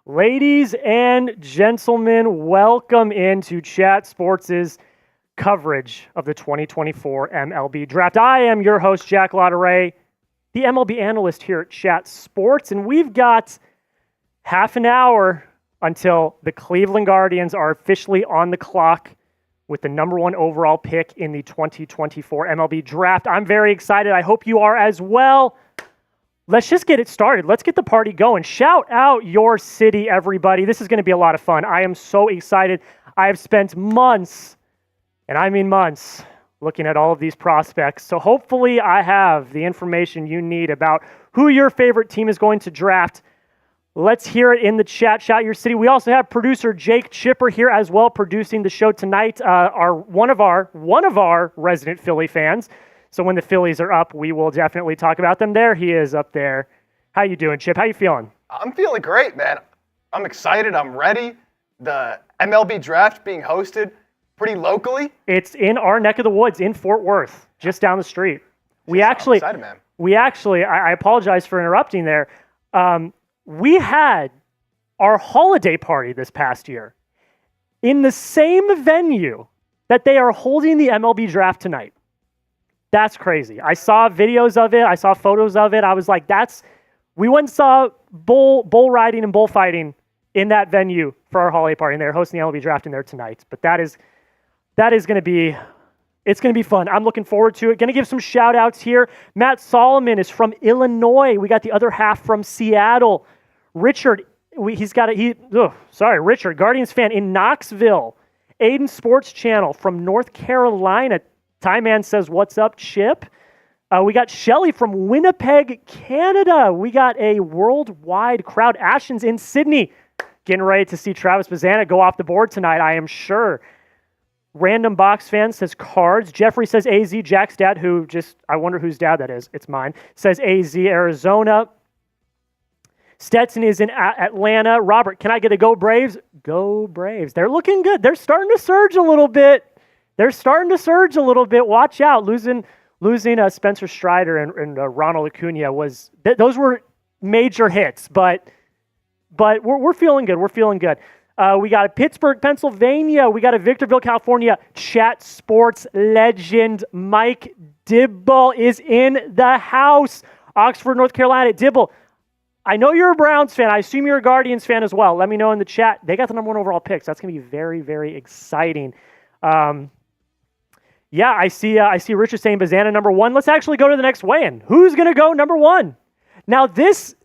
Ladies and gentlemen, welcome into Chat Sports' coverage of the 2024 MLB Draft. I am your host, Jack Lotteray, the MLB analyst here at Chat Sports, and we've got half an hour until the Cleveland Guardians are officially on the clock with the number one overall pick in the 2024 MLB Draft. I'm very excited. I hope you are as well. Let's just get it started. Let's get the party going. Shout out your city, everybody. This is going to be a lot of fun. I am so excited. I have spent months, and I mean months, looking at all of these prospects. So hopefully I have the information you need about who your favorite team is going to draft. Let's hear it in the chat. Shout your city. We also have producer Jake Chipper here as well, producing the show tonight. One of our resident Philly fans. So when the Phillies are up, we will definitely talk about them. There he is up there. How you doing, Chip? How you feeling? I'm feeling great, man. I'm excited. I'm ready. The MLB Draft being hosted pretty locally. It's in our neck of the woods in Fort Worth, just down the street. I'm excited, man. I apologize for interrupting there. We had our holiday party this past year in the same venue that they are holding the MLB Draft tonight. That's crazy. I saw videos of it. I saw photos of it. I was like, we went and saw bull riding and bullfighting in that venue for our holiday party, and they're hosting the MLB Draft in there tonight. But that is going to be, it's going to be fun. I'm looking forward to it. Going to give some shout outs here. Matt Solomon is from Illinois. We got the other half from Seattle. Richard, Richard, Guardians fan in Knoxville. Aiden Sports Channel from North Carolina. Ty Man says, what's up, Chip? We got Shelly from Winnipeg, Canada. We got a worldwide crowd. Ashton's in Sydney. Getting ready to see Travis Bazzana go off the board tonight, I am sure. Random Box fan says Cards. Jeffrey says AZ. Jack's dad, I wonder whose dad that is. It's mine. Says AZ, Arizona. Stetson is in Atlanta. Robert, can I get a Go Braves? Go Braves. They're looking good. They're starting to surge a little bit. Watch out. Losing Spencer Strider and Ronald Acuna those were major hits, but we're feeling good. We got a Pittsburgh, Pennsylvania. We got a Victorville, California. Chat Sports legend Mike Dibble is in the house. Oxford, North Carolina. Dibble, I know you're a Browns fan. I assume you're a Guardians fan as well. Let me know in the chat. They got the number one overall pick, so that's going to be very, very exciting. Yeah, I see Richard saying Bazzana number one. Let's actually go to the next weigh-in. Who's going to go number one? Now, this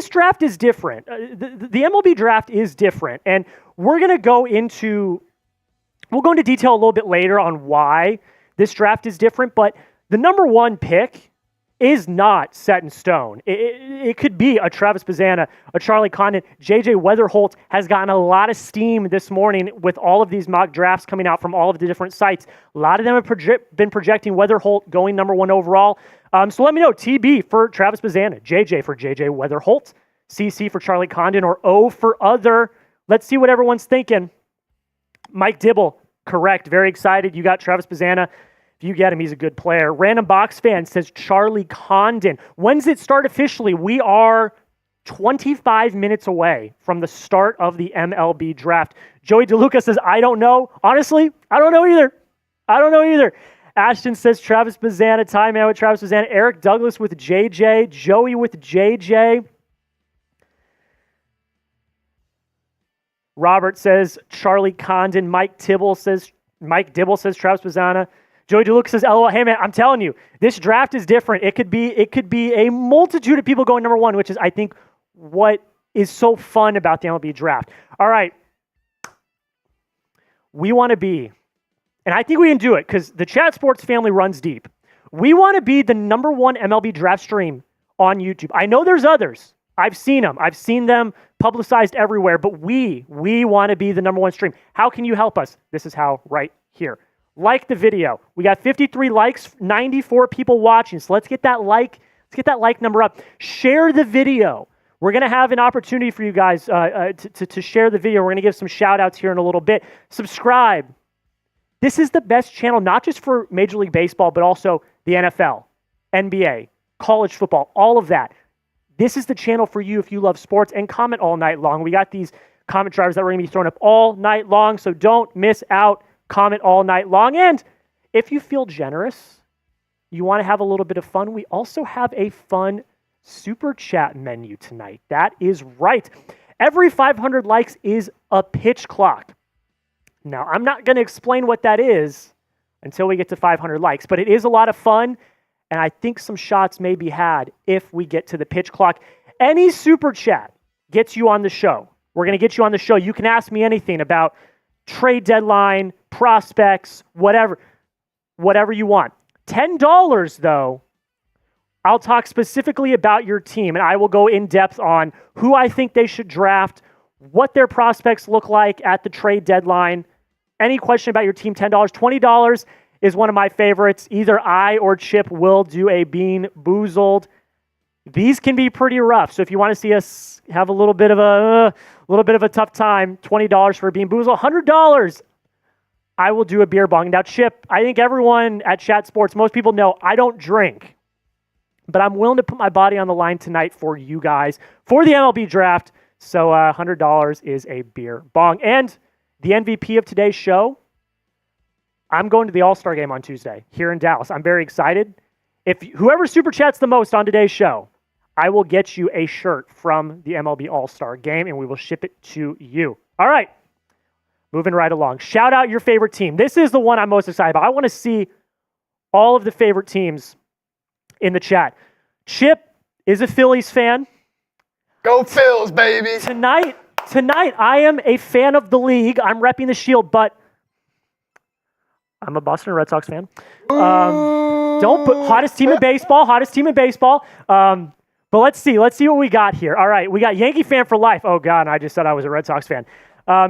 draft is different. The MLB draft is different, and we'll go into detail a little bit later on why this draft is different, but the number one pick is not set in stone. It could be a Travis Bazzana, a Charlie Condon. JJ Wetherholt has gotten a lot of steam this morning with all of these mock drafts coming out from all of the different sites. A lot of them have been projecting Wetherholt going number one overall. So let me know, TB for Travis Bazzana, JJ for JJ Wetherholt, CC for Charlie Condon, or O for other. Let's see what everyone's thinking. Mike Dibble, correct. Very excited. You got Travis Bazzana. If you get him, he's a good player. Random Box fan says Charlie Condon. When does it start officially? We are 25 minutes away from the start of the MLB Draft. Joey DeLuca says, I don't know. Honestly, I don't know either. Ashton says Travis Bazzana. Ty Man with Travis Bazzana. Eric Douglas with JJ. Joey with JJ. Robert says Charlie Condon. Mike Dibble says Travis Bazzana. Joey DeLuca says, LOL, hey man, I'm telling you, this draft is different. It could be a multitude of people going number one, which is, I think, what is so fun about the MLB Draft. All right. We want to be, and I think we can do it because the Chat Sports family runs deep. We want to be the number one MLB Draft stream on YouTube. I know there's others. I've seen them. I've seen them publicized everywhere, but we want to be the number one stream. How can you help us? This is how, right here. Like the video. We got 53 likes, 94 people watching. So let's get that like number up. Share the video. We're going to have an opportunity for you guys to share the video. We're going to give some shout outs here in a little bit. Subscribe. This is the best channel, not just for Major League Baseball, but also the NFL, NBA, college football, all of that. This is the channel for you if you love sports, and comment all night long. We got these comment drivers that we're going to be throwing up all night long, so don't miss out. Comment all night long. And if you feel generous, you want to have a little bit of fun, we also have a fun super chat menu tonight. That is right. Every 500 likes is a pitch clock. Now, I'm not going to explain what that is until we get to 500 likes, but it is a lot of fun, and I think some shots may be had if we get to the pitch clock. Any super chat gets you on the show. We're going to get you on the show. You can ask me anything about trade deadline, prospects, whatever you want. $10, though, I'll talk specifically about your team, and I will go in depth on who I think they should draft, what their prospects look like at the trade deadline. Any question about your team, $10. $20 is one of my favorites. Either I or Chip will do a Bean Boozled. These can be pretty rough, so if you want to see us have a little bit of a tough time, $20 for a Bean Boozled. $100, I will do a beer bong. Now, Chip, I think everyone at Chat Sports, most people know I don't drink, but I'm willing to put my body on the line tonight for you guys for the MLB draft. So $100 is a beer bong. And the MVP of today's show, I'm going to the All-Star game on Tuesday here in Dallas. I'm very excited. If whoever super chats the most on today's show, I will get you a shirt from the MLB All-Star game, and we will ship it to you. All right. Moving right along. Shout out your favorite team. This is the one I'm most excited about. I want to see all of the favorite teams in the chat. Chip is a Phillies fan. Go Phils, baby. Tonight, I am a fan of the league. I'm repping the Shield, but I'm a Boston Red Sox fan. Don't put hottest team in baseball. But let's see what we got here. All right, we got Yankee fan for life. Oh, God, I just said I was a Red Sox fan.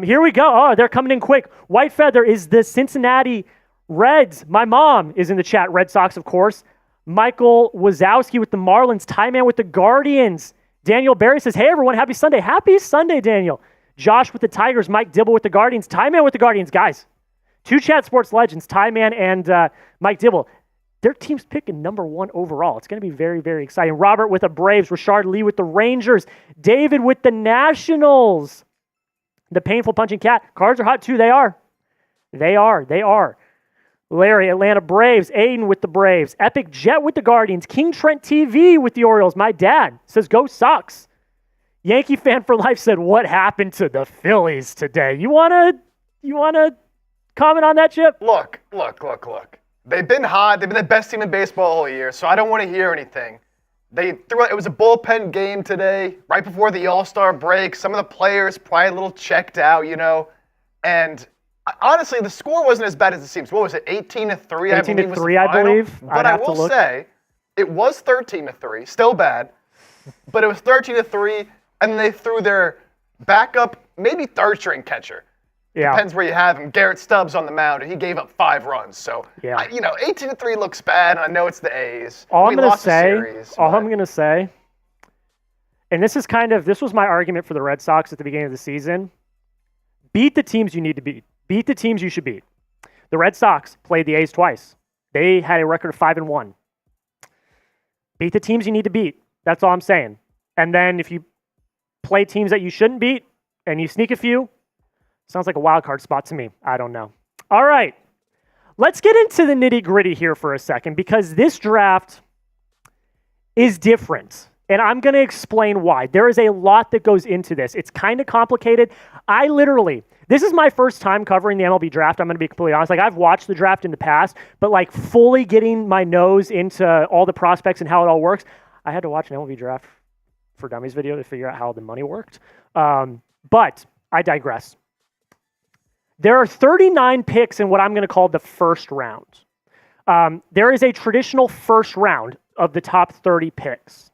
Here we go. Oh, they're coming in quick. White Feather is the Cincinnati Reds. My mom is in the chat. Red Sox, of course. Michael Wazowski with the Marlins. Ty Man with the Guardians. Daniel Barry says, hey, everyone, happy Sunday. Happy Sunday, Daniel. Josh with the Tigers. Mike Dibble with the Guardians. Ty Man with the Guardians. Guys, two Chat Sports legends, Ty Man and Mike Dibble. Their team's picking number one overall. It's going to be very, very exciting. Robert with the Braves. Rashard Lee with the Rangers. David with the Nationals. The Painful Punching Cat. Cards are hot, too. They are. Larry, Atlanta Braves. Aiden with the Braves. Epic Jet with the Guardians. King Trent TV with the Orioles. My dad says, go Sox. Yankee fan for life said, what happened to the Phillies today? You wanna comment on that, Chip? Look. They've been hot. They've been the best team in baseball all year, so I don't want to hear anything. It was a bullpen game today, right before the All-Star break. Some of the players probably a little checked out, And honestly, the score wasn't as bad as it seems. What was it, 18-3? 18-3, I believe. But I will say, it was 13-3, still bad. But it was 13-3, and they threw their backup, maybe third-string catcher. Yeah. Depends where you have him. Garrett Stubbs on the mound, and he gave up 5 runs. So, yeah. 18-3 looks bad, and I know it's the A's. All I'm going to say, and this was my argument for the Red Sox at the beginning of the season, beat the teams you need to beat. Beat the teams you should beat. The Red Sox played the A's twice. They had a record of 5-1. Beat the teams you need to beat. That's all I'm saying. And then if you play teams that you shouldn't beat and you sneak a few, sounds like a wild card spot to me. I don't know. All right. Let's get into the nitty-gritty here for a second because this draft is different. And I'm going to explain why. There is a lot that goes into this. It's kind of complicated. This is my first time covering the MLB draft. I'm going to be completely honest. I've watched the draft in the past, but fully getting my nose into all the prospects and how it all works, I had to watch an MLB Draft for Dummies video to figure out how the money worked. But I digress. There are 39 picks in what I'm going to call the first round. There is a traditional first round of the top 30 picks.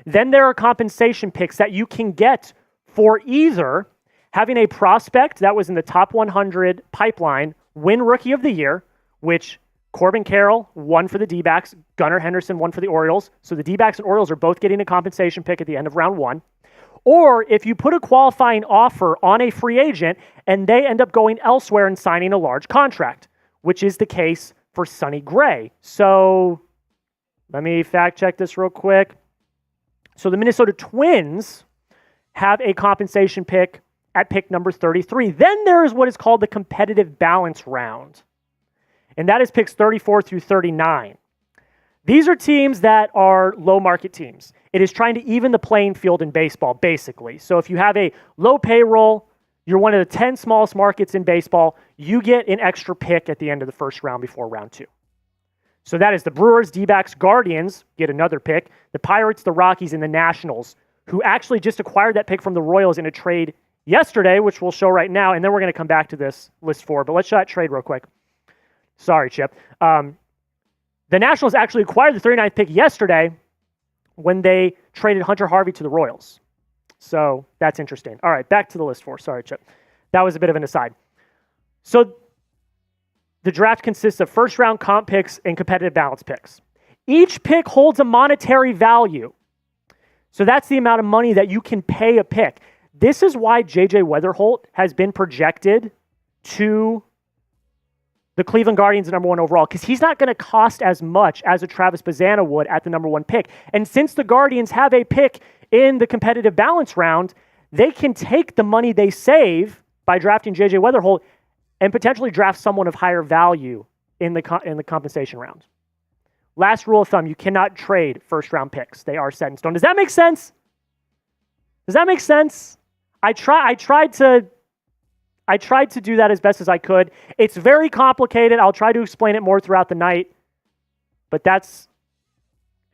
Then there are compensation picks that you can get for either having a prospect that was in the top 100 pipeline win Rookie of the Year, which Corbin Carroll won for the D-backs, Gunnar Henderson won for the Orioles. So the D-backs and Orioles are both getting a compensation pick at the end of round 1. Or if you put a qualifying offer on a free agent and they end up going elsewhere and signing a large contract, which is the case for Sonny Gray. So let me fact check this real quick. So the Minnesota Twins have a compensation pick at pick number 33. Then there is what is called the competitive balance round, and that is picks 34 through 39. These are teams that are low market teams. It is trying to even the playing field in baseball, basically. So if you have a low payroll, you're one of the 10 smallest markets in baseball, you get an extra pick at the end of the first round before round 2. So that is the Brewers, D-backs, Guardians get another pick, the Pirates, the Rockies, and the Nationals, who actually just acquired that pick from the Royals in a trade yesterday, which we'll show right now, and then we're going to come back to this list 4. But let's show that trade real quick. Sorry, Chip. The Nationals actually acquired the 39th pick yesterday when they traded Hunter Harvey to the Royals. So that's interesting. All right, back to the list 4. Sorry, Chip. That was a bit of an aside. So the draft consists of first-round comp picks and competitive balance picks. Each pick holds a monetary value. So that's the amount of money that you can pay a pick. This is why J.J. Wetherholt has been projected to the Cleveland Guardians number 1 overall, because he's not going to cost as much as a Travis Bazzana would at the number 1 pick. And since the Guardians have a pick in the competitive balance round, they can take the money they save by drafting J.J. Wetherholt and potentially draft someone of higher value in the compensation round. Last rule of thumb, you cannot trade first-round picks. They are set in stone. Does that make sense? Does that make sense? I tried to do that as best as I could. It's very complicated. I'll try to explain it more throughout the night, but that's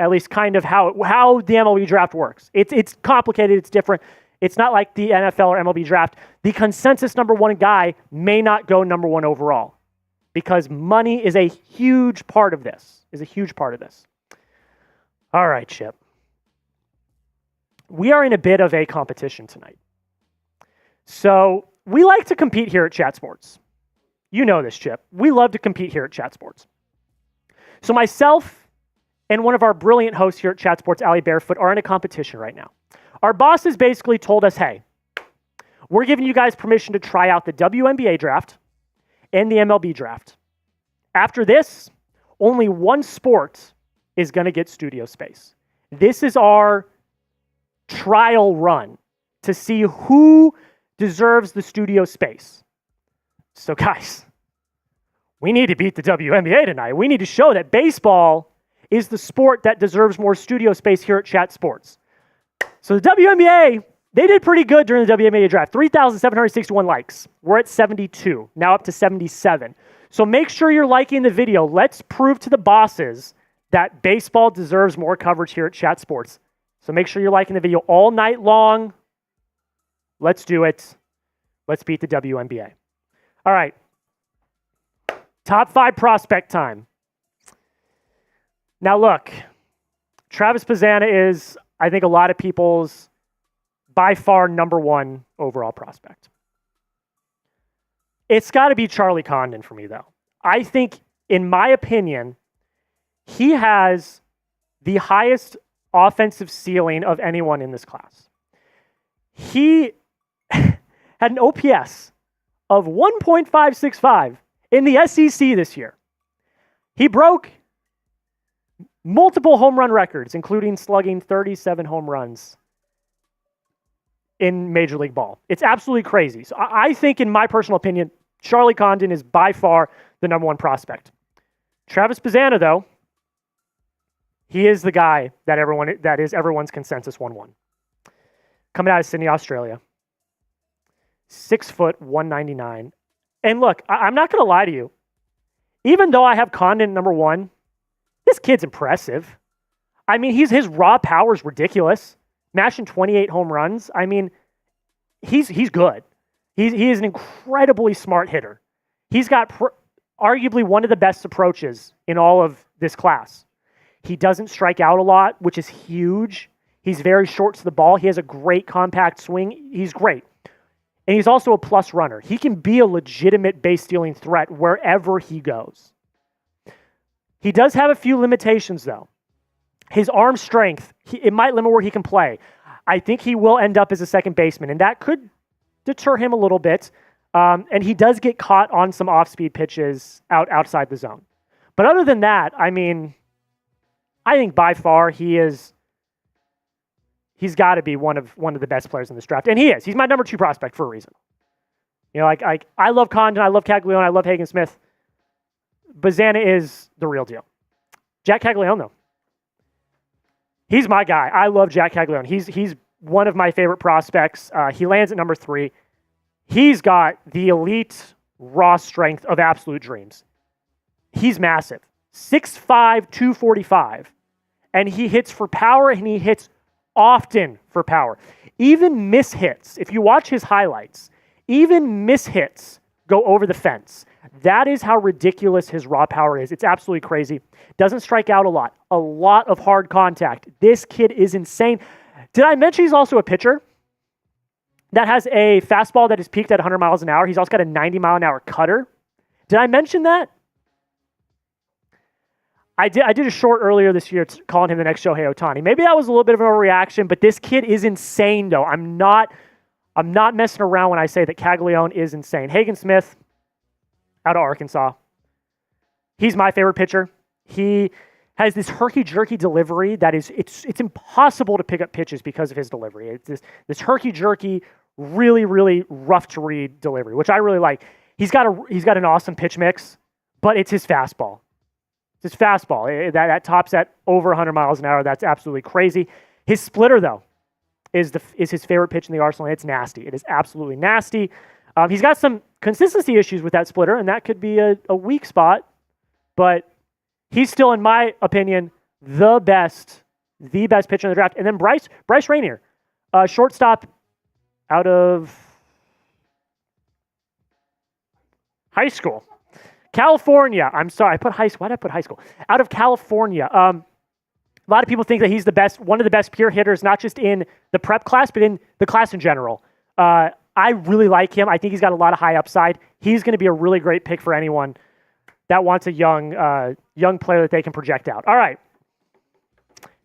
at least kind of how the MLB draft works. It's complicated. It's different. It's not like the NFL or MLB draft. The consensus number 1 guy may not go number 1 overall because money is a huge part of this. All right, Chip. We are in a bit of a competition tonight. So we like to compete here at Chat Sports. You know this, Chip. We love to compete here at Chat Sports. So myself and one of our brilliant hosts here at Chat Sports, Allie Barefoot, are in a competition right now. Our bosses basically told us, hey, we're giving you guys permission to try out the WNBA draft and the MLB draft. After this, only one sport is going to get studio space. This is our trial run to see who deserves the studio space. So guys, we need to beat the WNBA tonight. We need to show that baseball is the sport that deserves more studio space here at Chat Sports. So the WNBA, they did pretty good during the WNBA draft. 3,761 likes. We're at 72, now up to 77. So make sure you're liking the video. Let's prove to the bosses that baseball deserves more coverage here at Chat Sports. So make sure you're liking the video all night long. Let's do it. Let's beat the WNBA. All right. Top 5 prospect time. Now look, Travis Bazzana is, I think, a lot of people's by far number 1 overall prospect. It's got to be Charlie Condon for me, though. I think, in my opinion, he has the highest offensive ceiling of anyone in this class. He had an OPS of 1.565 in the SEC this year. He broke multiple home run records, including slugging 37 home runs in Major League Ball. It's absolutely crazy. So I think, in my personal opinion, Charlie Condon is by far the number 1 prospect. Travis Bazzana, though, he is the guy that is everyone's consensus 1-1. Coming out of Sydney, Australia. 6 foot, 199. And look, I'm not going to lie to you. Even though I have Condon number 1, this kid's impressive. I mean, his raw power is ridiculous. Mashing 28 home runs. I mean, he's good. He is an incredibly smart hitter. He's got arguably one of the best approaches in all of this class. He doesn't strike out a lot, which is huge. He's very short to the ball. He has a great compact swing. He's great. And he's also a plus runner. He can be a legitimate base stealing threat wherever he goes. He does have a few limitations, though. His arm strength, it might limit where he can play. I think he will end up as a second baseman, and that could deter him a little bit. And he does get caught on some off-speed pitches outside the zone. But other than that, I mean, I think by far he is he's got to be one of the best players in this draft. And he is. He's my number 2 prospect for a reason. You know, I love Condon, I love Caglianone, I love Hagen Smith. Bazzana is the real deal. Jack Caglianone, though. He's my guy. I love Jack Caglianone. He's one of my favorite prospects. He lands at number 3. He's got the elite raw strength of absolute dreams. He's massive. 6'5", 245. And he hits for power, and he hits often for power. Even mishits, if you watch his highlights, even mishits go over the fence. That is how ridiculous his raw power is. It's absolutely crazy. Doesn't strike out a lot. A lot of hard contact. This kid is insane. Did I mention he's also a pitcher that has a fastball that is peaked at 100 miles an hour? He's also got a 90-mile-an-hour cutter. Did I mention that? I did a short earlier this year calling him the next Shohei Ohtani. Maybe that was a little bit of a reaction, but this kid is insane, though. I'm not messing around when I say that Caglianone is insane. Hagen Smith, out of Arkansas. He's my favorite pitcher. He has this herky-jerky delivery that is, it's impossible to pick up pitches because of his delivery. It's this herky-jerky, really, really rough-to-read delivery, which I really like. He's got an awesome pitch mix, but it's his fastball. It's his fastball. That tops at over 100 miles an hour. That's absolutely crazy. His splitter, though, is his favorite pitch in the arsenal, and it's nasty. It is absolutely nasty. He's got some consistency issues with that splitter, and that could be a weak spot, but he's still, in my opinion, the best pitcher in the draft. And then Bryce Rainier, shortstop out of high school. California. I'm sorry, I put high school. Why did I put high school? Out of California. A lot of people think that he's one of the best pure hitters, not just in the prep class, but in the class in general. I really like him. I think he's got a lot of high upside. He's going to be a really great pick for anyone that wants a young player that they can project out. All right.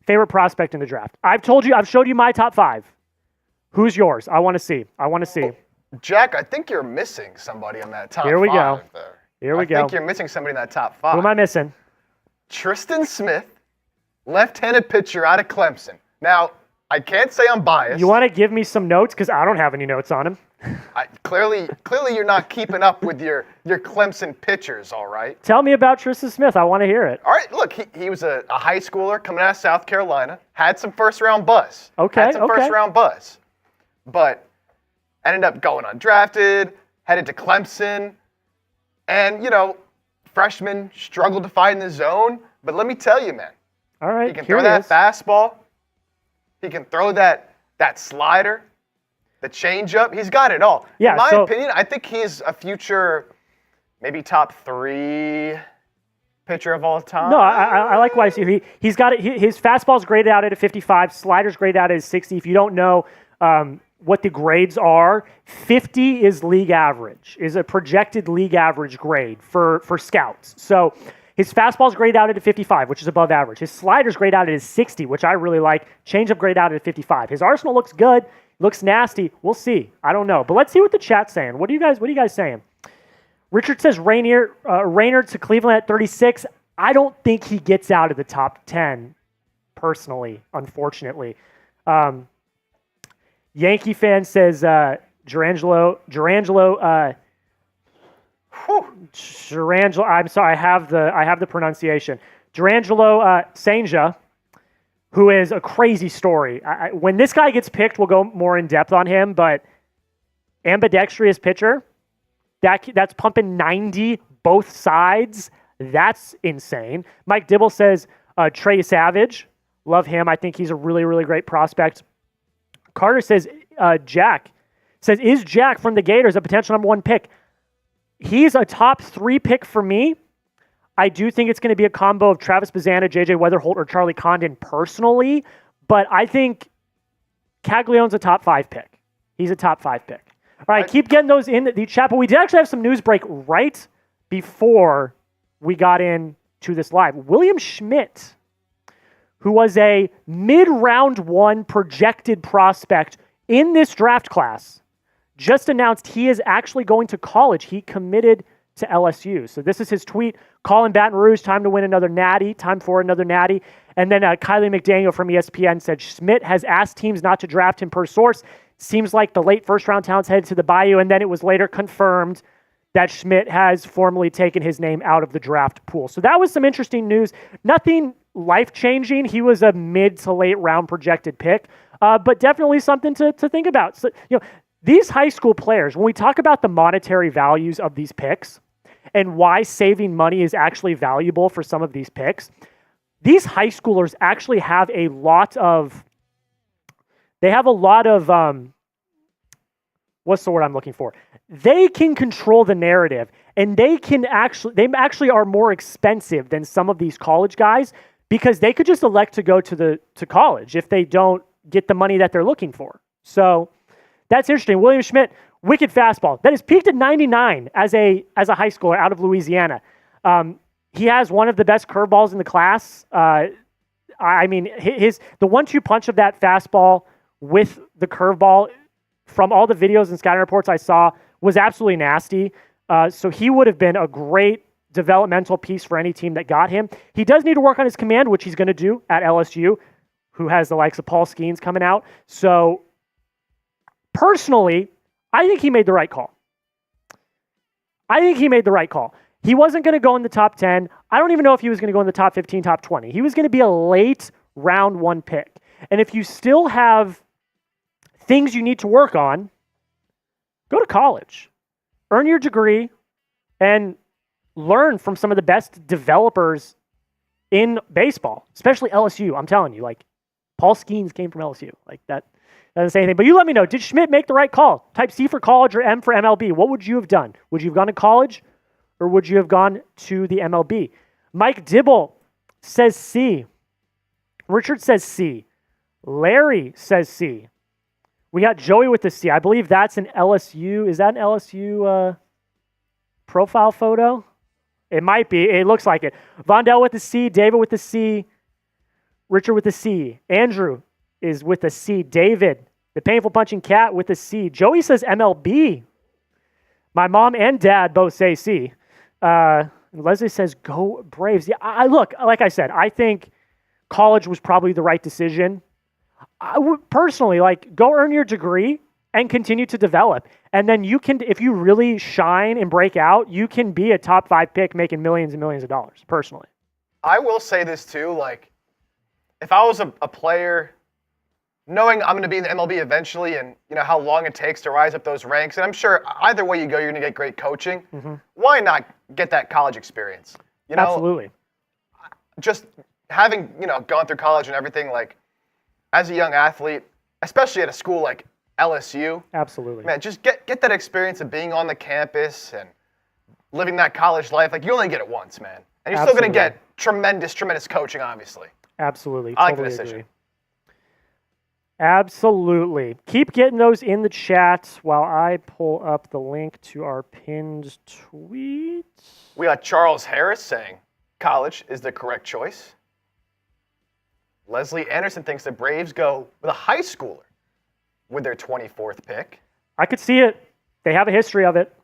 Favorite prospect in the draft. I've showed you my top 5. Who's yours? I want to see. Jack, I think you're missing somebody on that top 5. Here we go. I think you're missing somebody in that top 5. Who am I missing? Tristan Smith, left-handed pitcher out of Clemson. Now, I can't say I'm biased. You want to give me some notes? Because I don't have any notes on him. Clearly you're not keeping up with your Clemson pitchers, all right? Tell me about Tristan Smith. I want to hear it. All right, look, he was a high schooler coming out of South Carolina, had some first-round buzz. First-round buzz. But ended up going undrafted, headed to Clemson, and, freshman struggled to find the zone. But let me tell you, man. All right, he can throw that fastball. He can throw that slider, the changeup. He's got it all. Yeah, in my opinion, I think he's a future, maybe top 3 pitcher of all time. No, I like what I see. He's got it. His fastball's graded out at a 55. Slider's graded out at a 60. If you don't know what the grades are, 50 is league average, is a projected league average grade for scouts. So his fastball's graded out at a 55, which is above average. His slider's graded out at a 60, which I really like. Changeup graded out at a 55. His arsenal looks good, looks nasty. We'll see. I don't know. But let's see what the chat's saying. What are you guys saying? Richard says Rainier to Cleveland at 36. I don't think he gets out of the top 10, personally, unfortunately. Yankee fan says Durangelo. I'm sorry, I have the pronunciation. Durangelo Sanja, who is a crazy story. When this guy gets picked, we'll go more in depth on him. But ambidextrous pitcher, that's pumping 90 both sides. That's insane. Mike Dibble says Trey Savage. Love him. I think he's a really, really great prospect. Carter says is Jack from the Gators a potential number 1 pick? He's a top 3 pick for me. I do think it's going to be a combo of Travis Bazzana, J.J. Wetherholt, or Charlie Condon personally, but I think Caglianone's a top 5 pick. He's a top 5 pick. All right, keep getting those in the chat, but we did actually have some news break right before we got into this live. William Schmidt, who was a mid-round 1 projected prospect in this draft class, just announced he is actually going to college. He committed to LSU. So this is his tweet. Calling Baton Rouge, time to win another natty, time for another natty. And then Kylie McDaniel from ESPN said, Schmidt has asked teams not to draft him per source. Seems like the late first-round talent's headed to the Bayou. And then it was later confirmed that Schmidt has formally taken his name out of the draft pool. So that was some interesting news. Nothing life-changing. He was a mid to late round projected pick, but definitely something to think about. So, these high school players, when we talk about the monetary values of these picks and why saving money is actually valuable for some of these picks, these high schoolers actually have a lot of, what's the word I'm looking for? They can control the narrative, and they actually are more expensive than some of these college guys because they could just elect to go to college if they don't get the money that they're looking for. So that's interesting. William Schmidt, wicked fastball. That is peaked at 99 as a high schooler out of Louisiana. He has one of the best curveballs in the class. The 1-2 punch of that fastball with the curveball, from all the videos and scouting reports I saw, was absolutely nasty. So he would have been a great developmental piece for any team that got him. He does need to work on his command, which he's going to do at LSU, who has the likes of Paul Skenes coming out. So personally, I think he made the right call. He wasn't going to go in the top 10. I don't even know if he was going to go in the top 15, top 20. He was going to be a late round 1 pick. And if you still have things you need to work on, go to college, earn your degree, and learn from some of the best developers in baseball, especially LSU. I'm telling you, like, Paul Skenes came from LSU. Like, that doesn't say anything. But you let me know, did Schmidt make the right call? Type C for college or M for MLB. What would you have done? Would you have gone to college or would you have gone to the MLB? Mike Dibble says C. Richard says C. Larry says C. We got Joey with the C. I believe that's an LSU. Is that an LSU profile photo? It might be. It looks like it. Vondell with the C. David with the C. Richard with the C. Andrew is with the C. David, the painful punching cat, with the C. Joey says MLB. My mom and dad both say C. Leslie says go Braves. Yeah, I look, like I said, I think college was probably the right decision. I would personally, go earn your degree and continue to develop. And then you can, if you really shine and break out, you can be a top 5 pick making millions and millions of dollars, personally. I will say this too, if I was a player, knowing I'm going to be in the MLB eventually and how long it takes to rise up those ranks, and I'm sure either way you go, you're going to get great coaching. Mm-hmm. Why not get that college experience? Absolutely. Just having, gone through college and everything, as a young athlete, especially at a school like LSU. Absolutely. Man, just get that experience of being on the campus and living that college life. You only get it once, man. And you're still going to get tremendous coaching, obviously. Absolutely. I like totally the decision. Agree. Absolutely. Keep getting those in the chat while I pull up the link to our pinned tweet. We got Charles Harris saying college is the correct choice. Leslie Anderson thinks the Braves go with a high schooler with their 24th pick. I could see it. They have a history of it.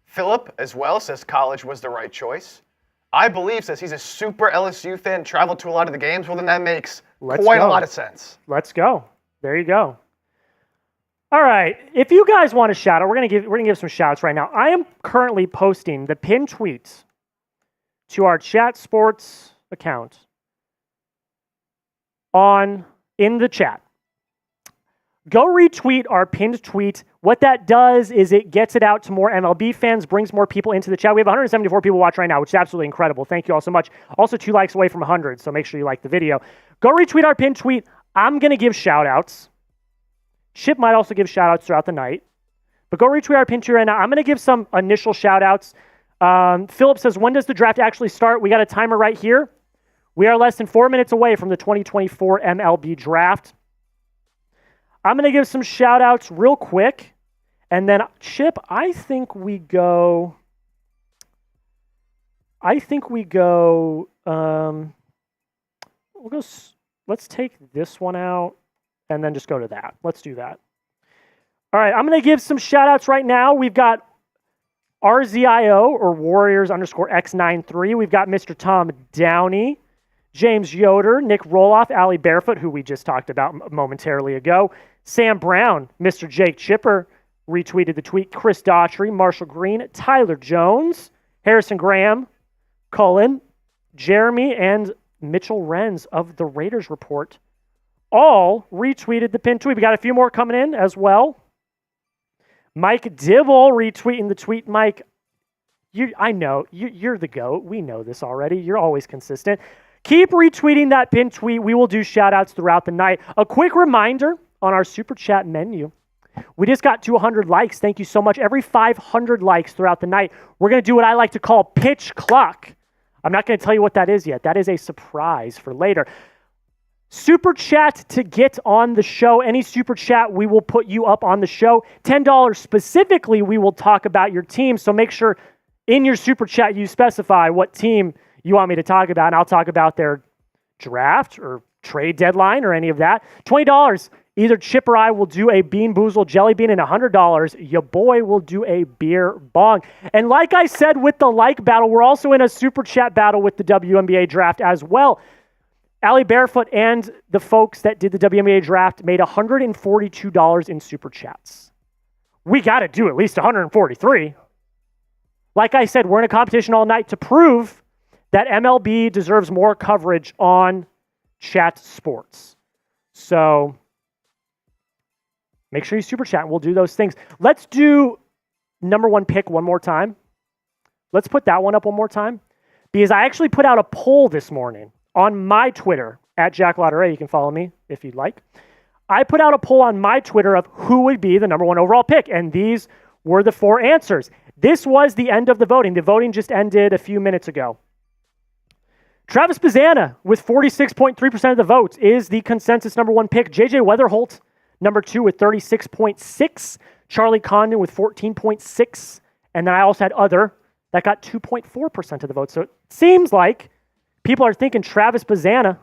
Philip, as well, says college was the right choice. I believe, says he's a super LSU fan, traveled to a lot of the games. Well, then that makes quite a lot of sense. Let's go. There you go. All right. If you guys want a shout out, we're gonna give some shouts right now. I am currently posting the pinned tweets to our Chat Sports account in the chat. Go retweet our pinned tweet. What that does is it gets it out to more MLB fans, brings more people into the chat. We have 174 people watching right now, which is absolutely incredible. Thank you all so much. Also, 2 likes away from 100, so make sure you like the video. Go retweet our pinned tweet. I'm going to give shout-outs. Chip might also give shout-outs throughout the night. But go retweet our pinned tweet right now. I'm going to give some initial shout-outs. Philip says, when does the draft actually start? We got a timer right here. We are less than 4 minutes away from the 2024 MLB Draft. I'm going to give some shout-outs real quick. And then, Chip, let's take this one out and then just go to that. Let's do that. All right, I'm going to give some shout-outs right now. We've got RZIO, or Warriors_X93. We've got Mr. Tom Downey, James Yoder, Nick Roloff, Allie Barefoot, who we just talked about momentarily ago, Sam Brown, Mr. Jake Chipper, retweeted the tweet, Chris Daughtry, Marshall Green, Tyler Jones, Harrison Graham, Cullen, Jeremy, and Mitchell Renz of the Raiders Report all retweeted the pinned tweet. We got a few more coming in as well. Mike Dibble retweeting the tweet. Mike, I know, you're the GOAT. We know this already. You're always consistent. Keep retweeting that pinned tweet. We will do shout-outs throughout the night. A quick reminder on our Super Chat menu. We just got 200 likes. Thank you so much. Every 500 likes throughout the night, we're going to do what I like to call pitch clock. I'm not going to tell you what that is yet. That is a surprise for later. Super Chat to get on the show. Any Super Chat, we will put you up on the show. $10 specifically, we will talk about your team. So make sure in your Super Chat you specify what team you want me to talk about, and I'll talk about their draft or trade deadline or any of that. $20, either Chip or I will do a Bean Boozled Jelly Bean, and $100, your boy will do a beer bong. And like I said with the like battle, we're also in a Super Chat battle with the WNBA draft as well. Allie Barefoot and the folks that did the WNBA draft made $142 in Super Chats. We got to do at least 143. Like I said, we're in a competition all night to prove that MLB deserves more coverage on Chat Sports. So make sure you Super Chat. We'll do those things. Let's do number one pick one more time. Let's put that one up one more time. Because I actually put out a poll this morning on my Twitter, at Jack Lotteray. You can follow me if you'd like. I put out a poll on my Twitter of who would be the number one overall pick, and these were the four answers. This was the end of the voting. The voting just ended a few minutes ago. Travis Bazzana, with 46.3% of the votes, is the consensus number one pick. JJ Wetherholt, number two, with 36.6%. Charlie Condon with 14.6%. And then I also had other that got 2.4% of the votes. So it seems like people are thinking Travis Bazzana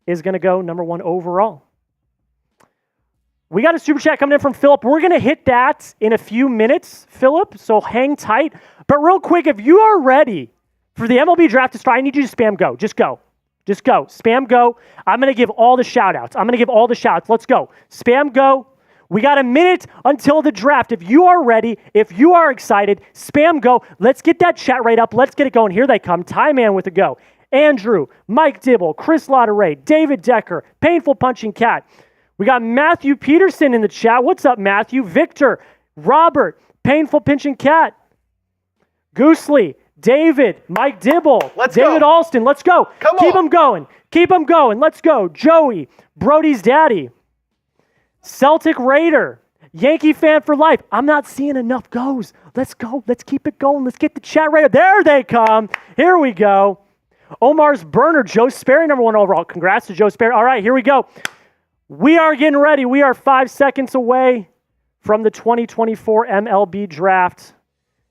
is going to go number one overall. We got a Super Chat coming in from Philip. We're going to hit that in a few minutes, Philip, so hang tight. But real quick, if you are ready for the MLB Draft to start, I need you to spam go. Just go. Just go. Spam go. I'm going to give all the shout-outs. Let's go. Spam go. We got a minute until the draft. If you are ready, if you are excited, spam go. Let's get that chat rate up. Let's get it going. Here they come. Tie Man with a go. Andrew, Mike Dibble, Chris Lotteray, David Decker, Painful Punching Cat. We got Matthew Peterson in the chat. What's up, Matthew? Victor, Robert, Painful Pinching Cat, Goosley, David, Mike Dibble, David Alston. Let's go. Keep them going. Keep them going. Let's go. Joey, Brody's daddy, Celtic Raider, Yankee fan for life. I'm not seeing enough goes. Let's go. Let's keep it going. Let's get the chat right up. There they come. Here we go. Omar's burner, Joe Sperry, number one overall. Congrats to Joe Sperry. All right, here we go. We are getting ready. We are 5 seconds away from the 2024 MLB Draft.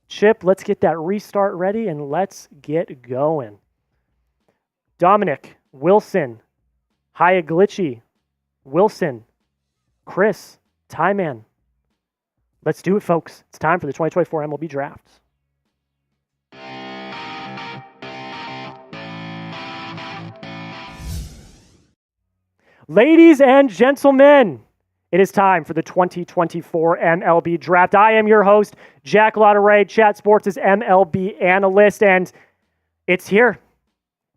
Chip, let's get that restart ready and let's get going. Dominic, Wilson, Glitchy, Wilson, Chris, Tie Man. Let's do it, folks. It's time for the 2024 MLB Draft. Ladies and gentlemen, it is time for the 2024 MLB Draft. I am your host, Jack Lotteray, Chat Sports' MLB analyst, and it's here.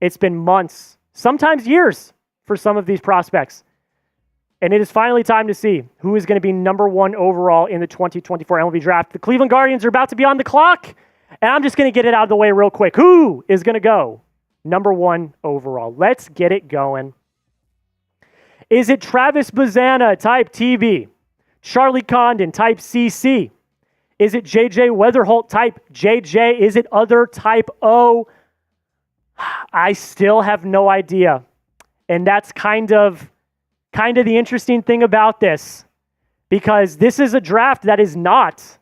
It's been months, sometimes years, for some of these prospects. And it is finally time to see who is going to be number one overall in the 2024 MLB Draft. The Cleveland Guardians are about to be on the clock, and I'm just going to get it out of the way real quick. Who is going to go number one overall? Let's get it going. Is it Travis Bazzana, type TB? Charlie Condon, type CC? Is it JJ Wetherholt, type JJ? Is it other, type O? I still have no idea. And that's kind of the interesting thing about this, because this is a draft that is not.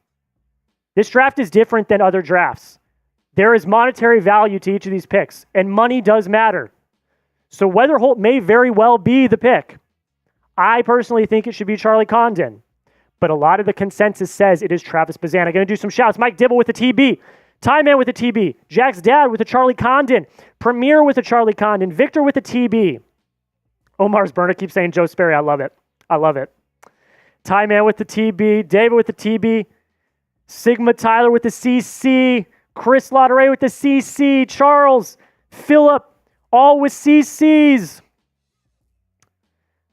This draft is different than other drafts. There is monetary value to each of these picks, and money does matter. So Wetherholt may very well be the pick. I personally think it should be Charlie Condon, but a lot of the consensus says it is Travis Bazzana. Going to do some shouts. Mike Dibble with the TB. Ty Man with a TB. Jack's dad with a Charlie Condon. Premier with a Charlie Condon. Victor with a TB. Omar's burner keeps saying Joe Sperry. I love it. I love it. Ty Man with the TB. David with the TB. Sigma Tyler with the CC. Chris Lotteray with the CC. Charles. Philip. All with CCs.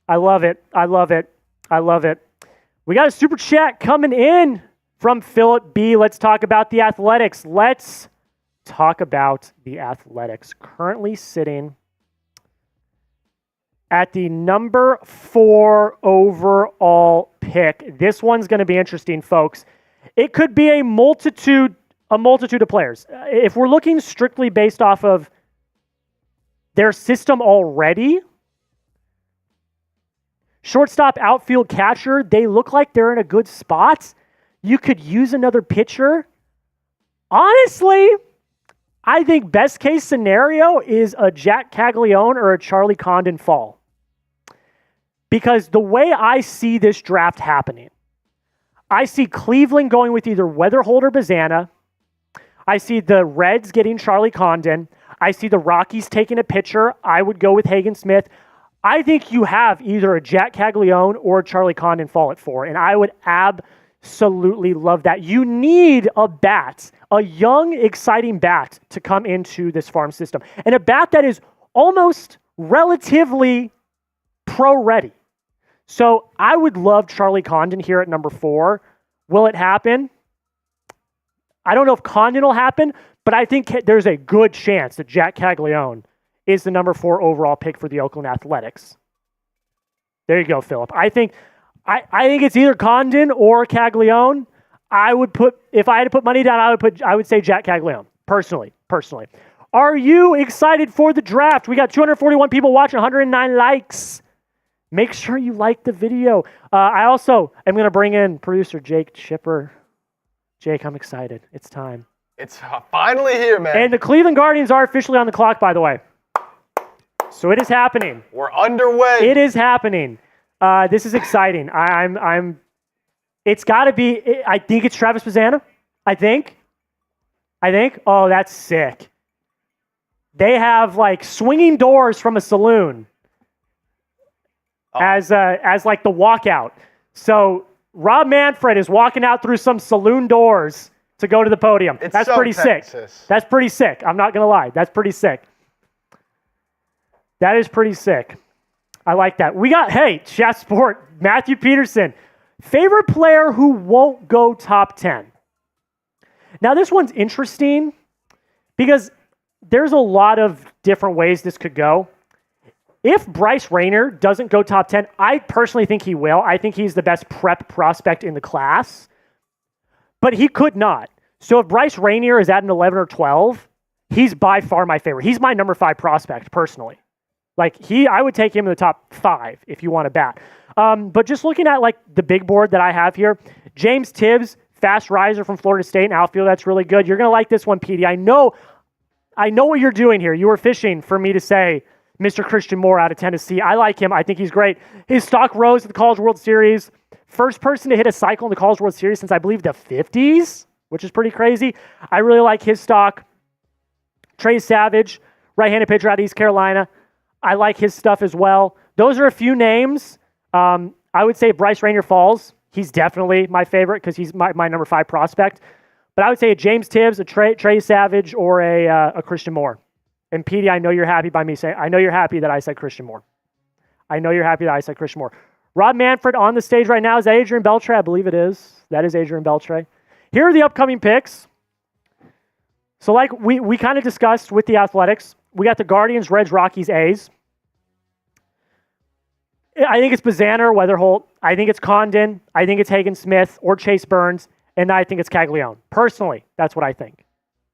I love it. I love it. I love it. We got a super chat coming in from Philip B. Let's talk about the Athletics. Let's talk about the Athletics. Currently sitting at the number 4 overall pick. This one's going to be interesting, folks. It could be a multitude of players. If we're looking strictly based off of their system already, shortstop, outfield, catcher, they look like they're in a good spot. You could use another pitcher. Honestly, I think best case scenario is a Jack Caglianone or a Charlie Condon fall. Because the way I see this draft happening, I see Cleveland going with either Wetherholt or Bazzana. I see the Reds getting Charlie Condon. I see the Rockies taking a pitcher. I would go with Hagen Smith. I think you have either a Jack Caglianone or a Charlie Condon fall at 4, and I would absolutely love that. You need a bat, a young, exciting bat to come into this farm system, and a bat that is almost relatively pro-ready. So I would love Charlie Condon here at number 4. Will it happen? I don't know if Condon will happen, but I think there's a good chance that Jack Caglianone is the number 4 overall pick for the Oakland Athletics. There you go, Philip. I think it's either Condon or Caglianone. If I had to put money down, I would say Jack Caglianone. Personally. Are you excited for the draft? We got 241 people watching, 109 likes. Make sure you like the video. I also am going to bring in producer Jake Chipper. Jake, I'm excited. It's time. It's finally here, man. And the Cleveland Guardians are officially on the clock, by the way. So it is happening. We're underway. It is happening. This is exciting. It's got to be, I think it's Travis Bazzana. I think. Oh, that's sick. They have like swinging doors from a saloon as like the walkout. So Rob Manfred is walking out through some saloon doors to go to the podium. That's so pretty Texas. Sick. That's pretty sick. I'm not going to lie. That's pretty sick. That is pretty sick. I like that. We got, Chat Sport, Matthew Peterson. Favorite player who won't go top 10. Now, this one's interesting because there's a lot of different ways this could go. If Bryce Rayner doesn't go top 10, I personally think he will. I think he's the best prep prospect in the class. But he could not. So if Bryce Rayner is at an 11 or 12, he's by far my favorite. He's my number 5 prospect, personally. I would take him in the top 5 if you want to bat. But just looking at the big board that I have here, James Tibbs, fast riser from Florida State in outfield, that's really good. You're going to like this one, Petey. I know what you're doing here. You were fishing for me to say Mr. Christian Moore out of Tennessee. I like him. I think he's great. His stock rose at the College World Series. First person to hit a cycle in the College World Series since I believe the 50s, which is pretty crazy. I really like his stock. Trey Savage, right-handed pitcher out of East Carolina. I like his stuff as well. Those are a few names. I would say Bryce Rayner falls. He's definitely my favorite because he's my number 5 prospect. But I would say a James Tibbs, a Trey Savage, or a Christian Moore. And Petey, I know you're happy by me saying. I know you're happy that I said Christian Moore. Rob Manfred on the stage right now. Is that Adrian Beltre? I believe it is. That is Adrian Beltre. Here are the upcoming picks. So we kind of discussed with the Athletics, we got the Guardians, Reds, Rockies, A's. I think it's Bazzana or Wetherholt. I think it's Condon. I think it's Hagen Smith or Chase Burns. And I think it's Caglianone. Personally, that's what I think.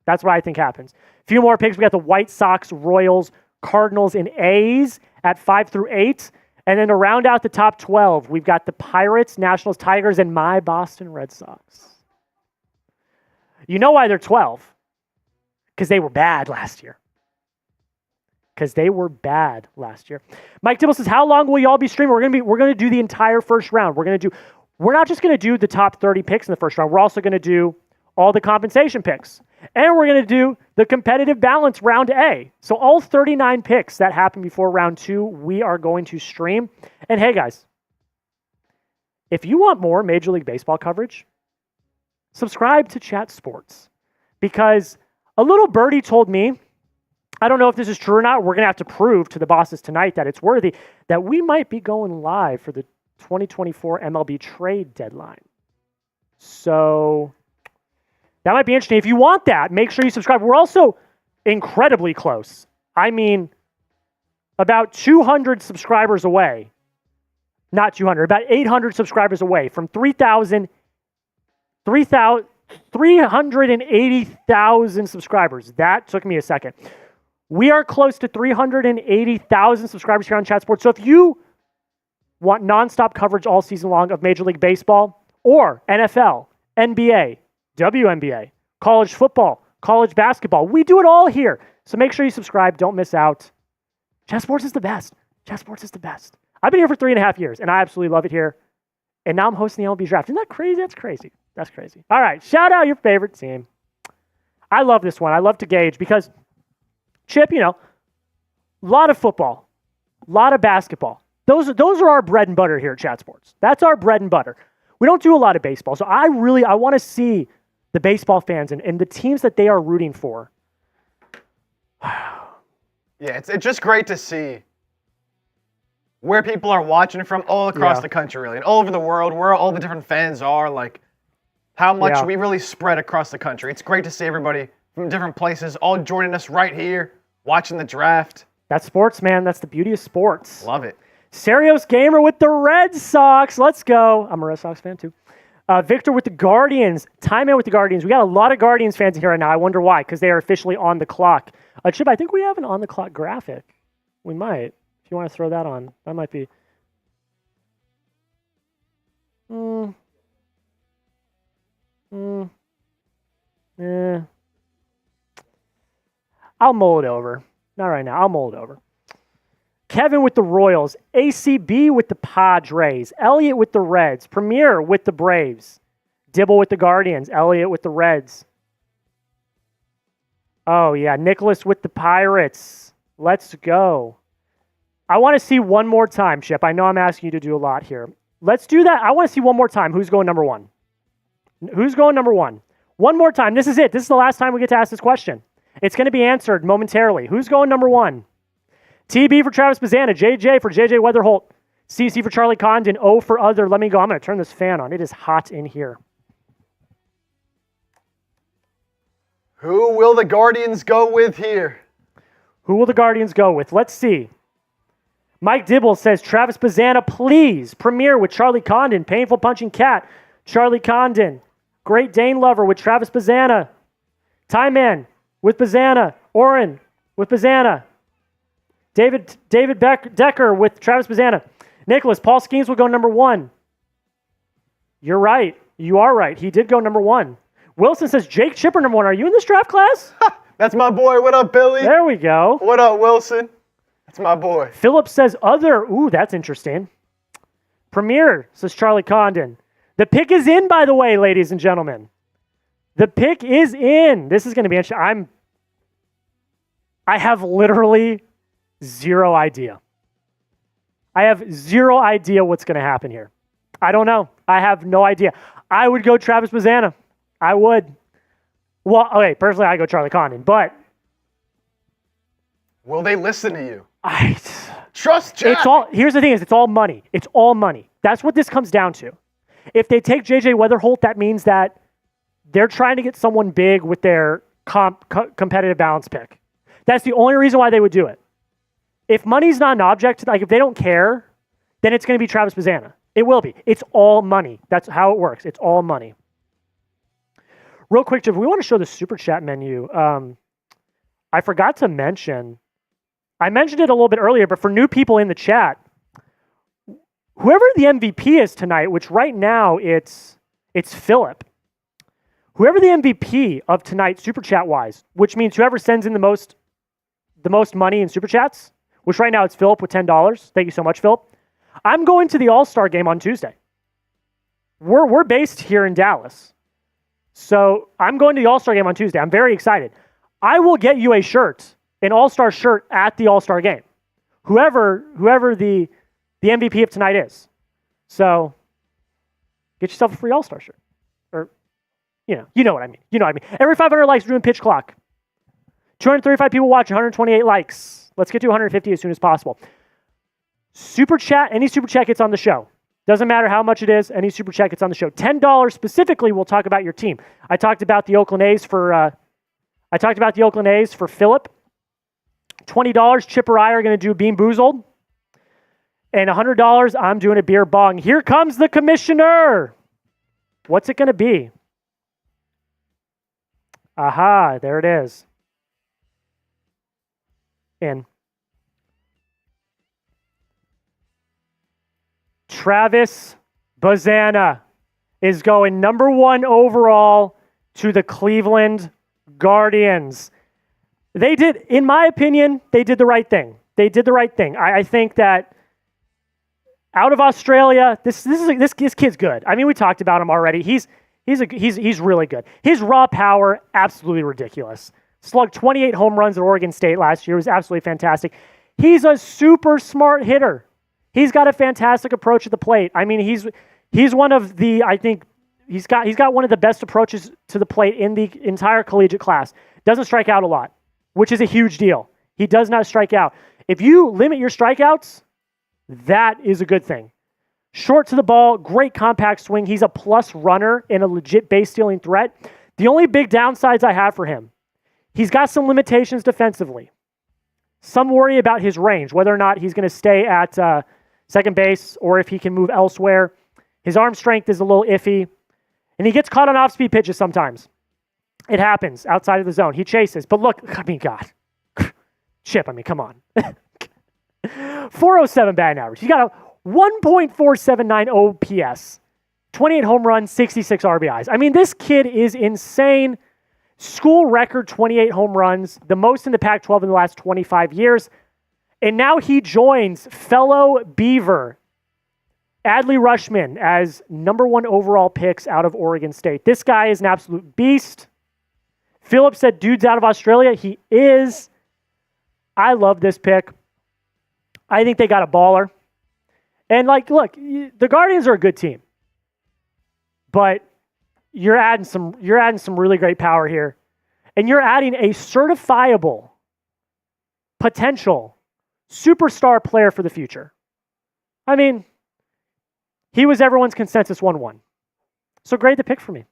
That's what I think happens. A few more picks. We got the White Sox, Royals, Cardinals, and A's at 5 through 8. And then to round out the top 12, we've got the Pirates, Nationals, Tigers, and my Boston Red Sox. You know why they're 12? Because they were bad last year. Mike Tibble says, how long will y'all be streaming? We're going to do the entire first round. We're not just going to do the top 30 picks in the first round. We're also going to do all the compensation picks. And we're going to do the competitive balance round A. So all 39 picks that happened before round 2, we are going to stream. And hey, guys, if you want more Major League Baseball coverage, subscribe to Chat Sports. Because a little birdie told me, I don't know if this is true or not, we're going to have to prove to the bosses tonight that it's worthy, that we might be going live for the 2024 MLB trade deadline. So that might be interesting. If you want that, make sure you subscribe. We're also incredibly close. I mean, about 200 subscribers away. Not 200, about 800 subscribers away from 380,000 subscribers. That took me a second. We are close to 380,000 subscribers here on Chat Sports. So if you want nonstop coverage all season long of Major League Baseball or NFL, NBA, WNBA, college football, college basketball, we do it all here. So make sure you subscribe. Don't miss out. Chat Sports is the best. Chat Sports is the best. I've been here for 3.5 years, and I absolutely love it here. And now I'm hosting the MLB Draft. Isn't that crazy? That's crazy. That's crazy. All right, shout out your favorite team. I love this one. I love to gauge because, Chip, you know, a lot of football, a lot of basketball. Those are our bread and butter here at Chat Sports. That's our bread and butter. We don't do a lot of baseball. So I want to see the baseball fans and the teams that they are rooting for. Yeah, it's just great to see where people are watching from all across the country, really, and all over the world, where all the different fans are, like how much we really spread across the country. It's great to see everybody from different places all joining us right here, watching the draft. That's sports, man. That's the beauty of sports. Love it. Serios Gamer with the Red Sox. Let's go. I'm a Red Sox fan, too. Victor with the Guardians. Time Man with the Guardians. We got a lot of Guardians fans in here right now. I wonder why, because they are officially on the clock. Chip, I think we have an on-the-clock graphic. We might. If you want to throw that on, that might be... I'll mull it over. Not right now. I'll mull it over. Kevin with the Royals. ACB with the Padres. Elliot with the Reds. Premier with the Braves. Dibble with the Guardians. Elliot with the Reds. Oh, yeah. Nicholas with the Pirates. Let's go. I want to see one more time, Chip. I know I'm asking you to do a lot here. Let's do that. I want to see one more time. Who's going number one? Who's going number one? One more time. This is it. This is the last time we get to ask this question. It's going to be answered momentarily. Who's going number one? TB for Travis Bazzana. JJ for JJ Wetherholt. CC for Charlie Condon. O for other. Let me go. I'm going to turn this fan on. It is hot in here. Who will the Guardians go with here? Who will the Guardians go with? Let's see. Mike Dibble says, Travis Bazzana, please. Premier with Charlie Condon. Painful Punching Cat. Charlie Condon. Great Dane Lover with Travis Bazzana. Time Man with Bazzana. Oren with Bazzana. David Decker with Travis Bazzana. Nicholas, Paul Skenes will go number one. You're right. You are right. He did go number one. Wilson says, Jake Chipper number one. Are you in this draft class? That's my boy. What up, Billy? There we go. What up, Wilson? That's my boy. Philip says other. Ooh, that's interesting. Premier says Charlie Condon. The pick is in, by the way, ladies and gentlemen. The pick is in. This is going to be interesting. I have literally zero idea. I have zero idea what's going to happen here. I don't know. I have no idea. I would go Travis Bazzana. I would. Well, okay, personally, I go Charlie Condon, but will they listen to you? Trust Jack. Here's the thing: it's all money. It's all money. That's what this comes down to. If they take JJ Wetherholt, that means that they're trying to get someone big with their competitive balance pick. That's the only reason why they would do it. If money's not an object, like if they don't care, then it's going to be Travis Bazzana. It will be. It's all money. That's how it works. It's all money. Real quick, Jeff, we want to show the Super Chat menu. I forgot to mention, I mentioned it a little bit earlier, but for new people in the chat, whoever the MVP is tonight, which right now it's Philip. Whoever the MVP of tonight, Super Chat wise, which means whoever sends in the most money in Super Chats, which right now it's Philip with $10. Thank you so much, Philip. I'm going to the All-Star game on Tuesday. We're based here in Dallas. So I'm going to the All-Star game on Tuesday. I'm very excited. I will get you a shirt, an All-Star shirt at the All-Star game. Whoever the MVP of tonight is. So get yourself a free All-Star shirt. Or, you know what I mean. You know what I mean. Every 500 likes, we're doing pitch clock. 235 people watching, 128 likes. Let's get to 150 as soon as possible. Super chat, any super chat gets on the show. Doesn't matter how much it is, any super chat gets on the show. $10 specifically, we'll talk about your team. I talked about the Oakland A's for Philip. $20, Chip or I are going to do Bean Boozled. And $100, I'm doing a beer bong. Here comes the commissioner. What's it going to be? Aha, there it is. In. Travis Bazzana is going number 1 overall to the Cleveland Guardians. They did, in my opinion, they did the right thing. They did the right thing. I think that out of Australia, this kid's good. I mean, we talked about him already. He's really good. His raw power, absolutely ridiculous. Slugged 28 home runs at Oregon State last year. It was absolutely fantastic. He's a super smart hitter. He's got a fantastic approach at the plate. I mean, he's one of the, I think, he's got one of the best approaches to the plate in the entire collegiate class. Doesn't strike out a lot, which is a huge deal. He does not strike out. If you limit your strikeouts, that is a good thing. Short to the ball, great compact swing. He's a plus runner and a legit base stealing threat. The only big downsides I have for him, he's got some limitations defensively. Some worry about his range, whether or not he's going to stay at second base or if he can move elsewhere. His arm strength is a little iffy, and he gets caught on off-speed pitches sometimes. It happens outside of the zone. He chases, but look, I mean, God. Chip, I mean, come on. 407 batting average. He's got a 1.479 OPS, 28 home runs, 66 RBIs. I mean, this kid is insane. School record 28 home runs, the most in the Pac-12 in the last 25 years. And now he joins fellow Beaver Adley Rushman as number 1 overall picks out of Oregon State. This guy is an absolute beast. Philip said, dude's out of Australia. He is. I love this pick. I think they got a baller. And look, the Guardians are a good team. But you're adding some really great power here. And you're adding a certifiable potential superstar player for the future. I mean, he was everyone's consensus 1-1. So grade the pick for me.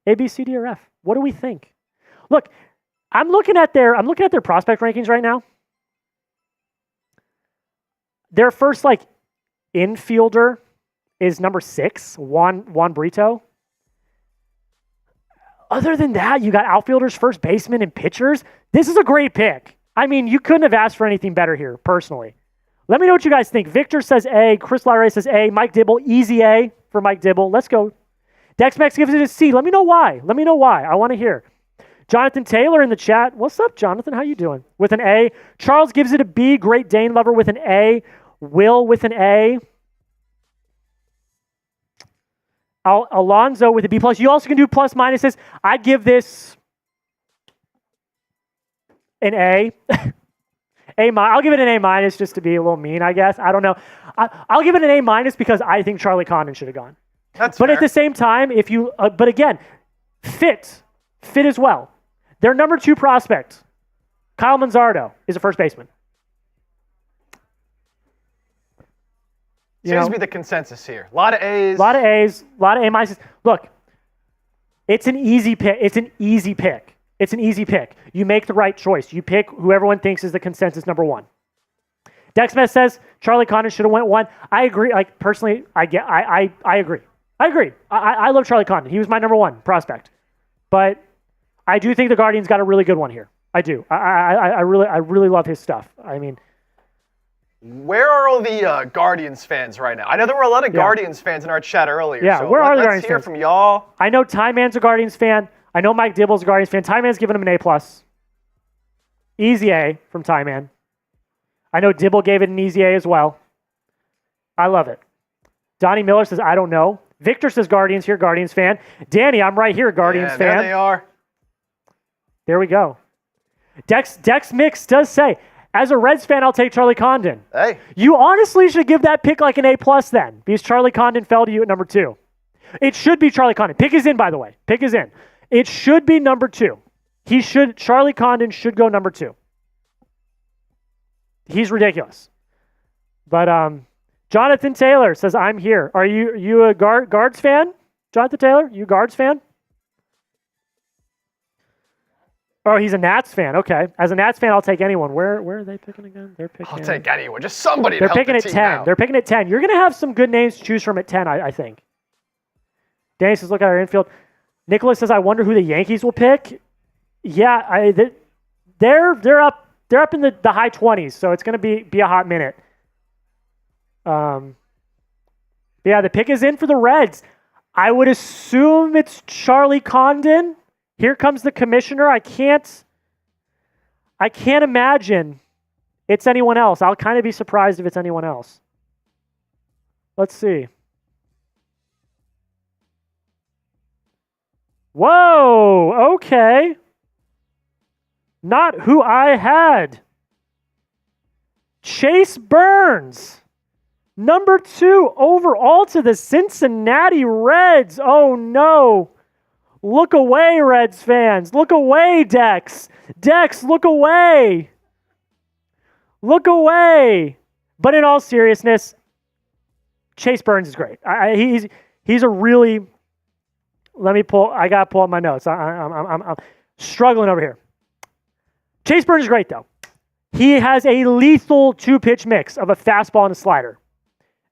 A, B, C, D, or F. What do we think? Look, I'm looking at their prospect rankings right now. Their first infielder is number 6, Juan Brito. Other than that, you got outfielders, first basemen, and pitchers. This is a great pick. I mean, you couldn't have asked for anything better here, personally. Let me know what you guys think. Victor says A. Chris Larray says A. Mike Dibble, easy A for Mike Dibble. Let's go. Dexmex gives it a C. Let me know why. I want to hear. Jonathan Taylor in the chat. What's up, Jonathan? How you doing? With an A. Charles gives it a B. Great Dane lover with an A. Will with an A. Alonzo with a B+. You also can do plus minuses. I'd give this an A. I'll give it an A- just to be a little mean, I guess. I don't know. I'll give it an A- because I think Charlie Condon should have gone. That's but fair. At the same time, but again, fit as well. Their number 2 prospect, Kyle Manzardo, is a first baseman. Seems to be the consensus here. A lot of A's. A lot of A's, a lot of A-. Look, it's an easy pick. You make the right choice. You pick who everyone thinks is the consensus number 1. Dexmeth says Charlie Condon should have went 1. I agree. Personally, I agree. I love Charlie Condon. He was my number 1 prospect. But I do think the Guardians got a really good one here. I do. I really love his stuff. I mean, where are all the Guardians fans right now? I know there were a lot of Guardians fans in our chat earlier. Yeah, so where are the let's Guardians hear fans? from y'all. I know Ty Man's a Guardians fan. I know Mike Dibble's a Guardians fan. Ty Man's giving him an A+. Easy A from Ty Man. I know Dibble gave it an easy A as well. I love it. Donnie Miller says, I don't know. Victor says Guardians here, Guardians fan. Danny, I'm right here, Guardians fan. There they are. There we go. Dex Mix does say, as a Reds fan, I'll take Charlie Condon. Hey. You honestly should give that pick like an A+ then, because Charlie Condon fell to you at number 2. It should be Charlie Condon. Pick is in, by the way. Pick is in. It should be number 2. Charlie Condon should go number 2. He's ridiculous. But Jonathan Taylor says, I'm here. Are you a Guards fan? Jonathan Taylor, you Guards fan? Oh, he's a Nats fan. Okay. As a Nats fan, I'll take anyone. Where are they picking again? They're picking. I'll take anyone. Just somebody. They're to help picking the at team 10. out. They're picking at 10. You're going to have some good names to choose from at 10, I think. Danny says, look at our infield. Nicholas says, I wonder who the Yankees will pick. Yeah, they're up in the high 20s, so it's going to be a hot minute. Yeah, the pick is in for the Reds. I would assume it's Charlie Condon. Here comes the commissioner. I can't imagine it's anyone else. I'll kind of be surprised if it's anyone else. Let's see. Whoa, okay. Not who I had. Chase Burns. Number 2 overall to the Cincinnati Reds. Oh, no. Look away, Reds fans. Look away, Dex. Dex, look away. Look away. But in all seriousness, Chase Burns is great. He's a really... I got to pull up my notes. I'm struggling over here. Chase Burns is great, though. He has a lethal 2-pitch mix of a fastball and a slider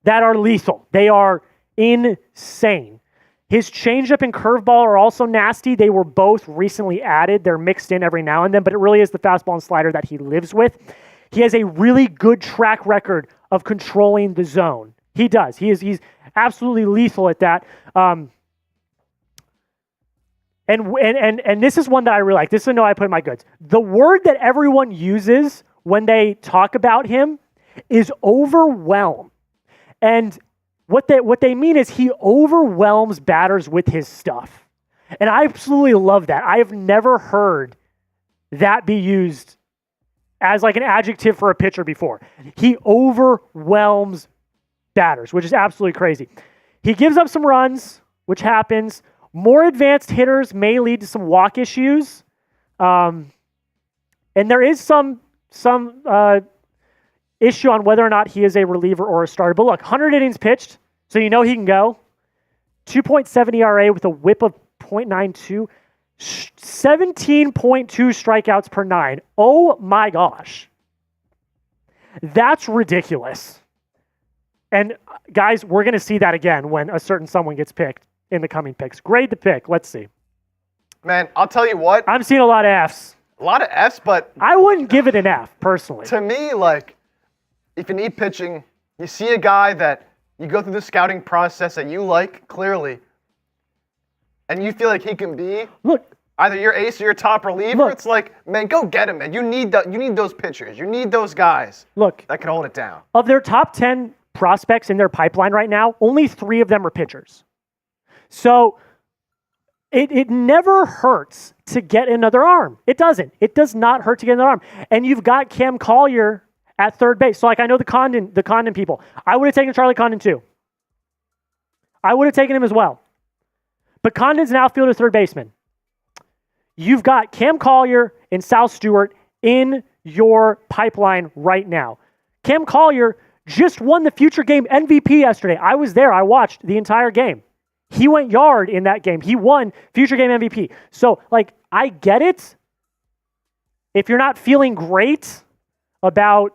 that are lethal. They are insane. His changeup and curveball are also nasty. They were both recently added. They're mixed in every now and then, but it really is the fastball and slider that he lives with. He has a really good track record of controlling the zone. He does. He's absolutely lethal at that. And this is one that I really like. This is a no I put in my goods. The word that everyone uses when they talk about him is overwhelm. And what they mean is he overwhelms batters with his stuff. And I absolutely love that. I have never heard that be used as like an adjective for a pitcher before. He overwhelms batters, which is absolutely crazy. He gives up some runs, which happens. More advanced hitters may lead to some walk issues. And there is some issue on whether or not he is a reliever or a starter. But look, 100 innings pitched, so you know he can go. 2.7 ERA with a whip of 0.92. 17.2 strikeouts per 9. Oh my gosh. That's ridiculous. And guys, we're going to see that again when a certain someone gets picked in the coming picks. Grade the pick. Let's see. Man, I'll tell you what. I'm seeing a lot of Fs. A lot of Fs, but... I wouldn't give it an F, personally. To me, like, if you need pitching, you see a guy that you go through the scouting process that you like, clearly, and you feel like he can be either your ace or your top reliever, it's like, man, go get him, man. You need those pitchers. You need those guys that can hold it down. Of their top 10 prospects in their pipeline right now, only 3 of them are pitchers. So it never hurts to get another arm. It doesn't. It does not hurt to get another arm. And you've got Cam Collier at third base. So, like, I know the Condon people. I would have taken Charlie Condon too. I would have taken him as well. But Condon's an outfielder third baseman. You've got Cam Collier and Sal Stewart in your pipeline right now. Cam Collier just won the Future Game MVP yesterday. I was there. I watched the entire game. He went yard in that game. He won Future Game MVP. So, like, I get it. If you're not feeling great about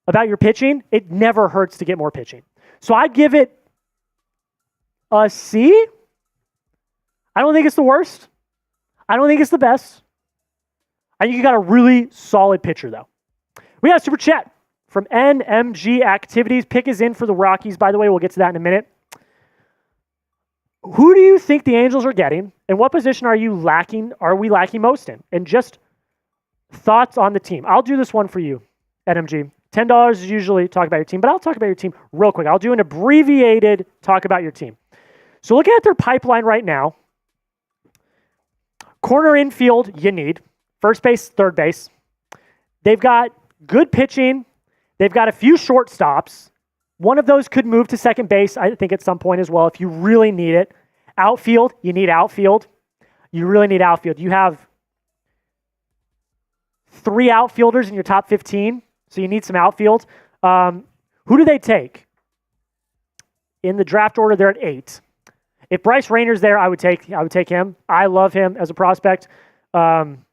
your pitching, it never hurts to get more pitching. So I'd give it a C. I don't think it's the worst. I don't think it's the best. I think you got a really solid pitcher, though. We got a super chat from NMG Activities. Pick is in for the Rockies, by the way. We'll get to that in a minute. Who do you think the Angels are getting, and what position are we lacking most in? And just thoughts on the team. I'll do this one for you, NMG. $10 is usually talk about your team, but I'll talk about your team real quick. I'll do an abbreviated talk about your team. So looking at their pipeline right now, corner infield, you need. First base, third base. They've got good pitching. They've got a few shortstops. One of those could move to second base, I think, at some point as well, if you really need it. Outfield, you need outfield. You really need outfield. You have 3 outfielders in your top 15, so you need some outfield. Who do they take? In the draft order, they're at 8. If Bryce Rainer's there, I would take him. I love him as a prospect. I'm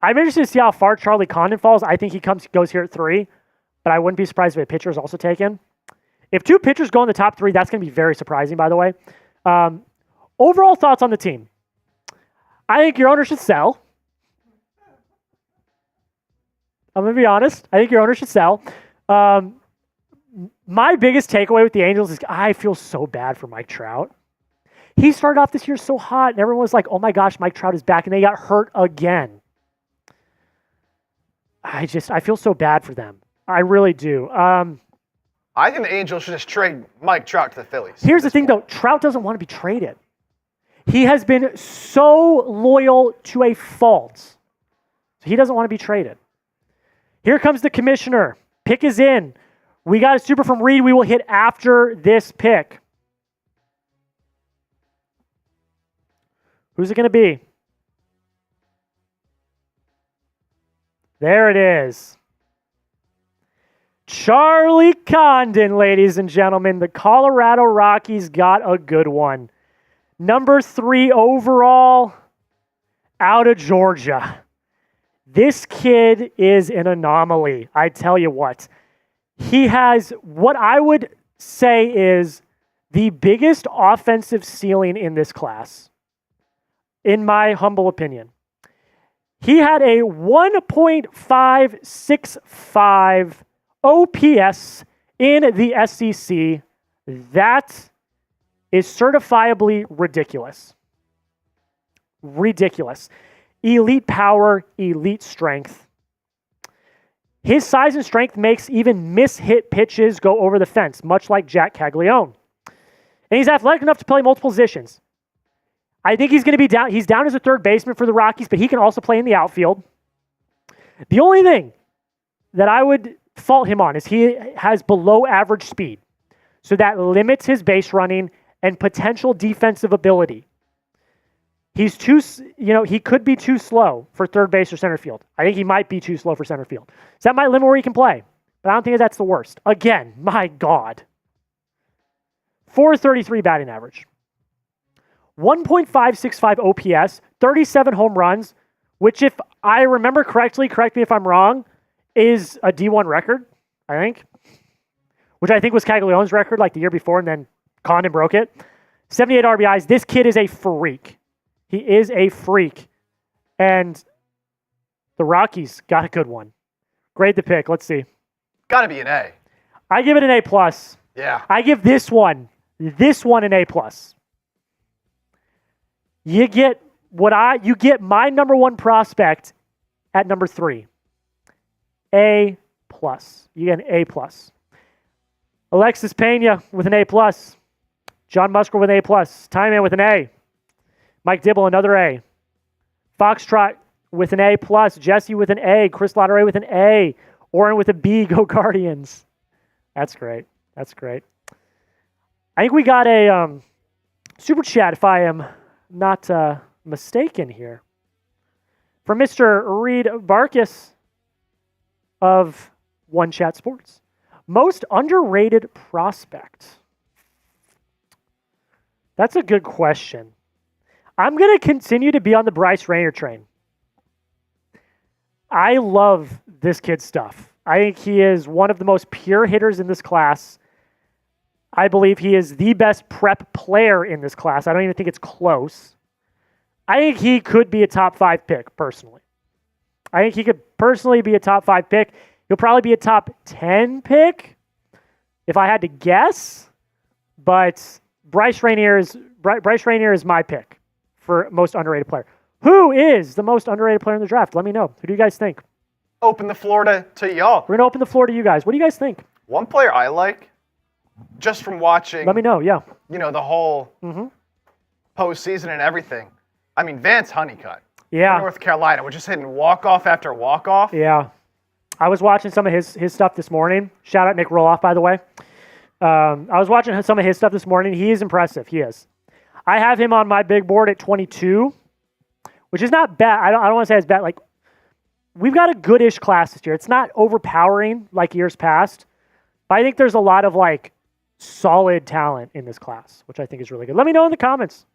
interested to see how far Charlie Condon falls. I think he goes here at 3, but I wouldn't be surprised if a pitcher is also taken. If 2 pitchers go in the top 3, that's going to be very surprising, by the way. Overall thoughts on the team. I think your owner should sell. I'm going to be honest. I think your owner should sell. My biggest takeaway with the Angels is I feel so bad for Mike Trout. He started off this year so hot, and everyone was like, oh my gosh, Mike Trout is back, and they got hurt again. I feel so bad for them. I really do. I think the Angels should just trade Mike Trout to the Phillies. Here's the thing, though. Trout doesn't want to be traded. He has been so loyal to a fault. So he doesn't want to be traded. Here comes the commissioner. Pick is in. We got a super from Reed we will hit after this pick. Who's it going to be? There it is. Charlie Condon, ladies and gentlemen. The Colorado Rockies got a good one. Number 3 overall, out of Georgia. This kid is an anomaly. I tell you what. He has what I would say is the biggest offensive ceiling in this class, in my humble opinion. He had a 1.565 OPS in the SEC. That is certifiably ridiculous. Ridiculous. Elite power, elite strength. His size and strength makes even miss-hit pitches go over the fence, much like Jack Caglianone. And he's athletic enough to play multiple positions. I think he's going to be down. He's down as a third baseman for the Rockies, but he can also play in the outfield. The only thing that I would fault him on is he has below average speed. So that limits his base running and potential defensive ability. He's he could be too slow for third base or center field. I think he might be too slow for center field. So that might limit where he can play. But I don't think that's the worst. Again, my God. 433 batting average. 1.565 OPS, 37 home runs, which if I remember correctly, correct me if I'm wrong, is a D1 record, I think. Which I think was Caglianone's record like the year before, and then Condon broke it. 78 RBIs. This kid is a freak. He is a freak. And the Rockies got a good one. Grade the pick. Let's see. Got to be an A. I give it an A+. Yeah. I give this one an A+. You get my number 1 prospect at number 3. A+. You get an A+. Alexis Pena with an A+. John Musgrove with an A+. Tyman with an A. Mike Dibble, another A. Foxtrot with an A+. Jesse with an A. Chris Lotteray with an A. Oren with a B. Go Guardians. That's great. That's great. I think we got a super chat, if I am not mistaken here, from Mr. Reed Barkis of One Chat Sports. Most underrated prospect. That's a good question. I'm going to continue to be on the Bryce Rainer train. I love this kid's stuff. I think he is one of the most pure hitters in this class. I believe he is the best prep player in this class. I don't even think it's close. I think he could be a top 5 pick, personally. I think he could personally be a top 5 pick. He'll probably be a top 10 pick, if I had to guess. But Bryce Rainer is my pick for most underrated player. Who is the most underrated player in the draft? Let me know. Who do you guys think? Open the floor to y'all. We're going to open the floor to you guys. What do you guys think? One player I like, just from watching. Let me know, yeah. The whole postseason and everything. I mean, Vance Honeycutt. Yeah. North Carolina. We're just hitting walk-off after walk-off. Yeah. I was watching some of his stuff this morning. Shout out Nick Roloff, by the way. I was watching some of his stuff this morning. He is impressive. He is. I have him on my big board at 22, which is not bad. I don't want to say it's bad. Like, we've got a good-ish class this year. It's not overpowering like years past, but I think there's a lot of, like, solid talent in this class, which I think is really good. Let me know in the comments.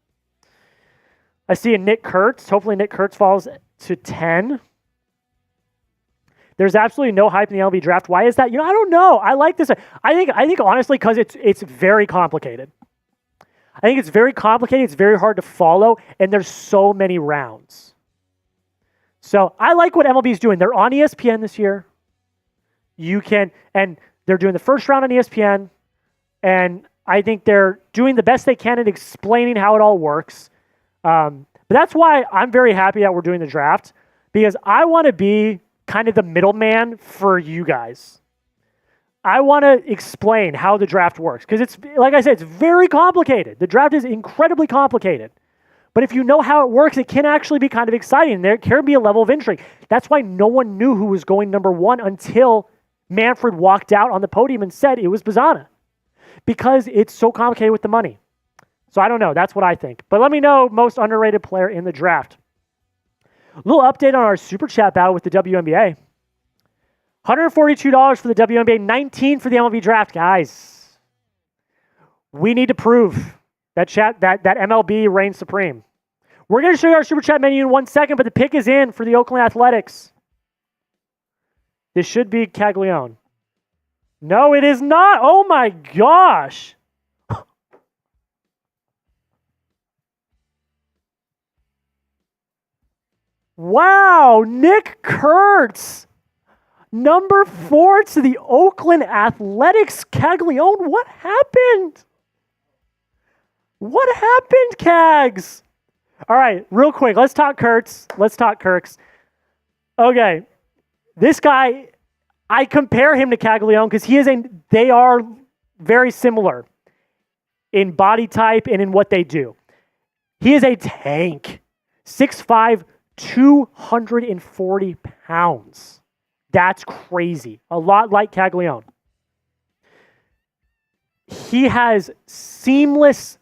I see a Nick Kurtz. Hopefully Nick Kurtz falls to 10. There's absolutely no hype in the MLB draft. Why is that? I don't know. I like this. I think honestly because it's very complicated. I think it's very complicated. It's very hard to follow, and there's so many rounds. So I like what MLB is doing. They're on ESPN this year. And they're doing the first round on ESPN, and I think they're doing the best they can at explaining how it all works. But that's why I'm very happy that we're doing the draft, because I want to be kind of the middleman for you guys. I want to explain how the draft works, because it's, like I said, it's very complicated. The draft is incredibly complicated. But if you know how it works, it can actually be kind of exciting. There can be a level of intrigue. That's why no one knew who was going number one until Manfred walked out on the podium and said it was Bazzana, because it's so complicated with the money. So I don't know. That's what I think. But let me know most underrated player in the draft. A little update on our Super Chat battle with the WNBA. $142 for the WNBA, $19 for the MLB Draft. Guys, we need to prove that MLB reigns supreme. We're going to show you our Super Chat menu in 1 second, but the pick is in for the Oakland Athletics. This should be Caglianone. No, it is not. Oh, my gosh. Wow, Nick Kurtz. Number 4 to the Oakland Athletics, Caglianone. What happened? What happened, Cags? All right, real quick, let's talk Kurtz. Okay, this guy, I compare him to Caglianone because they are very similar in body type and in what they do. He is a tank, 6'5", 240 pounds. That's crazy. A lot like Caglianone. He has seamless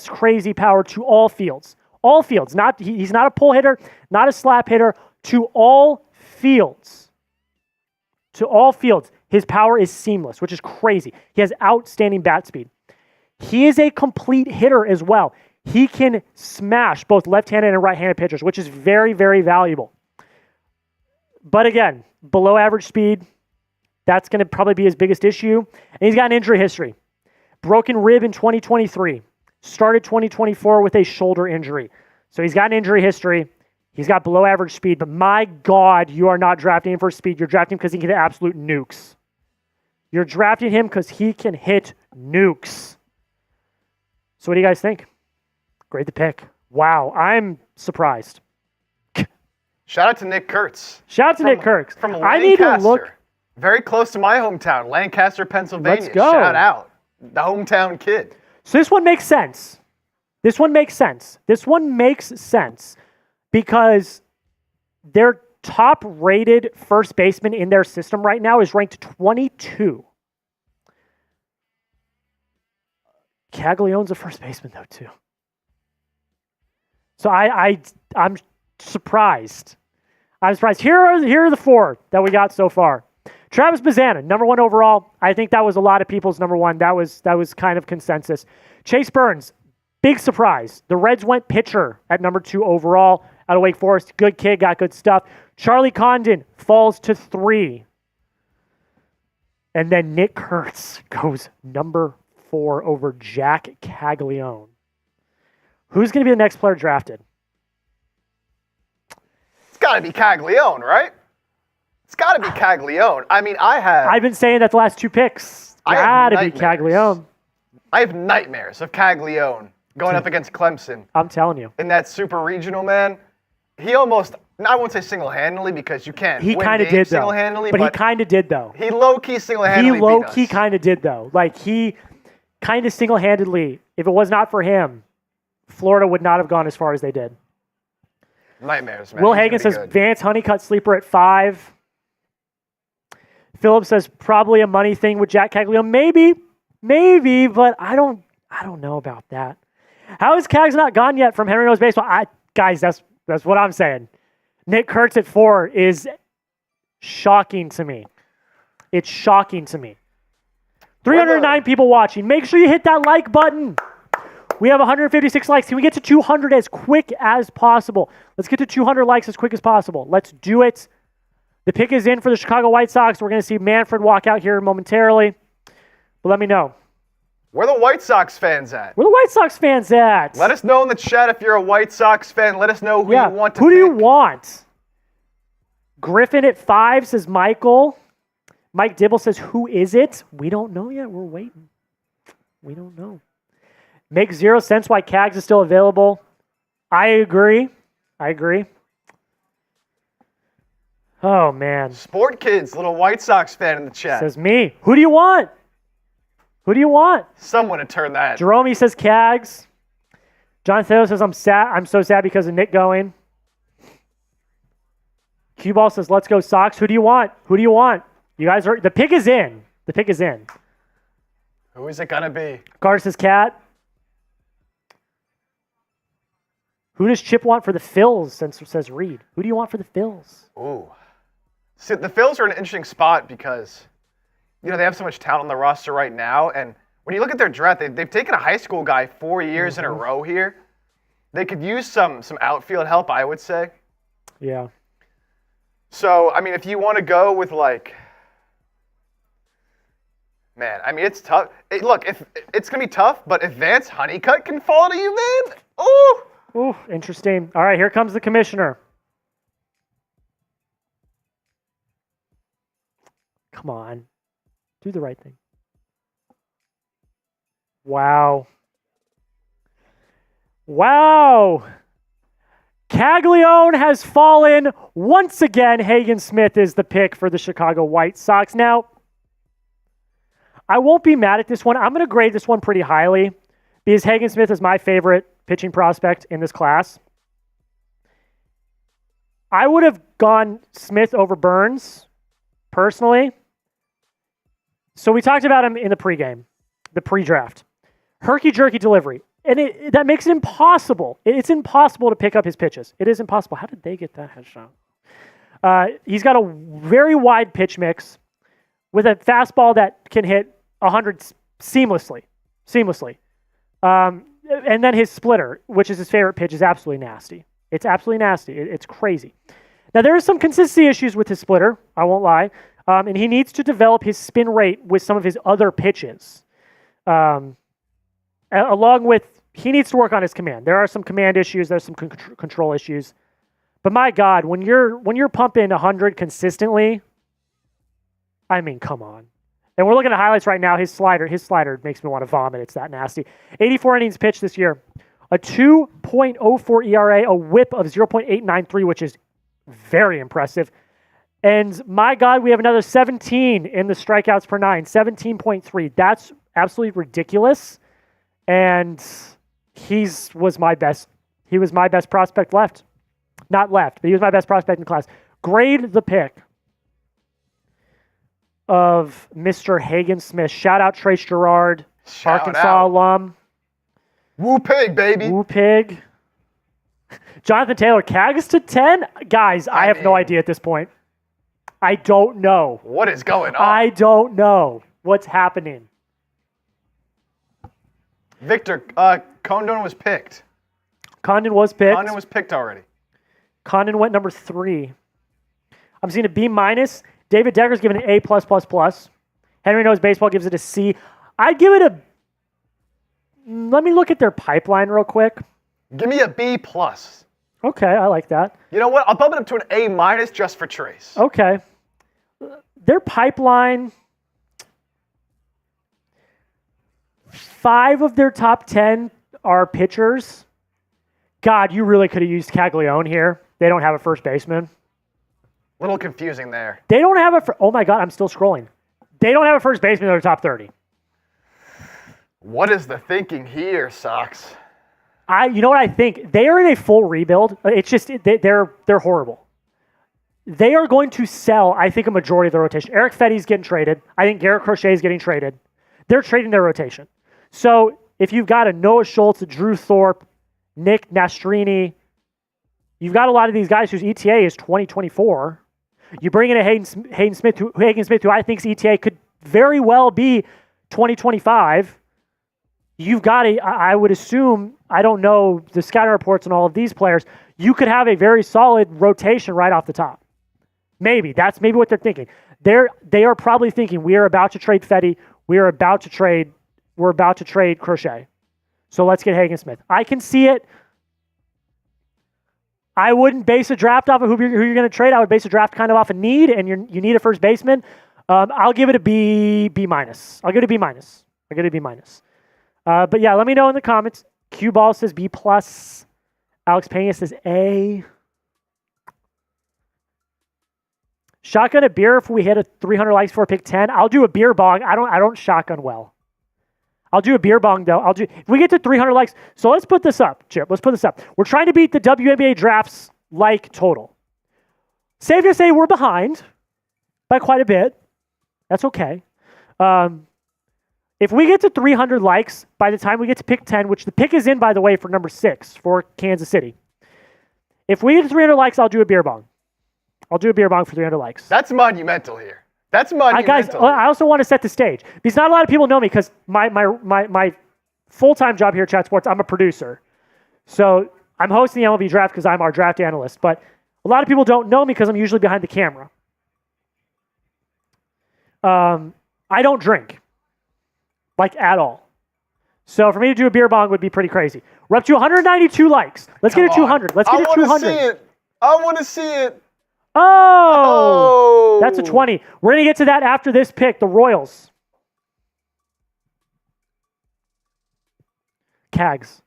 crazy power to all fields. All fields. He's not a pull hitter, not a slap hitter. To all fields. To all fields. His power is seamless, which is crazy. He has outstanding bat speed. He is a complete hitter as well. He can smash both left-handed and right-handed pitchers, which is very, very valuable. But again, below average speed, that's going to probably be his biggest issue. And he's got an injury history. Broken rib in 2023. Started 2024 with a shoulder injury. So he's got an injury history. He's got below average speed. But my God, you are not drafting him for speed. You're drafting him because he can hit absolute nukes. You're drafting him because he can hit nukes. So what do you guys think? Great to pick. Wow, I'm surprised. Shout out to Nick Kurtz. Nick Kurtz. From Lancaster. I need to look. Very close to my hometown, Lancaster, Pennsylvania. Let's go. Shout out. The hometown kid. So this one makes sense. This one makes sense because their top-rated first baseman in their system right now is ranked 22. Caglianone's a first baseman, though, too. So I'm surprised. Here are the 4 that we got so far. Travis Bazzana, number 1 overall. I think that was a lot of people's number 1. That was kind of consensus. Chase Burns, big surprise. The Reds went pitcher at number 2 overall out of Wake Forest. Good kid, got good stuff. Charlie Condon falls to 3. And then Nick Kurtz goes number 4 over Jack Caglianone. Who's going to be the next player drafted? It's got to be Caglianone, right? It's got to be Caglianone. I mean, I've been saying that the last 2 picks. Got to be Caglianone. I have nightmares of Caglianone going up against Clemson. I'm telling you. In that super regional, man. he almost, I won't say single-handedly because you can't He win kind of games did though. single-handedly, But he kind of did though. he low-key single-handedly He low-key beat us. kind of did though. Like he kind of single-handedly, if it was not for him, Florida would not have gone as far as they did. Nightmares, man. Will He's Hagen gonna be says good. Vance Honeycutt sleeper at 5. Philip says probably a money thing with Jack Caglianone. Maybe, but I don't know about that. How is Cags not gone yet from Henry Knows Baseball? Guys, that's what I'm saying. Nick Kurtz at 4 is shocking to me. It's shocking to me. 309 people watching. Make sure you hit that like button. We have 156 likes. Can we get to 200 as quick as possible? Let's get to 200 likes as quick as possible. Let's do it. The pick is in for the Chicago White Sox. We're going to see Manfred walk out here momentarily. But let me know. Where the White Sox fans at? Where the White Sox fans at? Let us know in the chat if you're a White Sox fan. Let us know who you want to Who pick. do you want? Griffin at 5 says Michael. Mike Dibble says, who is it? We don't know yet. We're waiting. We don't know. Makes 0 sense why Cags is still available. I agree. Oh, man. Sport Kids, little White Sox fan in the chat. Says me. Who do you want? Someone to turn that. Jerome says Cags. John Theo says I'm sad. I'm so sad because of Nick going. Cue Ball says let's go Sox. Who do you want? You guys are. The pick is in. Who is it gonna be? Carter says Cat. Who does Chip want for the Phils? Says Reed. Who do you want for the Phils? Ooh. See, the Phils are in an interesting spot because, they have so much talent on the roster right now. And when you look at their draft, they've taken a high school guy 4 years in a row here. They could use some outfield help, I would say. Yeah. So, if you want to go with it's tough. It's going to be tough, but if Vance Honeycutt can fall to you, man, oh! Ooh, interesting. All right, here comes the commissioner. Come on. Do the right thing. Wow. Caglianone has fallen once again. Hagen Smith is the pick for the Chicago White Sox. Now, I won't be mad at this one. I'm going to grade this one pretty highly because Hagen Smith is my favorite pitching prospect in this class. I would have gone Smith over Burns, personally. So we talked about him in the pregame, the pre-draft. Herky-jerky delivery. And that makes it impossible. It's impossible to pick up his pitches. It is impossible. How did they get that headshot? He's got a very wide pitch mix with a fastball that can hit 100 seamlessly. And then his splitter, which is his favorite pitch, is absolutely nasty. It's absolutely nasty. It's crazy. Now, there are some consistency issues with his splitter, I won't lie. And he needs to develop his spin rate with some of his other pitches. Along with, he needs to work on his command. There are some command issues. There's some control issues. But my God, when you're pumping 100 consistently, come on. And we're looking at highlights right now. His slider makes me want to vomit. It's that nasty. 84 innings pitched this year. A 2.04 ERA, a whip of 0.893, which is very impressive. And my God, we have another 17 in the strikeouts per 9, 17.3. That's absolutely ridiculous. And he was my best prospect left. Not left, but he was my best prospect in class. Grade the pick of Mr. Hagen Smith. Shout out Trace Gerard, Arkansas alum. Woo pig, baby. Woo pig. Jonathan Taylor, Cags to 10? Guys, I have no idea at this point. I don't know. What is going on? I don't know what's happening. Victor, Condon was picked. Condon was picked. Condon was picked already. Condon went number 3. I'm seeing a B-. David Decker's given an A+++. Henry Knows Baseball gives it a C. I'd give it a... Let me look at their pipeline real quick. Give me a B+. Okay, I like that. You know what? I'll bump it up to an A- just for Trace. Okay. Their pipeline... 5 of their top 10 are pitchers. God, you really could have used Caglianone here. They don't have a first baseman. A little confusing there. They don't have oh my God, I'm still scrolling. They don't have a first baseman in their top 30. What is the thinking here, Sox? You know what I think? They are in a full rebuild. It's just they're horrible. They are going to sell, I think, a majority of their rotation. Eric Fetty's getting traded. I think Garrett Crochet is getting traded. They're trading their rotation. So if you've got a Noah Schultz, a Drew Thorpe, Nick Nastrini, you've got a lot of these guys whose ETA is 2024. You bring in a Hagen Smith, who I think's ETA could very well be 2025. You've got I would assume, I don't know the scouting reports on all of these players, you could have a very solid rotation right off the top. Maybe. That's maybe what they're thinking. They are probably thinking, we are about to trade Fetty, we're about to trade Crochet. So let's get Hagen Smith. I can see it. I wouldn't base a draft off of who you're going to trade. I would base a draft kind of off a need, and you need a first baseman. I'll give it a B minus. I'll give it a B minus. But yeah, let me know in the comments. Q Ball says B plus. Alex Pena says A. Shotgun a beer if we hit a 300 likes for pick 10. I'll do a beer bong. I don't shotgun well. I'll do a beer bong though. If we get to 300 likes. So let's put this up, Chip. Let's put this up. We're trying to beat the WNBA drafts like total. Safe to say we're behind by quite a bit. That's okay. If we get to 300 likes by the time we get to pick 10, which the pick is in, by the way, for number 6 for Kansas City. If we get to 300 likes, I'll do a beer bong. I'll do a beer bong for 300 likes. That's monumental here. That's monumental. Guys, I also want to set the stage because not a lot of people know me because my full-time job here at Chat Sports, I'm a producer. So I'm hosting the MLB Draft because I'm our draft analyst. But a lot of people don't know me because I'm usually behind the camera. I don't drink, like at all. So for me to do a beer bong would be pretty crazy. We're up to 192 likes. Let's get to 200. Let's get to 200. I want to see it. Oh, that's a 20. We're going to get to that after this pick, the Royals. Cags.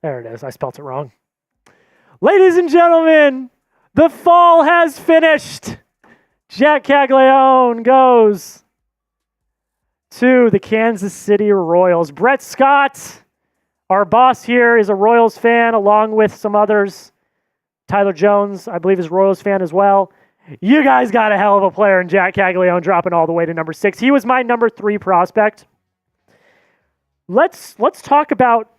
There it is. I spelt it wrong. Ladies and gentlemen, the fall has finished. Jack Caglianone goes to the Kansas City Royals. Brett Scott, our boss here, is a Royals fan along with some others. Tyler Jones, I believe, is a Royals fan as well. You guys got a hell of a player in Jack Caglianone dropping all the way to number 6. He was my number 3 prospect. Let's talk about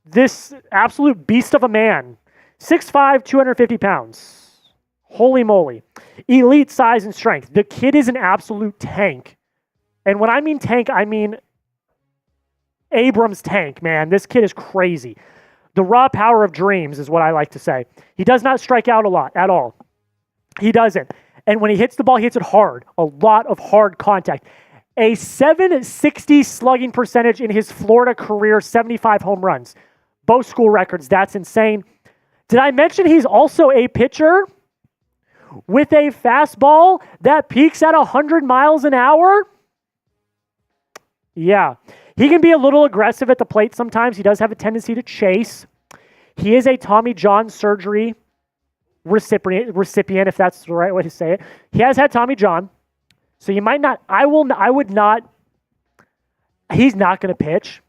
this absolute beast of a man. 6'5", 250 pounds. Holy moly. Elite size and strength. The kid is an absolute tank. And when I mean tank, I mean Abrams tank, man. This kid is crazy. The raw power of dreams is what I like to say. He does not strike out a lot at all. He doesn't. And when he hits the ball, he hits it hard. A lot of hard contact. A 760 slugging percentage in his Florida career, 75 home runs. Both school records. That's insane. Did I mention he's also a pitcher with a fastball that peaks at 100 miles an hour? Yeah. He can be a little aggressive at the plate sometimes. He does have a tendency to chase. He is a Tommy John surgery recipient, if that's the right way to say it. He has had Tommy John. So you might not, he's not going to pitch.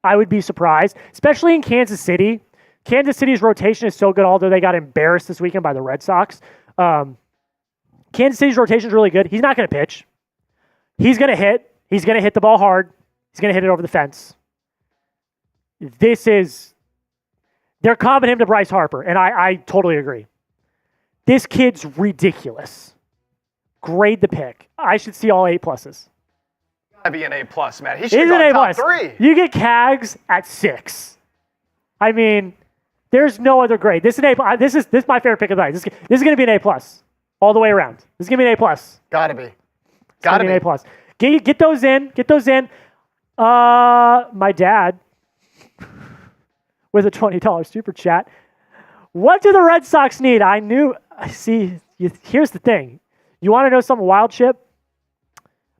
I would be surprised, especially in Kansas City. Kansas City's rotation is so good, although they got embarrassed this weekend by the Red Sox. Kansas City's rotation is really good. He's not going to pitch. He's going to hit. He's going to hit the ball hard. He's going to hit it over the fence. They're comping him to Bryce Harper, and I totally agree. This kid's ridiculous. Grade the pick. I should see all 8 pluses. Gotta be an A+, man. He should be top 3. You get Cags at 6. I mean, there's no other grade. This is an A+. This is my favorite pick of the night. This is going to be an A+, all the way around. This is going to be an A+. Gotta be. Gotta be an A+. Get those in. Get those in. My dad, with a $20 super chat. What do the Red Sox need? Here's the thing. You want to know something wild, Chip?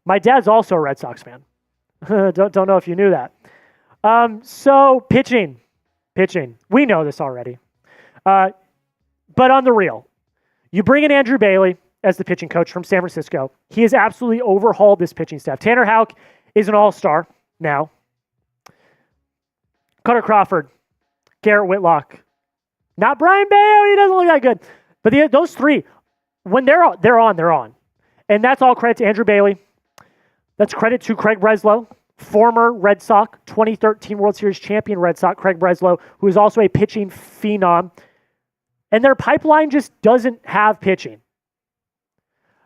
My dad's also a Red Sox fan. don't know if you knew that. So pitching. We know this already. But on the real, you bring in Andrew Bailey as the pitching coach from San Francisco. He has absolutely overhauled this pitching staff. Tanner Houck is an all-star now. Cutter Crawford, Garrett Whitlock. Not Brian Bayo. He doesn't look that good. But those three, when they're on. And that's all credit to Andrew Bailey. That's credit to Craig Breslow, former Red Sox, 2013 World Series champion Red Sox, Craig Breslow, who is also a pitching phenom. And their pipeline just doesn't have pitching.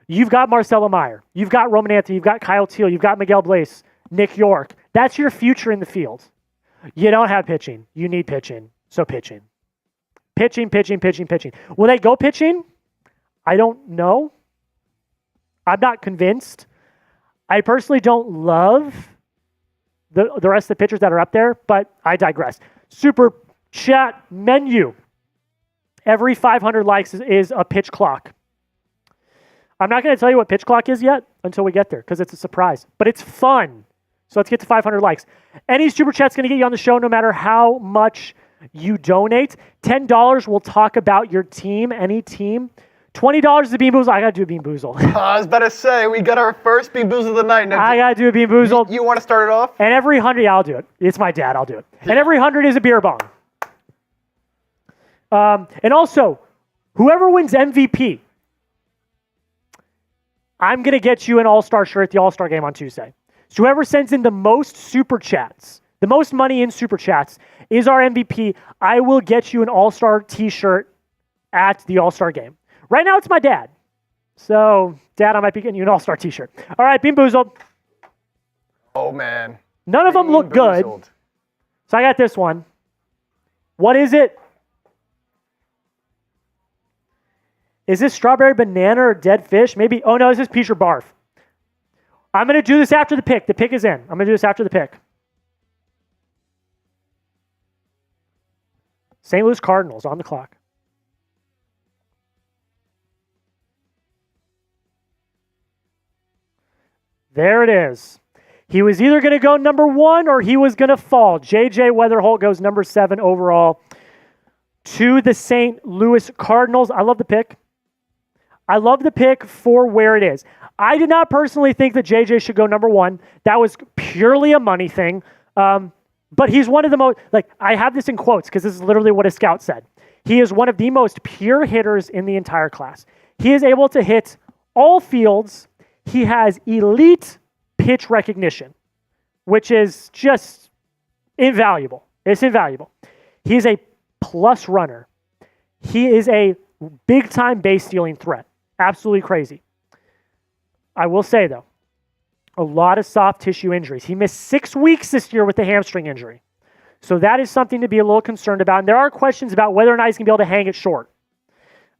You've got Marcelo Meyer. You've got Roman Anthony. You've got Kyle Teal. You've got Miguel Blaze, Nick York. That's your future in the field. You don't have pitching. You need pitching. So pitching. Pitching. Will they go pitching? I don't know. I'm not convinced. I personally don't love the rest of the pitchers that are up there, but I digress. Super chat menu. Every 500 likes is a pitch clock. I'm not going to tell you what pitch clock is yet until we get there because it's a surprise, but it's fun. So let's get to 500 likes. Any super chat's going to get you on the show no matter how much you donate. $10 will talk about your team, any team. $20 is a Bean Boozle. I got to do a Bean Boozle. I was about to say, we got our first Bean Boozle of the night. Now, I got to do a Bean Boozle. You want to start it off? And every 100, yeah, I'll do it. It's my dad, I'll do it. And every 100 is a beer bong. And also, whoever wins MVP, I'm going to get you an All-Star shirt at the All-Star game on Tuesday. So whoever sends in the most super chats, the most money in super chats, is our MVP. I will get you an All-Star t-shirt at the All-Star game. Right now, it's my dad. So, Dad, I might be getting you an All-Star t-shirt. All right, Bean Boozled. Oh, man. None of them look good. So I got this one. What is it? Is this strawberry banana or dead fish? Maybe. Oh, no, this is peach or barf. I'm going to do this after the pick. The pick is in. I'm going to do this after the pick. St. Louis Cardinals on the clock. There it is. He was either going to go number 1 or he was going to fall. J.J. Wetherholt goes number 7 overall to the St. Louis Cardinals. I love the pick. I love the pick for where it is. I did not personally think that J.J. should go number 1. That was purely a money thing. But he's one of the most, I have this in quotes because this is literally what a scout said. He is one of the most pure hitters in the entire class. He is able to hit all fields. He has elite pitch recognition, which is just invaluable. It's invaluable. He is a plus runner. He is a big-time base stealing threat. Absolutely crazy. I will say, though, a lot of soft tissue injuries. He missed 6 weeks this year with a hamstring injury. So that is something to be a little concerned about. And there are questions about whether or not he's going to be able to hang it short.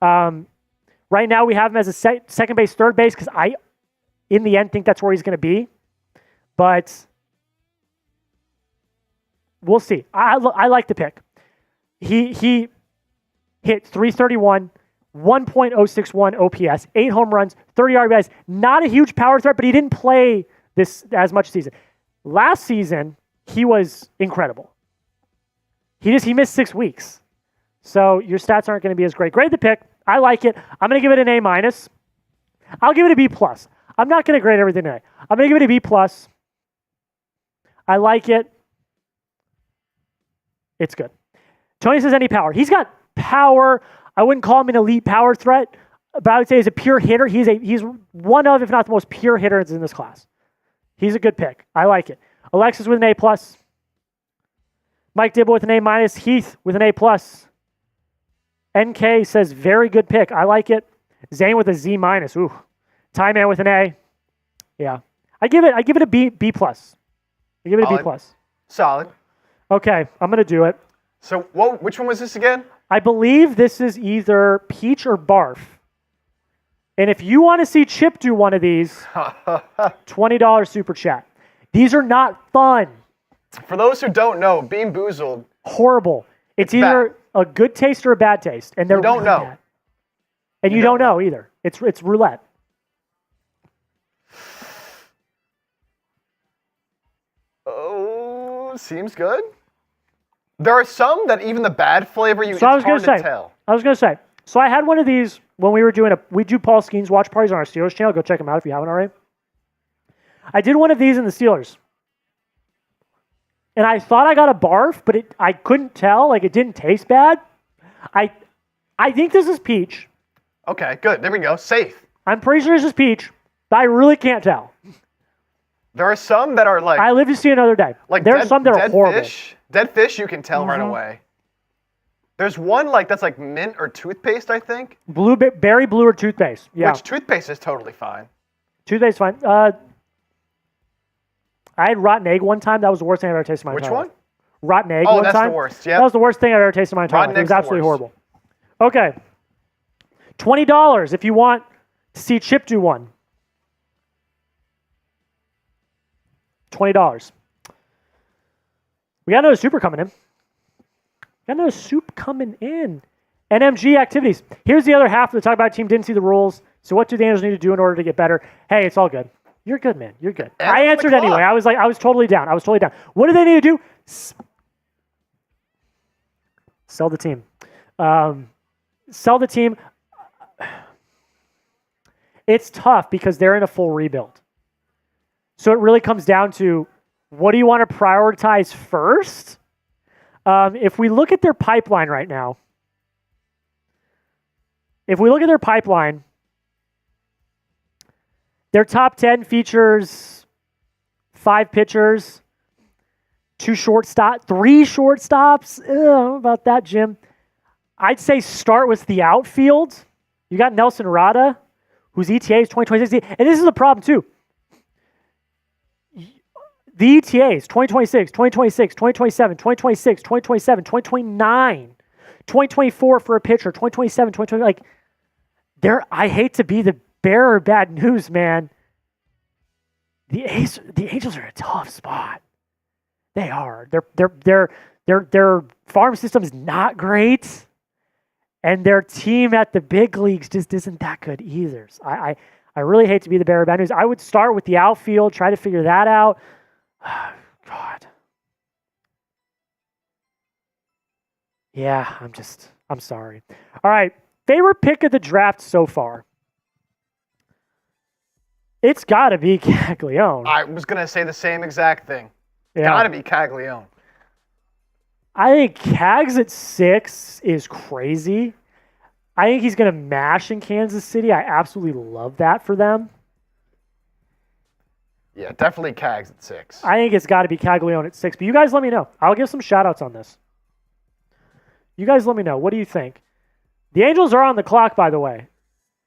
Right now, we have him as a second base, third base, because I, in the end, think that's where he's going to be. But we'll see. I like the pick. He hit 331, 1.061 OPS, 8 home runs, 30 RBIs. Not a huge power threat, but he didn't play this as much season. Last season, he was incredible. He missed 6 weeks. So your stats aren't going to be as great. Grade the pick. I like it. I'm going to give it an A-. I'll give it a B+. I'm not going to grade everything today. I'm going to give it a B+. I like it. It's good. Tony says any power. He's got power. I wouldn't call him an elite power threat, but I would say he's a pure hitter. He's one of, if not the most pure hitters in this class. He's a good pick. I like it. Alexis with an A+. Mike Dibble with an A-. Heath with an A+. NK says very good pick. I like it. Zane with a Z-. Ooh. Ty Man with an A. Yeah. I give it a B+. I give it a B+. Solid. Okay, I'm going to do it. So which one was this again? I believe this is either peach or barf. And if you want to see Chip do one of these, $20 super chat. These are not fun. For those who don't know, Bean Boozled. Horrible. It's either bad. A good taste or a bad taste. And they're You don't really know. bad. And you don't know either. It's roulette. Seems good. There are some that even the bad flavor, it's hard to tell. I was going to say, so I had one of these when we do Paul Skenes watch parties on our Steelers channel. Go check them out if you haven't already. I did one of these in the Steelers. And I thought I got a barf, but I couldn't tell. Like, it didn't taste bad. I think this is peach. Okay, good. There we go. Safe. I'm pretty sure this is peach, but I really can't tell. There are some that are like... I live to see another day. Like there are some that are horrible. Dead fish, you can tell right away. There's one that's like mint or toothpaste, I think. Berry blue or toothpaste. Yeah. Which toothpaste is totally fine. Toothpaste is fine. I had rotten egg one time. That was the worst thing I've ever tasted in my entire life. Which one? Rotten egg one time. Oh, that's the worst. Yeah. That was the worst thing I've ever tasted in my entire life. It was absolutely horrible. Okay. $20 if you want to see Chip do one. $20. We got another super coming in. NMG activities. Here's the other half of the Talk About team. Didn't see the rules. So what do the Angels need to do in order to get better? Hey, it's all good. You're good, man. You're good. I answered anyway. I was totally down. What do they need to do? Sell the team. Sell the team. It's tough because they're in a full rebuild. So it really comes down to, what do you want to prioritize first? If we look at their pipeline right now, their top 10 features 5 pitchers, 3 shortstops. I don't know about that, Jim. I'd say start with the outfield. You got Nelson Rada, whose ETA is 2026. And this is a problem, too. The ETAs, 2026, 2026, 2027, 2026, 2027, 2029, 2024 for a pitcher, 2027, 2020. Like, I hate to be the bearer of bad news, man. The Angels are in a tough spot. They are. Their farm system is not great, and their team at the big leagues just isn't that good either. So I really hate to be the bearer of bad news. I would start with the outfield, try to figure that out. God. Yeah, I'm sorry. All right. Favorite pick of the draft so far? It's got to be Caglianone. I was going to say the same exact thing. Yeah. Got to be Caglianone. I think Cags at 6 is crazy. I think he's going to mash in Kansas City. I absolutely love that for them. Yeah, definitely Cags at 6. I think it's got to be Caglianone at 6. But you guys let me know. I'll give some shout-outs on this. You guys let me know. What do you think? The Angels are on the clock, by the way.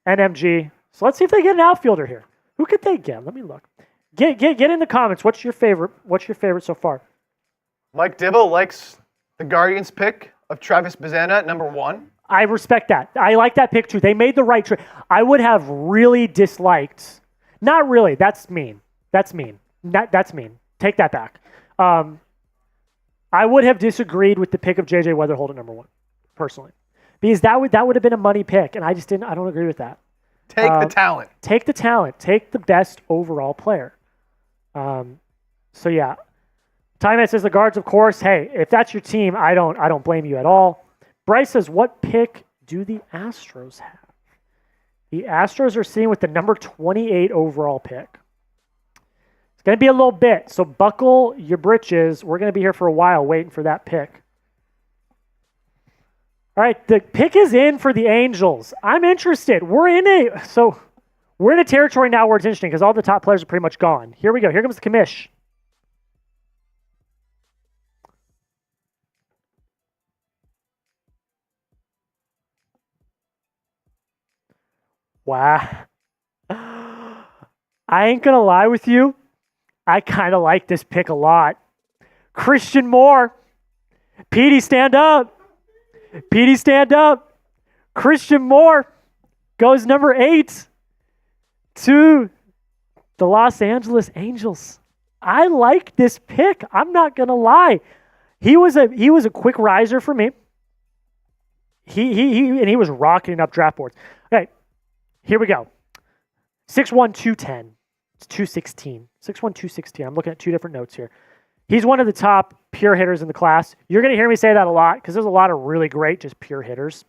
NMG. So let's see if they get an outfielder here. Who could they get? Let me look. Get in the comments. What's your favorite so far? Mike Dibble likes the Guardians pick of Travis Bazzana at number 1. I respect that. I like that pick, too. They made the right trade. I would have really disliked... Not really. That's mean. That's mean. That's mean. Take that back. I would have disagreed with the pick of J.J. Wetherholt at number 1, personally. Because that would have been a money pick, and I don't agree with that. Take the talent. Take the talent. Take the best overall player. So yeah. Time says the Guards, of course. Hey, if that's your team, I don't blame you at all. Bryce says, what pick do the Astros have? The Astros are sitting with the number 28 overall pick. It's going to be a little bit, so buckle your britches. We're going to be here for a while waiting for that pick. All right, the pick is in for the Angels. I'm interested. We're in a territory now where it's interesting because all the top players are pretty much gone. Here we go. Here comes the commish. Wow. I ain't going to lie with you. I kind of like this pick a lot. Christian Moore. Petey, stand up. Petey, stand up. Christian Moore goes number 8 to the Los Angeles Angels. I like this pick. I'm not going to lie. He was a quick riser for me. He was rocketing up draft boards. Okay, here we go. 6'1", 210. It's 216. 6'1", 216. I'm looking at 2 different notes here. He's one of the top pure hitters in the class. You're going to hear me say that a lot because there's a lot of really great just pure hitters.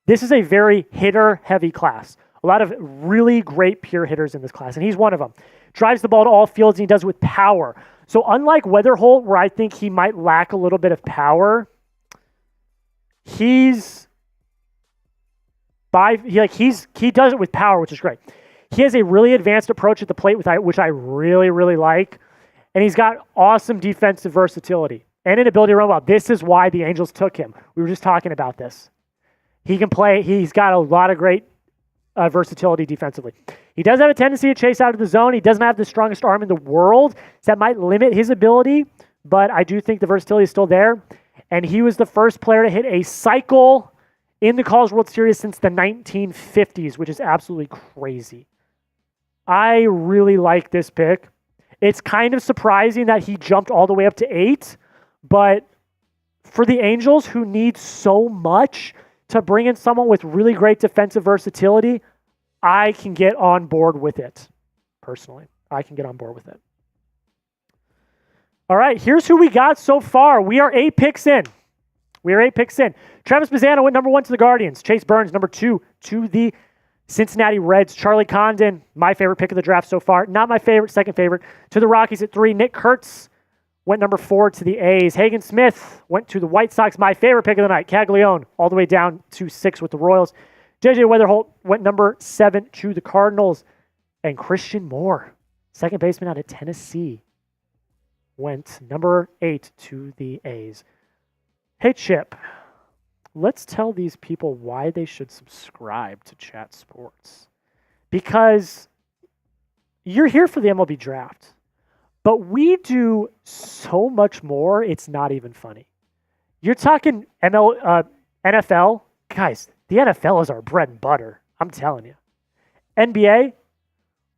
This is a very hitter-heavy class. A lot of really great pure hitters in this class, and he's one of them. Drives the ball to all fields, and he does it with power. So unlike Wetherholt, where I think he might lack a little bit of power, he does it with power, which is great. He has a really advanced approach at the plate, which I really, really like. And he's got awesome defensive versatility and an ability to run well. This is why the Angels took him. We were just talking about this. He can play. He's got a lot of great versatility defensively. He does have a tendency to chase out of the zone. He doesn't have the strongest arm in the world. So that might limit his ability, but I do think the versatility is still there. And he was the first player to hit a cycle in the College World Series since the 1950s, which is absolutely crazy. I really like this pick. It's kind of surprising that he jumped all the way up to 8, but for the Angels, who need so much to bring in someone with really great defensive versatility, I can get on board with it. Personally, I can get on board with it. All right, here's who we got so far. We are 8 picks in. Travis Bazzana went number 1 to the Guardians. Chase Burns, number 2 to the Cincinnati Reds. Charlie Condon, my favorite pick of the draft so far. Not my favorite, second favorite. To the Rockies at 3. Nick Kurtz went number 4 to the A's. Hagen Smith went to the White Sox, my favorite pick of the night. Caglianone, all the way down to 6 with the Royals. J.J. Wetherholt went number 7 to the Cardinals. And Christian Moore, second baseman out of Tennessee, went number 8 to the A's. Hey, Chip, let's tell these people why they should subscribe to Chat Sports. Because you're here for the MLB Draft. But we do so much more, it's not even funny. You're talking NFL. Guys, the NFL is our bread and butter. I'm telling you. NBA,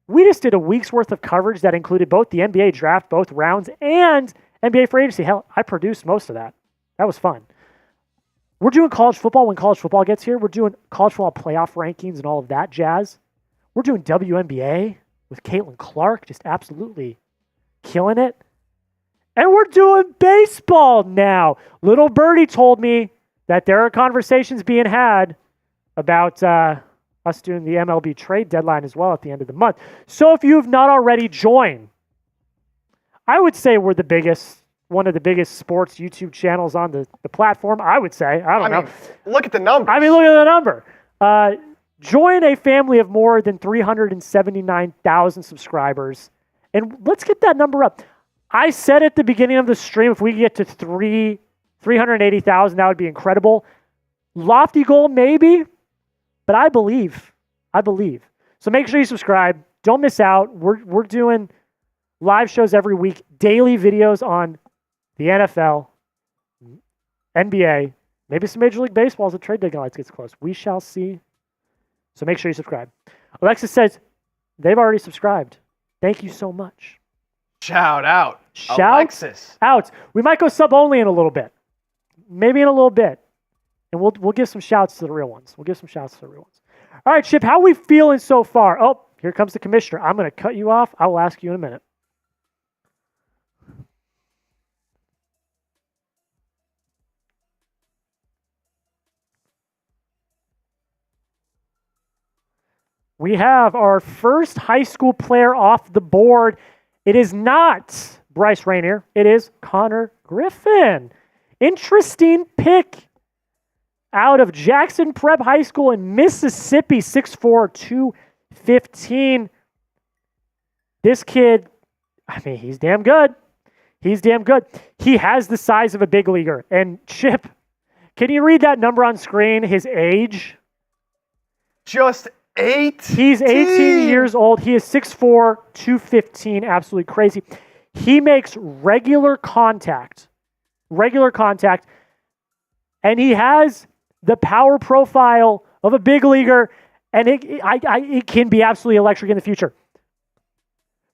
we just did a week's worth of coverage that included both the NBA Draft, both rounds, and NBA Free Agency. Hell, I produced most of that. That was fun. We're doing college football when college football gets here. We're doing college football playoff rankings and all of that jazz. We're doing WNBA with Caitlin Clark, just absolutely killing it. And we're doing baseball now. Little Birdie told me that there are conversations being had about us doing the MLB trade deadline as well at the end of the month. So if you have not already joined, I would say we're one of the biggest sports YouTube channels on the platform, I would say. I don't know. Look at the number. Look at the number. Join a family of more than 379,000 subscribers. And let's get that number up. I said at the beginning of the stream, if we get to 380,000, that would be incredible. Lofty goal, maybe, but I believe. So make sure you subscribe. Don't miss out. We're doing live shows every week, daily videos on the NFL, NBA, maybe some Major League Baseball as the trade deadline gets close. We shall see. So make sure you subscribe. Alexis says they've already subscribed. Thank you so much. Shout out. Alexis. Out. We might go sub only in a little bit. Maybe in a little bit. And we'll give some shouts to the real ones. All right, Chip, how are we feeling so far? Oh, here comes the commissioner. I'm going to cut you off. I will ask you in a minute. We have our first high school player off the board. It is not Bryce Rainier. It is Connor Griffin. Interesting pick out of Jackson Prep High School in Mississippi, 6'4", 215. This kid, he's damn good. He has the size of a big leaguer. And Chip, can you read that number on screen, his age? Just 18. He's 18 years old. He is 6'4", 215. Absolutely crazy. He makes regular contact. And he has the power profile of a big leaguer, and it can be absolutely electric in the future.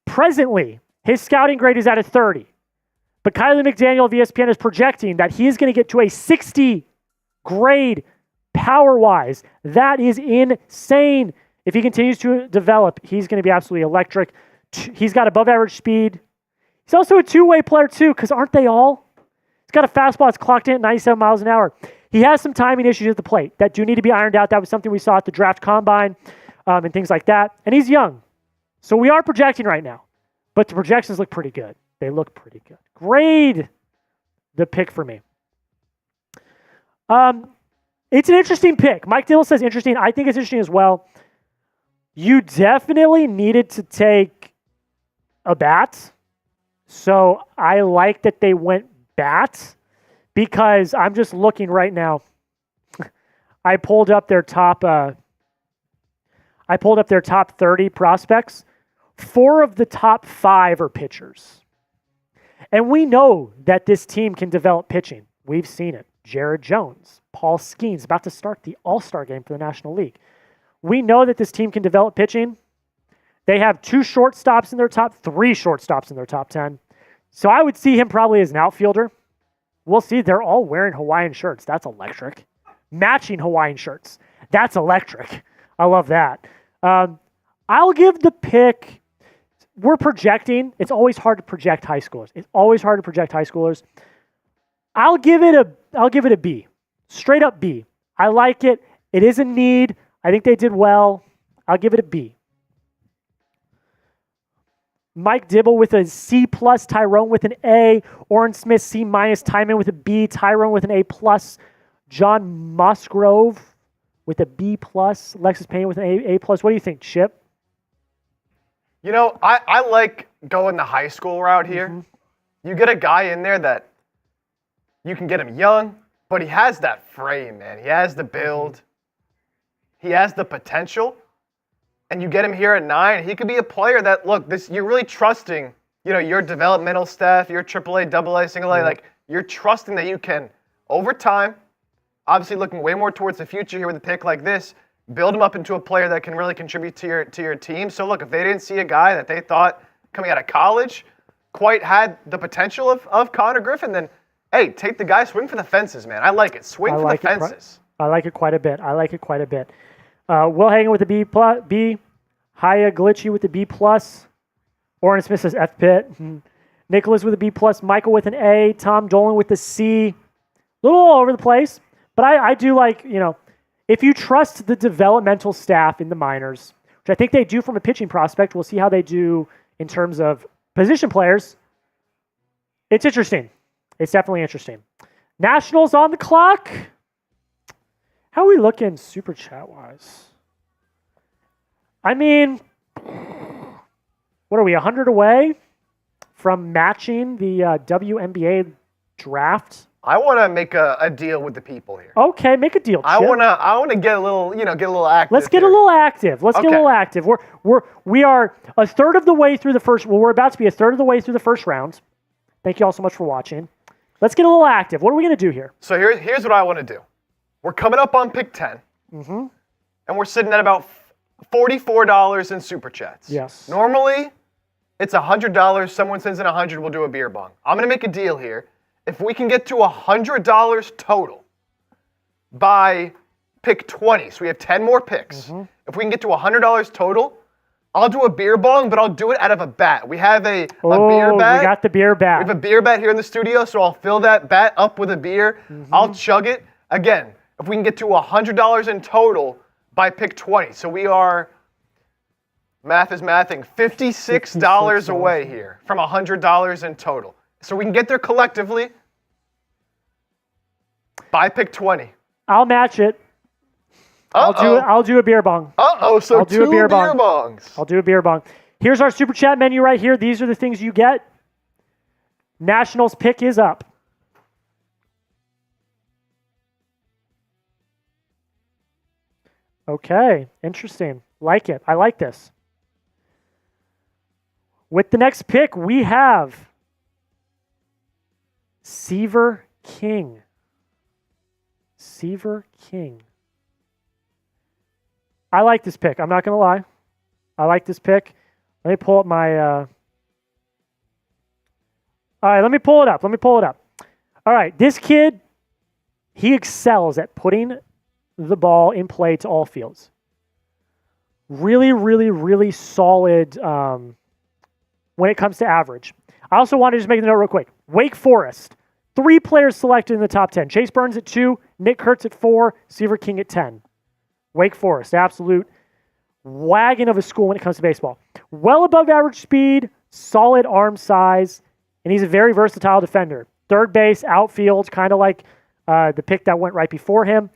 Presently, his scouting grade is at a 30. But Kylie McDaniel of ESPN is projecting that he is going to get to a 60 grade power-wise. That is insane. If he continues to develop, he's going to be absolutely electric. He's got above-average speed, He's also a two-way player too, because aren't they all? He's got a fastball that's clocked in at 97 miles an hour. He has some timing issues at the plate that do need to be ironed out. That was something we saw at the draft combine and things like that. And he's young. So we are projecting right now. But the projections look pretty good. They look pretty good. Grade the pick for me. It's an interesting pick. Mike Dibble says interesting. I think it's interesting as well. You definitely needed to take a bat. So I like that they went bat because I'm just looking right now. I pulled up their top 30 prospects. 4 of the top 5 are pitchers. And we know that this team can develop pitching. We've seen it. Jared Jones, Paul Skenes, about to start the All-Star game for the National League. We know that this team can develop pitching. They have 2 shortstops in their top, 3 shortstops in their top 10. So I would see him probably as an outfielder. We'll see. They're all wearing Hawaiian shirts. That's electric. Matching Hawaiian shirts. That's electric. I love that. I'll give the pick. We're projecting. It's always hard to project high schoolers. I'll give it a B. Straight up B. I like it. It is a need. I think they did well. I'll give it a B. Mike Dibble with a C+, Tyrone with an A, Orrin Smith C-, Timon with a B, Tyrone with an A+, John Musgrove with a B+, Alexis Payne with an A+. What do you think, Chip? You know, I like going the high school route here. Mm-hmm. You get a guy in there that you can get him young, but he has that frame, man. He has the build. He has the potential. And you get him here at 9, he could be a player that, look, you're really trusting, your developmental staff, your AAA, AA, single A, like you're trusting that you can, over time, obviously looking way more towards the future here with a pick like this, build him up into a player that can really contribute to your team. So look, if they didn't see a guy that they thought coming out of college quite had the potential of Connor Griffin, then hey, take the guy, swing for the fences, man. I like it. Swing for the fences. I like it quite a bit. Will Hagen with a B+, Haya Glitchy with a B+, Orrin Smith says F pit, Nicholas with a B+, Michael with an A, Tom Dolan with a C. A little all over the place, but I do like, if you trust the developmental staff in the minors, which I think they do from a pitching prospect, we'll see how they do in terms of position players. It's interesting. It's definitely interesting. Nationals on the clock. How are we looking super chat-wise? I mean, what are we, 100 away from matching the WNBA draft? I want to make a deal with the people here. Okay, make a deal, Chip. I want to get a little, get a little active. Let's get a little active. We are a third of the way through the first. Well, we're about to be a third of the way through the first round. Thank you all so much for watching. Let's get a little active. What are we going to do here? So here's what I want to do. We're coming up on pick 10, and we're sitting at about $44 in super chats. Yes. Normally, it's $100. Someone sends in $100, we'll do a beer bong. I'm going to make a deal here. If we can get to $100 total by pick 20, so we have 10 more picks. If we can get to $100 total, I'll do a beer bong, but I'll do it out of a bat. We have a beer bat. We got the beer bat. We have a beer bat here in the studio, so I'll fill that bat up with a beer. I'll chug it. Again, if we can get to $100 in total by pick 20. So we are, math is mathing, $56 away here from $100 in total. So we can get there collectively by pick 20. I'll match it. I'll do a beer bong. So I'll do 2 beer bongs. I'll do a beer bong. Here's our super chat menu right here. These are the things you get. Nationals pick is up. Okay, interesting. Like it. I like this. With the next pick, we have Seaver King. I like this pick. I'm not going to lie. I like this pick. Let me pull up my... All right, let me pull it up. All right, this kid, he excels at putting the ball in play to all fields. Really, really, really solid when it comes to average. I also want to just make the note real quick. Wake Forest, 3 players selected in the top 10. Chase Burns at 2, Nick Kurtz at 4, Seaver King at 10. Wake Forest, absolute wagon of a school when it comes to baseball. Well above average speed, solid arm size, and he's a very versatile defender. Third base, outfield, kind of like the pick that went right before him.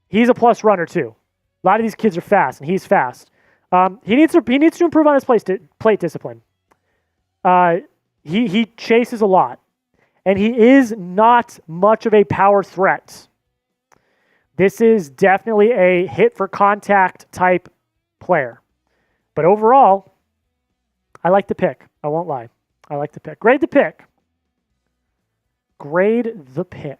He's a plus runner too. A lot of these kids are fast, and he's fast. He needs to improve on his plate discipline. He chases a lot, and he is not much of a power threat. This is definitely a hit for contact type player. But overall, I like the pick. I won't lie. I like the pick. Grade the pick. Grade the pick.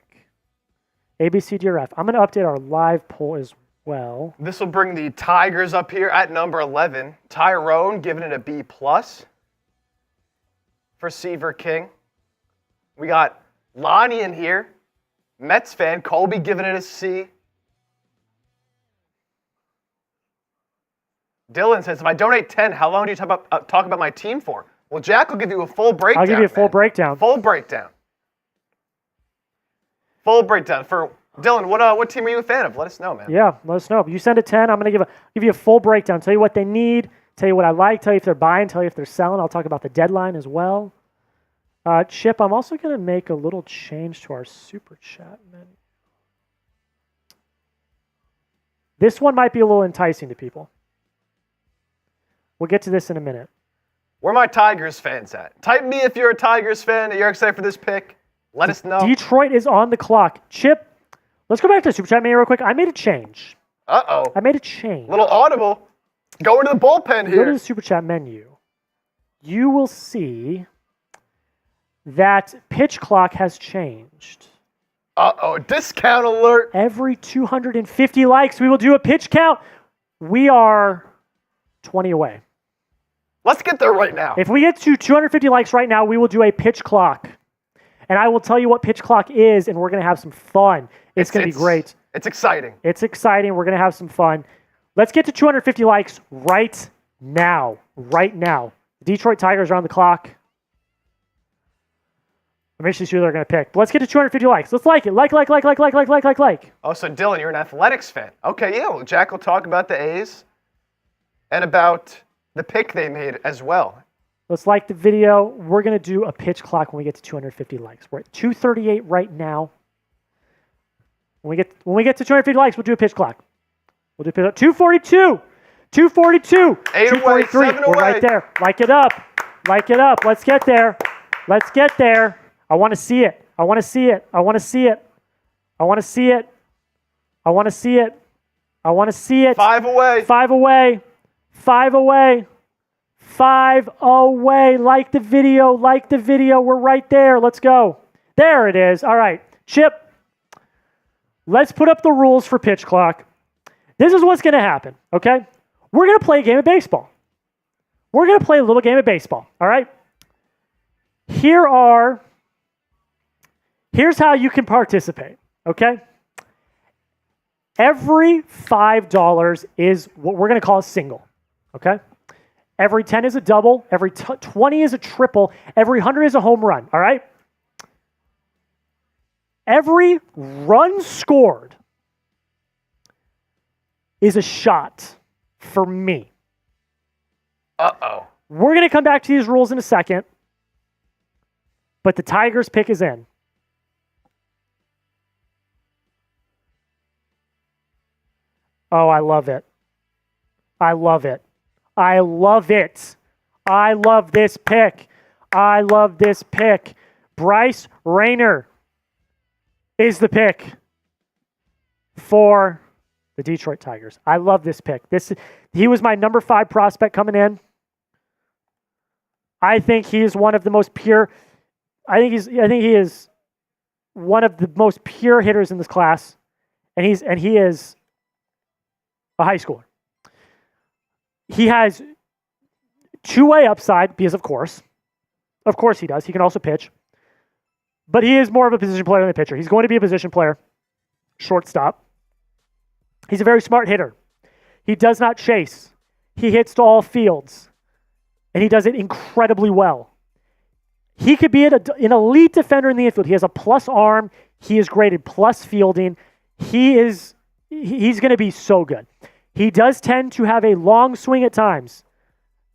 ABCDRF. I'm going to update our live poll as well. This will bring the Tigers up here at number 11. Tyrone giving it a B+ for Seaver King. We got Lonnie in here. Mets fan. Colby giving it a C. Dylan says, if I donate 10, how long do you talk about my team for? Well, Jack will give you a full breakdown. I'll give you a full breakdown. Full breakdown. Full breakdown. For Dylan, what team are you a fan of? Let us know, man. Yeah, let us know. You send a 10, I'm going to give you a full breakdown. Tell you what they need, tell you what I like, tell you if they're buying, tell you if they're selling. I'll talk about the deadline as well. Chip, I'm also going to make a little change to our super chat menu. This one might be a little enticing to people. We'll get to this in a minute. Where are my Tigers fans at? Type me if you're a Tigers fan and you're excited for this pick. Let us know. Detroit is on the clock. Chip, let's go back to the super chat menu real quick. I made a change. Uh-oh. I made a change. Little audible. Go into the bullpen here. Go to the super chat menu. You will see that pitch clock has changed. Uh-oh. Discount alert. Every 250 likes, we will do a pitch count. We are 20 away. Let's get there right now. If we get to 250 likes right now, we will do a pitch clock. And I will tell you what pitch clock is, and we're going to have some fun. It's going to be great. It's exciting. It's exciting. We're going to have some fun. Let's get to 250 likes right now. Right now. The Detroit Tigers are on the clock. I'm interested to see who they're going to pick. But let's get to 250 likes. Let's like it. Like. Oh, so Dylan, you're an athletics fan. Okay, yeah. Well, Jack will talk about the A's and about the pick they made as well. Let's like the video. We're going to do a pitch clock when we get to 250 likes. We're at 238 right now. When we get to 250 likes, we'll do a pitch clock. We'll do a pitch clock. 242. 242. 8 away, 7 We're away. right there. Like it up. Like it up. Let's get there. Let's get there. I want to see it. I want to see it. I want to see it. I want to see it. I want to see it. I want to see it. 5 away. 5 away. 5 away. 5 away. Like the video. Like the video. We're right there. Let's go. There it is. All right. Chip, let's put up the rules for pitch clock. This is what's going to happen, okay? We're going to play a game of baseball. We're going to play a little game of baseball, all right? Here's how you can participate, okay? Every $5 is what we're going to call a single, okay? Every 10 is a double. Every 20 is a triple. Every 100 is a home run, all right? Every run scored is a shot for me. Uh-oh. We're going to come back to these rules in a second, but the Tigers pick is in. Oh, I love it. I love it. I love it. I love this pick. I love this pick. Bryce Rayner is the pick for the Detroit Tigers. I love this pick. He was my number 5 prospect coming in. I think he is one of the most pure. I think he is one of the most pure hitters in this class, and he is a high schooler. He has two-way upside because, of course he does. He can also pitch. But he is more of a position player than a pitcher. He's going to be a position player, shortstop. He's a very smart hitter. He does not chase. He hits to all fields. and he does it incredibly well. He could be an elite defender in the infield. He has a plus arm. He is graded plus fielding. He's going to be so good. He does tend to have a long swing at times.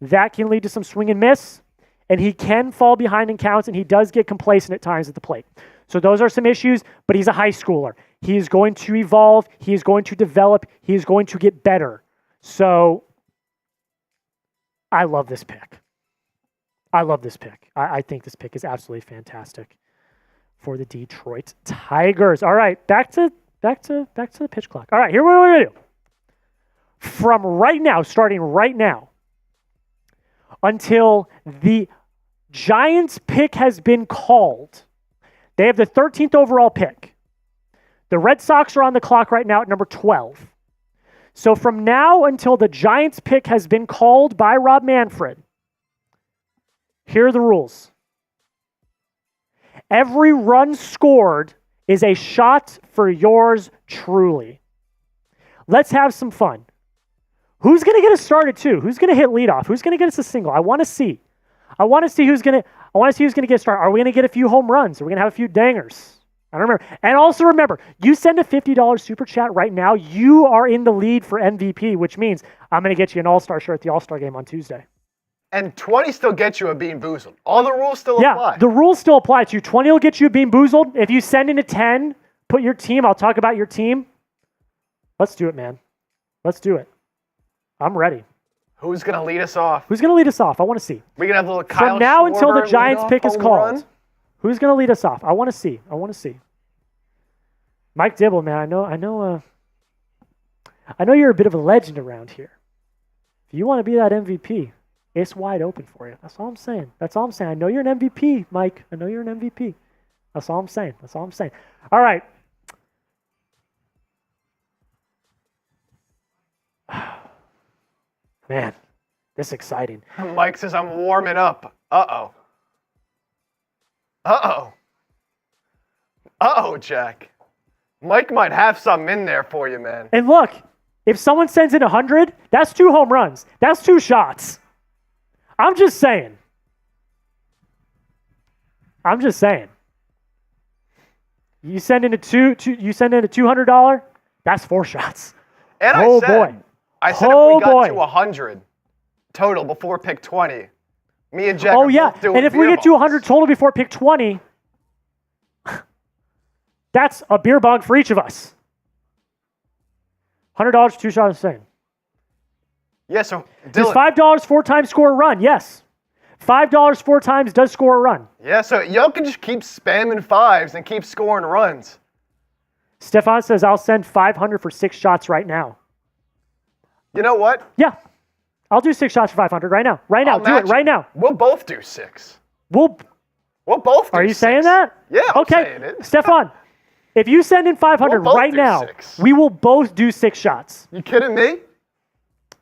That can lead to some swing and miss, and he can fall behind in counts, and he does get complacent at times at the plate. So those are some issues, but he's a high schooler. He is going to evolve. He is going to develop. He is going to get better. So I love this pick. I think this pick is absolutely fantastic for the Detroit Tigers. All right, back to the pitch clock. All right, here what we're gonna do. From right now, starting right now, until the Giants pick has been called, they have the 13th overall pick. The Red Sox are on the clock right now at number 12. So from now until the Giants pick has been called by Rob Manfred, here are the rules. Every run scored is a shot for yours truly. Let's have some fun. Who's going to get us started too? Who's going to hit leadoff? Who's going to get us a single? I want to see who's going to get started. Are we going to get a few home runs? Are we going to have a few dangers? I don't remember. And also remember, you send a $50 super chat right now, you are in the lead for MVP, which means I'm going to get you an All-Star shirt at the All-Star game on Tuesday. And 20 still gets you a Bean Boozled. All the rules still apply. Yeah, the rules still apply to you. 20 will get you a Bean Boozled. If you send in a 10, put your team. I'll talk about your team. Let's do it, man. Let's do it. I'm ready. Who's going to lead us off? Who's going to lead us off? I want to see. We're going to have a little Kyle From now until the Schwarber Giants pick is called. run? Who's going to lead us off? I want to see. Mike Dibble, man, I know you're a bit of a legend around here. If you want to be that MVP, it's wide open for you. That's all I'm saying. I know you're an MVP, Mike. I know you're an MVP. That's all I'm saying. All right. Man, this is exciting. Mike says I'm warming up. Uh-oh, Jack. Mike might have something in there for you, man. And look, if someone sends in 100, that's 2 home runs. That's 2 shots. I'm just saying. You send in a $200, that's 4 shots. And I said if we got to 100 total before pick 20, me and Jack are both doing and if we get to 100 total before pick 20, that's a beer bong for each of us. $100, 2 shots, same. Yeah, so does $5 4 times score a run? Yes. $5 4 times does score a run. Yeah, so y'all can just keep spamming 5s and keep scoring runs. Stefan says, I'll send 500 for 6 shots right now. You know what? Yeah. I'll do 6 shots for 500 right now. Right now. Do it right now. We'll both do 6. We'll both do Are you 6. saying that? Yeah, I'm okay. saying it. Stefan, if you send in 500 right now, 6. we will both do 6 shots. You kidding me?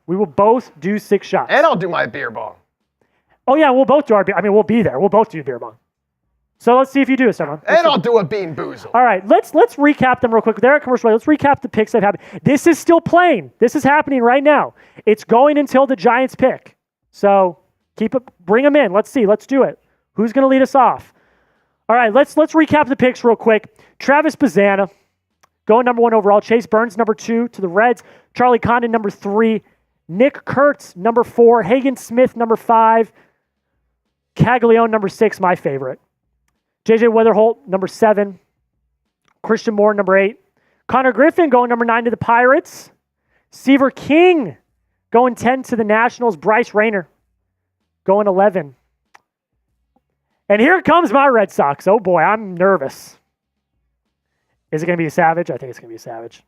We will both do 6 shots. And I'll do my beer bong. Oh, yeah, we'll both do our beer. I mean, we'll be there. We'll both do beer bong. So let's see if you do it, Stefan. And I'll do a Bean Boozle. All right, let's recap them real quick. They're at commercial break. Let's recap the picks that have happened. This is still playing. This is happening right now. It's going until the Giants pick. So bring them in. Let's see. Let's do it. Who's going to lead us off? All right, let's recap the picks real quick. Travis Bazzana, going number 1 overall. Chase Burns, number 2 to the Reds. Charlie Condon, number 3. Nick Kurtz, number 4. Hagen Smith, number 5. Caglianone, number 6, my favorite. JJ Wetherholt, number 7. Christian Moore, number 8. Connor Griffin going number 9 to the Pirates. Seaver King going 10 to the Nationals. Bryce Rayner going 11. And here comes my Red Sox. Oh boy, I'm nervous. Is it going to be a Savage? I think it's going to be a Savage.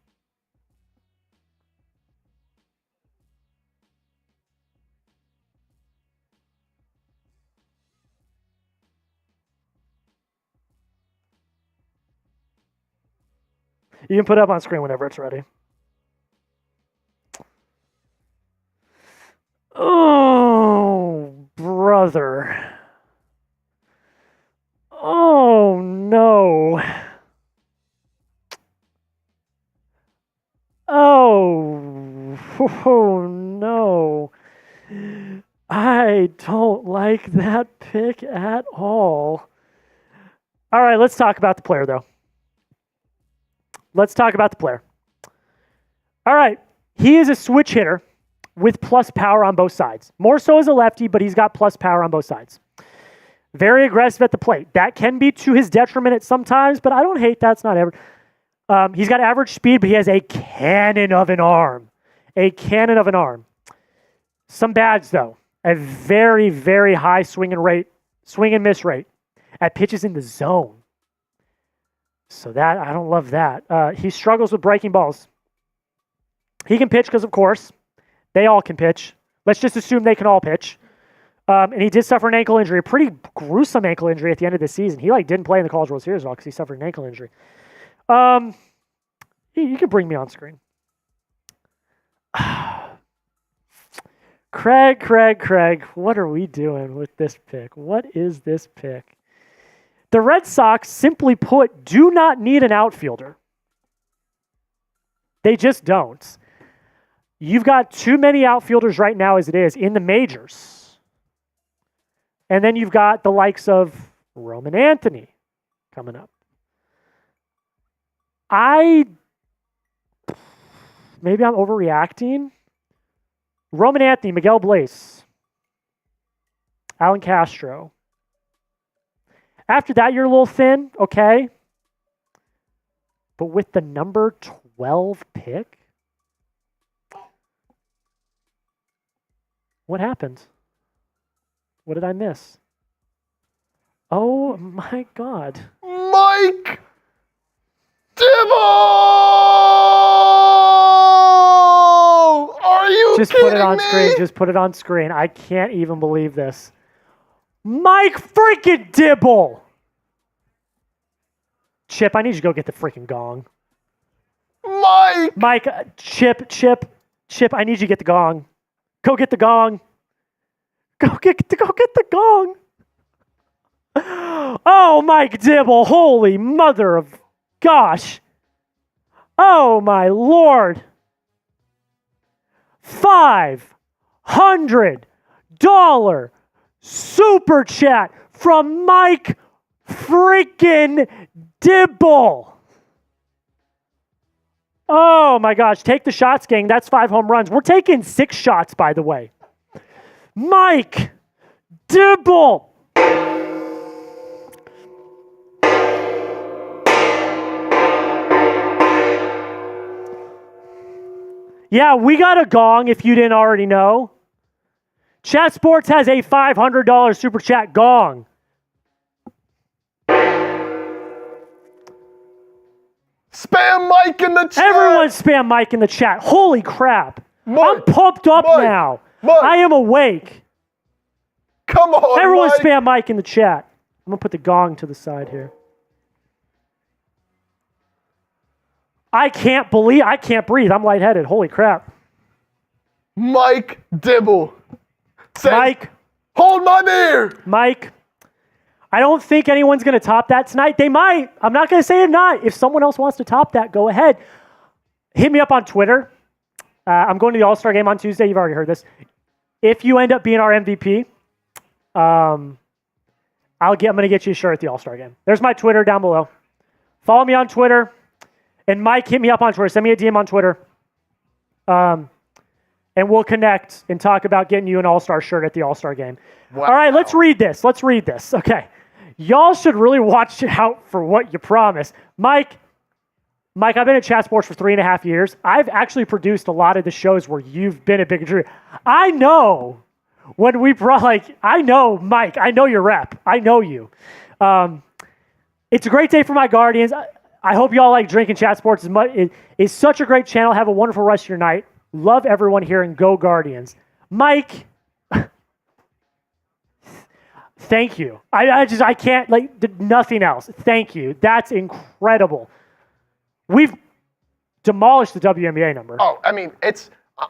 You can put it up on screen whenever it's ready. Oh, brother. Oh, no. Oh, no. I don't like that pick at all. All right, let's talk about the player, though. Let's talk about the player. All right, he is a switch hitter with plus power on both sides. More so as a lefty, but he's got plus power on both sides. Very aggressive at the plate. That can be to his detriment at some times, but I don't hate that. It's not ever. He's got average speed, but he has a cannon of an arm. A cannon of an arm. Some bads, though. A very, very high swing and miss rate at pitches in the zone. So that, I don't love that. He struggles with breaking balls. He can pitch because, of course, they all can pitch. Let's just assume they can all pitch. And he did suffer an ankle injury, a pretty gruesome ankle injury at the end of the season. He didn't play in the College World Series at all because he suffered an ankle injury. You can bring me on screen. Craig, what are we doing with this pick? What is this pick? The Red Sox, simply put, do not need an outfielder. They just don't. You've got too many outfielders right now as it is in the majors. And then you've got the likes of Roman Anthony coming up. Maybe I'm overreacting. Roman Anthony, Miguel Blaze, Alan Castro. After that, you're a little thin, okay. But with the number 12 pick, what happened? What did I miss? Oh my God. Mike Dibble! Are you Just kidding put it on me? screen. Just put it on screen. I can't even believe this. Mike freaking Dibble! Chip, I need you to go get the freaking gong. Mike! Chip, I need you to get the gong. Go get the gong. Go get the gong. Oh, Mike Dibble, holy mother of gosh. Oh, my Lord. $500 super chat from Mike freaking Dibble. Oh, my gosh. Take the shots, gang. That's 5 home runs. We're taking 6 shots, by the way. Mike Dibble. Yeah, we got a gong if you didn't already know. Chat Sports has a $500 super chat gong. Spam Mike in the chat! Everyone spam Mike in the chat. Holy crap. Mike, I'm pumped up Mike, now. Mike. I am awake. Come on, Everyone Mike. spam Mike in the chat. I'm going to put the gong to the side here. I can't breathe. I'm lightheaded. Holy crap. Mike Dibble. Says, Mike. Hold my beer. Mike. I don't think anyone's going to top that tonight. They might. I'm not going to say they're not. If someone else wants to top that, go ahead. Hit me up on Twitter. I'm going to the All-Star game on Tuesday. You've already heard this. If you end up being our MVP, I'm going to get you a shirt at the All-Star game. There's my Twitter down below. Follow me on Twitter. And Mike, hit me up on Twitter. Send me a DM on Twitter. And we'll connect and talk about getting you an All-Star shirt at the All-Star game. Wow. All right, let's read this. Okay. Y'all should really watch out for what you promise. Mike, I've been at Chat Sports for 3.5 years. I've actually produced a lot of the shows where you've been a big contributor. I know when I know, Mike, I know your rep. I know you. It's a great day for my Guardians. I hope y'all like drinking Chat Sports as much. It's such a great channel. Have a wonderful rest of your night. Love everyone here and go Guardians. Mike, thank you. I can't, nothing else. Thank you. That's incredible. We've demolished the WNBA number. Oh, I mean,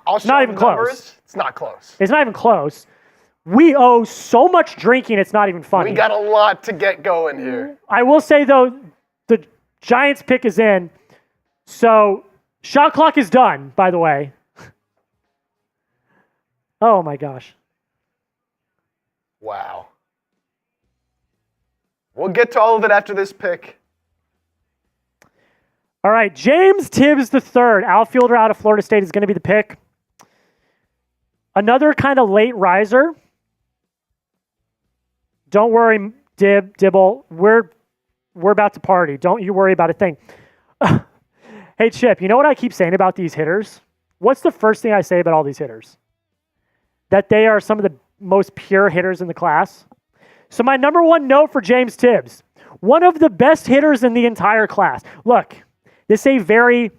I'll show not you even the close. numbers. It's not close. It's not even close. We owe so much drinking, it's not even funny. We got a lot to get going here. I will say, though, the Giants pick is in. So, shot clock is done, by the way. Oh, my gosh. Wow. We'll get to all of it after this pick. All right, James Tibbs III, outfielder out of Florida State, is going to be the pick. Another kind of late riser. Don't worry, Dibble. We're about to party. Don't you worry about a thing. Hey, Chip, you know what I keep saying about these hitters? What's the first thing I say about all these hitters? That they are some of the most pure hitters in the class. So my number one note for James Tibbs, one of the best hitters in the entire class. Look, this is a very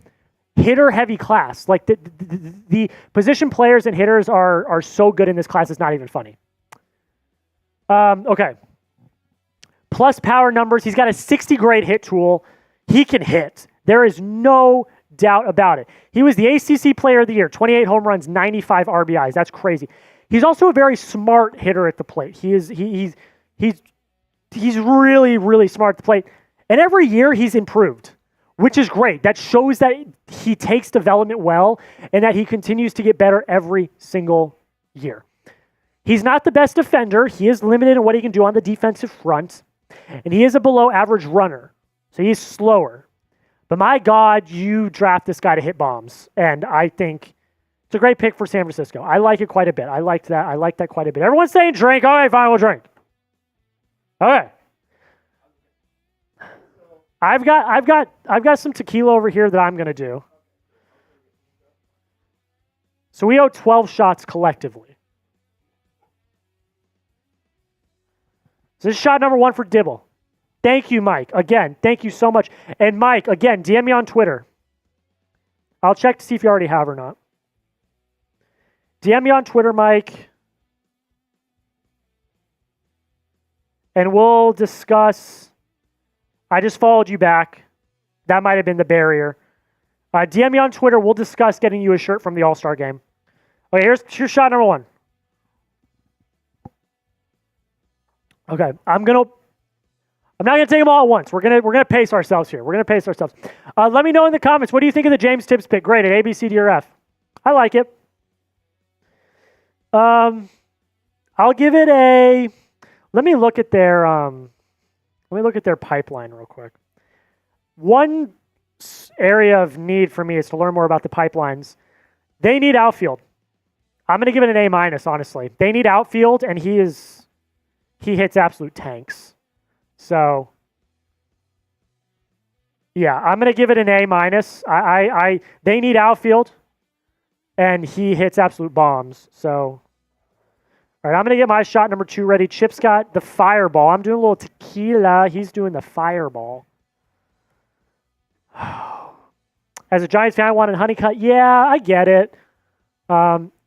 hitter-heavy class. Like the position players and hitters are so good in this class, it's not even funny. Okay. Plus power numbers. He's got a 60 grade hit tool. He can hit. There is no doubt about it. He was the ACC Player of the Year, 28 home runs, 95 RBIs. That's crazy. He's also a very smart hitter at the plate. He's really, really smart at the plate. And every year he's improved, which is great. That shows that he takes development well and that he continues to get better every single year. He's not the best defender. He is limited in what he can do on the defensive front. And he is a below average runner. So he's slower. But my God, you draft this guy to hit bombs. And I think it's a great pick for San Francisco. I like it quite a bit. I like that quite a bit. Everyone's saying drink. All right, fine, we'll drink. Okay. I've got some tequila over here that I'm going to do. So we owe 12 shots collectively. So this is shot number one for Dibble. Thank you, Mike. Again, thank you so much. And Mike, again, DM me on Twitter. I'll check to see if you already have or not. DM me on Twitter, Mike. And we'll discuss. I just followed you back. That might have been the barrier. DM me on Twitter. We'll discuss getting you a shirt from the All-Star game. Okay, here's shot number one. Okay, I'm not gonna take them all at once. We're gonna pace ourselves here. Let me know in the comments, what do you think of the James Tibbs pick? Grade it A, B, C, D, or F. I like it. I'll give it a. Let me look at their pipeline real quick. One area of need for me is to learn more about the pipelines. They need outfield. I'm gonna give it an A minus. Honestly, they need outfield, and he hits absolute tanks. So, yeah, I'm going to give it an A minus. They need outfield, and he hits absolute bombs. So, all right, I'm going to get my shot number two ready. Chip's got the fireball. I'm doing a little tequila. He's doing the fireball. As a Giants fan, I wanted Honeycutt. Yeah, I get it.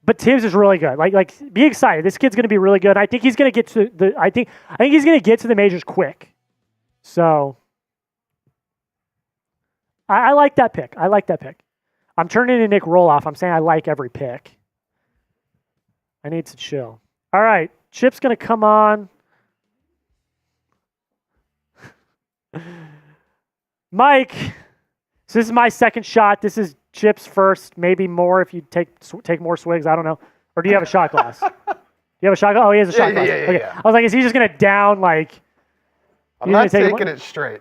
But Tibbs is really good. Like, be excited. This kid's going to be really good. I think he's going to get to the. I think he's going to get to the majors quick. So, I like that pick. I'm turning into Nick Roloff. I'm saying I like every pick. I need to chill. All right, Chip's going to come on. Mike, so this is my second shot. This is Chip's first, maybe more if you take more swigs. I don't know. Or do you have a shot glass? Do you have a shot glass? Oh, he has a shot glass. Okay. Yeah. I was like, is he just going to down like... I'm not taking it straight.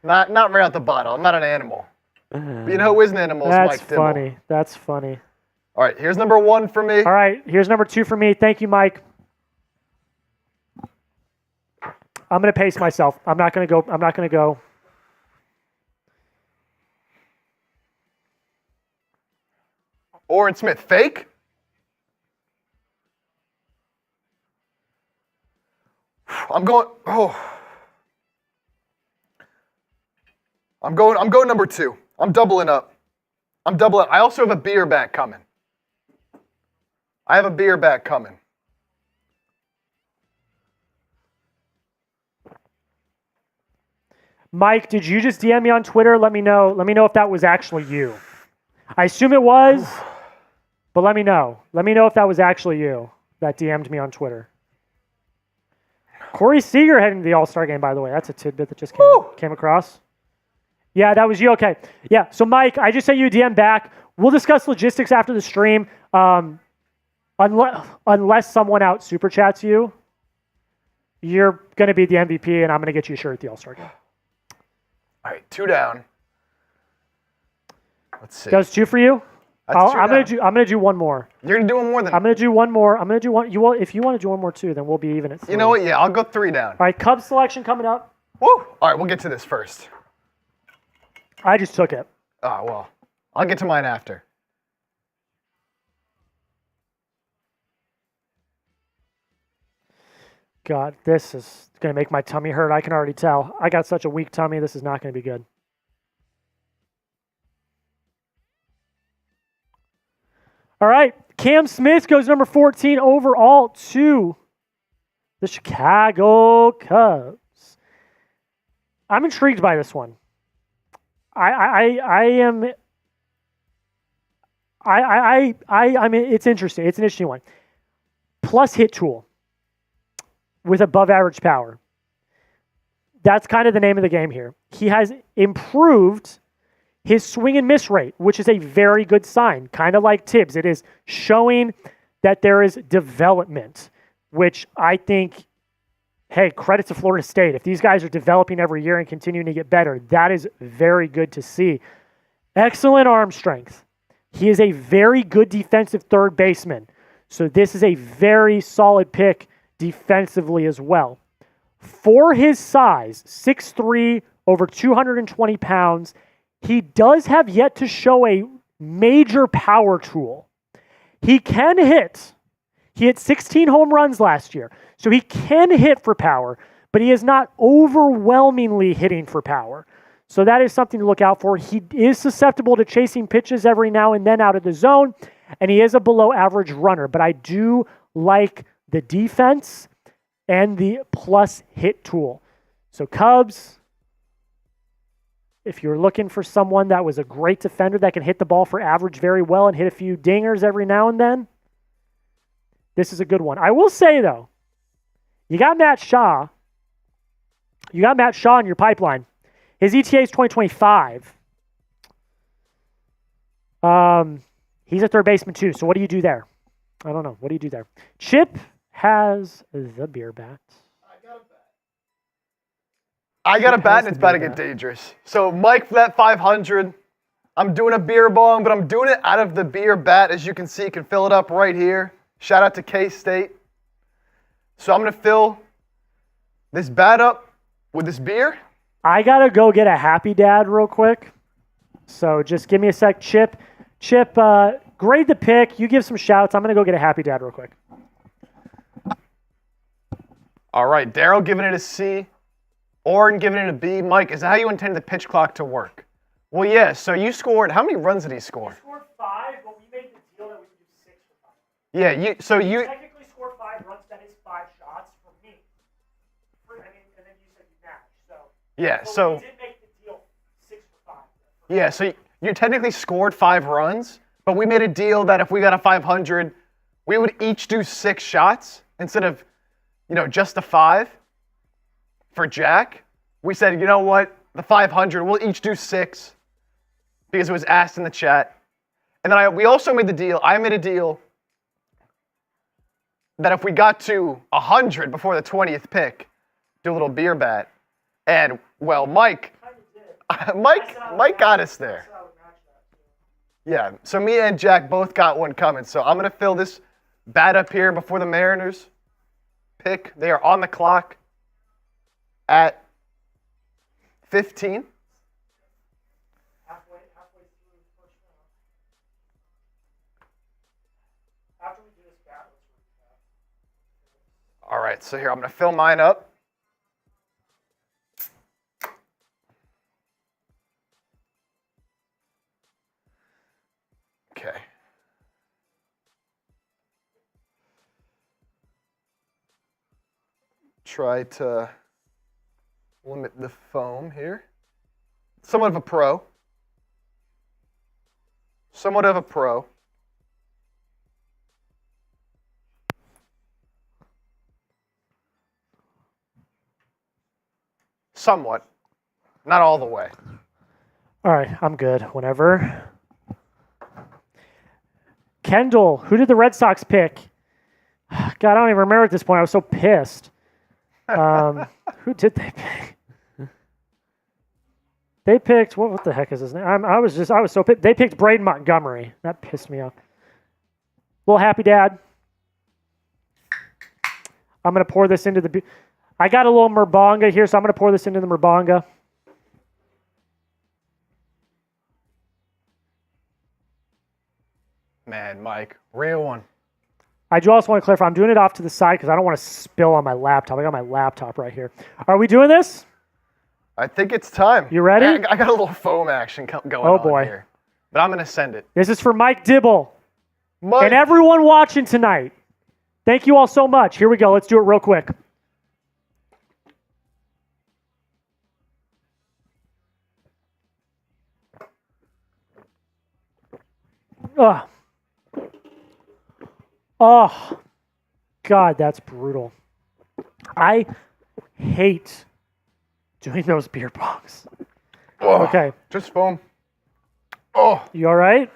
Not right out the bottle. I'm not an animal. But you know who is an animal? That's Mike Dibble. funny. That's funny. All right, here's number one for me. All right, here's number two for me. Thank you, Mike. I'm going to pace myself. I'm not going to go. Orrin Smith, fake? I'm going number two. I'm doubling up. I also have a beer back coming. Mike, did you just DM me on Twitter? Let me know if that was actually you. I assume it was, but let me know. Let me know if that was actually you that DM'd me on Twitter. Corey Seager heading to the All-Star game, by the way. That's a tidbit that just came across. Yeah, that was you. Okay. Yeah, so Mike, I just sent you a DM back. We'll discuss logistics after the stream. Unless someone out super chats you, you're going to be the MVP, and I'm going to get you a shirt at the All-Star game. All right, 2 down. Let's see. That was 2 for you. I'm down. gonna do one more. You're gonna do one more than I'm gonna do one more. I'm gonna do one. If you want to do one more too, then we'll be even at 3. You know what? Yeah, I'll go 3 down. All right, Cubs selection coming up. Woo! All right, we'll get to this first. I just took it. Oh, well, I'll get to mine after. God, this is gonna make my tummy hurt. I can already tell. I got such a weak tummy. This is not gonna be good. All right, Cam Smith goes number 14 overall to the Chicago Cubs. I'm intrigued by this one. I mean, it's interesting. It's an interesting one. Plus hit tool with above average power. That's kind of the name of the game here. He has improved his swing and miss rate, which is a very good sign, kind of like Tibbs. It is showing that there is development, which I think, hey, credit to Florida State. If these guys are developing every year and continuing to get better, that is very good to see. Excellent arm strength. He is a very good defensive third baseman. So this is a very solid pick defensively as well. For his size, 6'3", over 220 pounds, he does have yet to show a major power tool. He can hit. He hit 16 home runs last year. So he can hit for power, but he is not overwhelmingly hitting for power. So that is something to look out for. He is susceptible to chasing pitches every now and then out of the zone, and he is a below average runner. But I do like the defense and the plus hit tool. So Cubs, if you're looking for someone that was a great defender that can hit the ball for average very well and hit a few dingers every now and then, this is a good one. I will say, though, you got Matt Shaw. You got Matt Shaw in your pipeline. His ETA is 2025. He's a third baseman, too. So what do you do there? I don't know. What do you do there? Chip has the beer bat. I got a bat, and it's about to get dangerous. So, Mike, for that 500, I'm doing a beer bong, but I'm doing it out of the beer bat. As you can see, you can fill it up right here. Shout out to K-State. So I'm going to fill this bat up with this beer. I got to go get a Happy Dad real quick. So just give me a sec. Chip, grade the pick. You give some shouts. I'm going to go get a Happy Dad real quick. All right, Daryl giving it a C. Oren giving it a B. Mike, is that how you intended the pitch clock to work? Well, yeah, so you scored, how many runs did he score? He scored 5, but we made the deal that we could do 6 for 5. Yeah, you technically scored 5 runs, that is 5 shots for me. And then you said you matched, so. Yeah, so. We did make the deal 6 for 5. Yeah, so you technically scored 5 runs, but we made a deal that if we got a 500, we would each do 6 shots instead of, just the 5. For Jack, we said, you know what, the 500, we'll each do 6 because it was asked in the chat. And then we also made the deal, I made a deal that if we got to 100 before the 20th pick, do a little beer bat. And, well, Mike got us there. Yeah, so me and Jack both got one coming. So I'm going to fill this bat up here before the Mariners pick. They are on the clock at 15. Halfway through the first round. After we do this bat, let's recap. All right, so here, I'm going to fill mine up. Okay. Try to limit the foam here. Somewhat of a pro. Somewhat. Not all the way. All right, I'm good. Whenever. Kendall, who did the Red Sox pick? God, I don't even remember at this point. I was so pissed. Who did they pick? They picked, what the heck is his name? I was so pissed. They picked Braden Montgomery. That pissed me off. Little happy dad. I'm going to pour this into the... I got a little Merbonga here, so I'm going to pour this into the Merbonga. Man, Mike, real one. I do also want to clarify, I'm doing it off to the side because I don't want to spill on my laptop. I got my laptop right here. Are we doing this? I think it's time. You ready? I got a little foam action going on here. But I'm going to send it. This is for Mike Dibble. Mike. And everyone watching tonight. Thank you all so much. Here we go. Let's do it real quick. Ugh. Oh, God, that's brutal. I hate doing those beer bongs. Oh, okay. Just foam. Oh. You all right?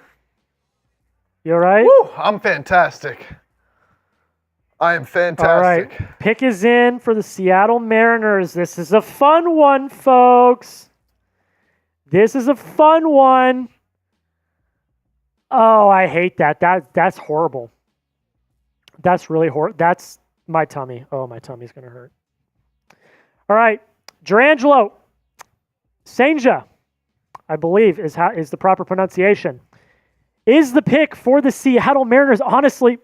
You all right? Woo, I'm fantastic. I am fantastic. All right. Pick is in for the Seattle Mariners. This is a fun one, folks. This is a fun one. Oh, I hate that. That's horrible. That's really horrible. That's my tummy. Oh, my tummy's going to hurt. All right. Durangelo Senja, I believe, is the proper pronunciation, is the pick for the Seattle Mariners. Honestly,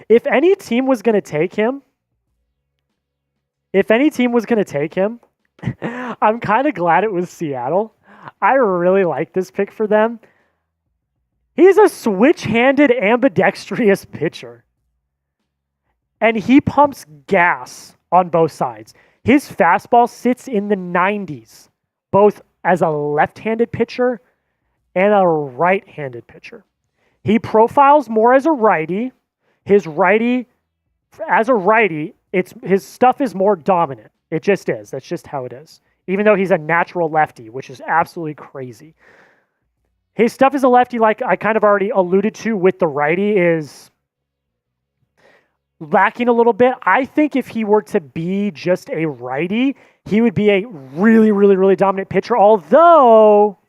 if any team was going to take him, I'm kind of glad it was Seattle. I really like this pick for them. He's a switch-handed ambidextrous pitcher. And he pumps gas on both sides. His fastball sits in the 90s, both as a left-handed pitcher and a right-handed pitcher. He profiles more as a righty. His stuff is more dominant. It just is. That's just how it is. Even though he's a natural lefty, which is absolutely crazy. His stuff as a lefty, like I kind of already alluded to with the righty, is lacking a little bit. I think if he were to be just a righty, he would be a really, really, really dominant pitcher. Although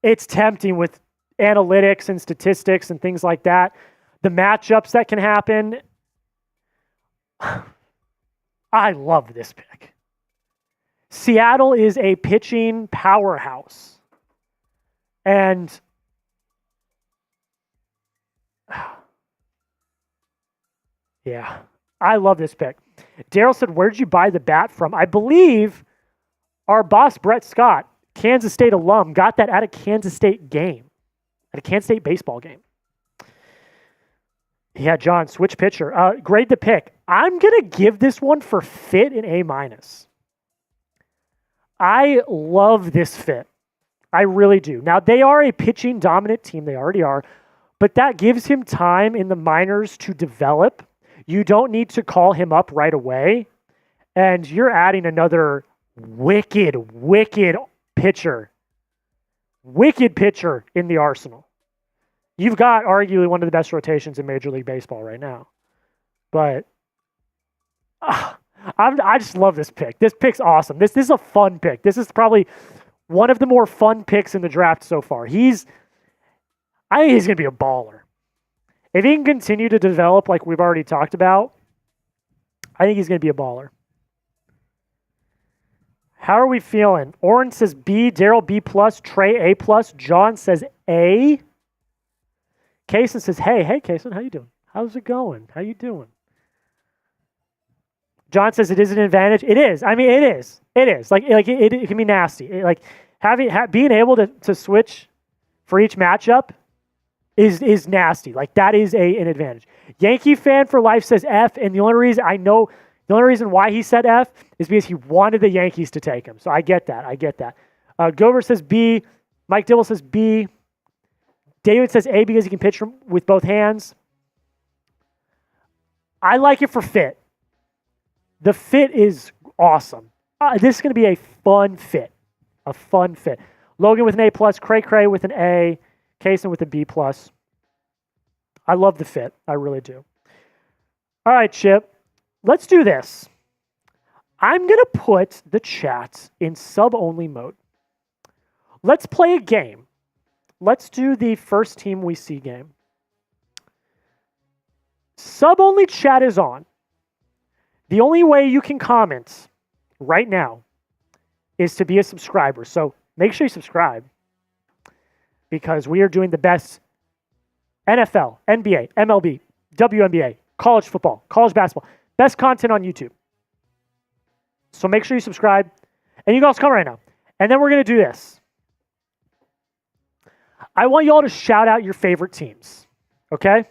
it's tempting with analytics and statistics and things like that. The matchups that can happen. I love this pick. Seattle is a pitching powerhouse. And yeah, I love this pick. Daryl said, where'd you buy the bat from? I believe our boss, Brett Scott, Kansas State alum, got that at a Kansas State game, at a Kansas State baseball game. Yeah, John, switch pitcher. Grade the pick. I'm going to give this one for fit an A-. I love this fit. I really do. Now, they are a pitching dominant team. They already are. But that gives him time in the minors to develop. You don't need to call him up right away. And you're adding another wicked pitcher. Wicked pitcher in the arsenal. You've got arguably one of the best rotations in Major League Baseball right now. But I just love this pick. This pick's awesome. This is a fun pick. This is probably one of the more fun picks in the draft so far. I think he's going to be a baller. If he can continue to develop like we've already talked about, I think he's going to be a baller. How are we feeling? Oren says B, Daryl B+, Trey A+, John says A. Kaysen says, hey, Kaysen, how you doing? How's it going? How you doing? John says it is an advantage. It is. I mean, it is. It is. Like it can be nasty. Being able to switch for each matchup is nasty. Like that is an advantage. Yankee fan for life says F, and the only reason why he said F is because he wanted the Yankees to take him. So I get that. Gober says B. Mike Dibble says B. David says A because he can pitch with both hands. I like it for fit. The fit is awesome. This is going to be a fun fit. Logan with an A+, Cray with an A, Kaysen with a B+. I love the fit. I really do. All right, Chip. Let's do this. I'm going to put the chat in sub-only mode. Let's play a game. Let's do the first team we see game. Sub-only chat is on. The only way you can comment right now is to be a subscriber. So make sure you subscribe because we are doing the best NFL, NBA, MLB, WNBA, college football, college basketball, best content on YouTube. So make sure you subscribe. And you guys come right now. And then we're going to do this. I want you all to shout out your favorite teams. Okay?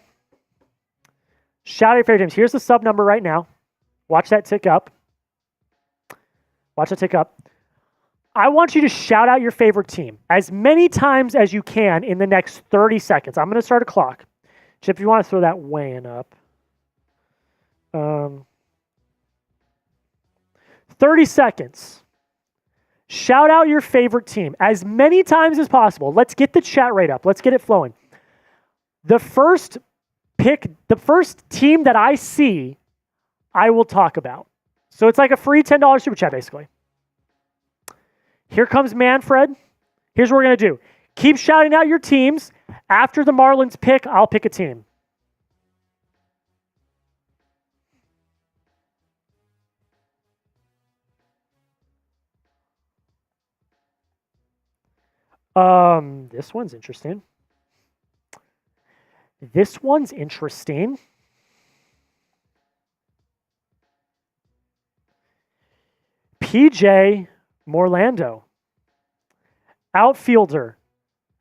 Shout out your favorite teams. Here's the sub number right now. Watch that tick up. Watch that tick up. I want you to shout out your favorite team as many times as you can in the next 30 seconds. I'm going to start a clock. Chip, if you want to throw that weighing up. 30 seconds. Shout out your favorite team as many times as possible. Let's get the chat rate up. Let's get it flowing. The first team that I see, I will talk about. So it's like a free $10 super chat, basically. Here comes Manfred. Here's what we're going to do. Keep shouting out your teams. After the Marlins pick, I'll pick a team. This one's interesting. This one's interesting. PJ Morlando, outfielder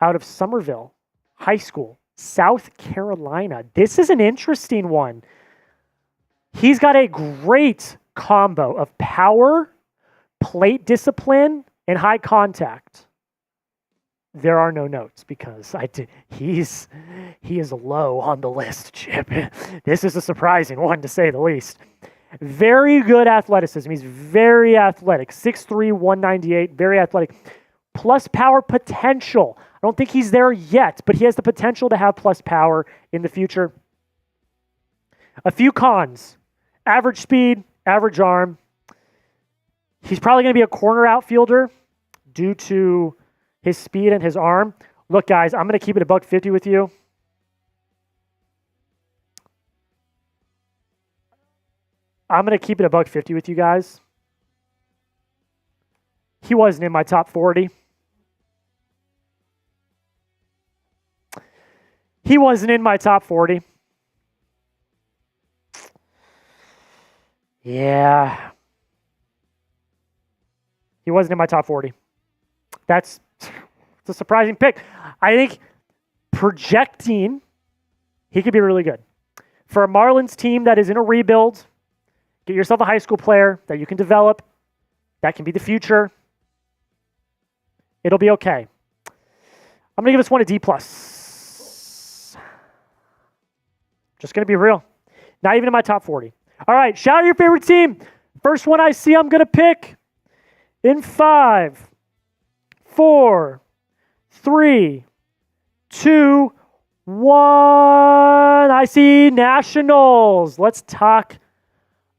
out of Somerville High School, South Carolina. This is an interesting one. He's got a great combo of power, plate discipline, and high contact. There are no notes because he is low on the list, Chip. This is a surprising one to say the least. Very good athleticism. He's very athletic. 6'3", 198, very athletic. Plus power potential. I don't think he's there yet, but he has the potential to have plus power in the future. A few cons. Average speed, average arm. He's probably going to be a corner outfielder due to his speed and his arm. Look, guys, I'm going to keep it $150 with you. I'm going to keep it $150 with you guys. He wasn't in my top 40. He wasn't in my top 40. Yeah. He wasn't in my top 40. It's a surprising pick. I think projecting, he could be really good. For a Marlins team that is in a rebuild, get yourself a high school player that you can develop. That can be the future. It'll be okay. I'm going to give this one a D+. Just going to be real. Not even in my top 40. All right, shout out your favorite team. First one I see, I'm going to pick in 5, 4, 3, 2, 1. I see Nationals. Let's talk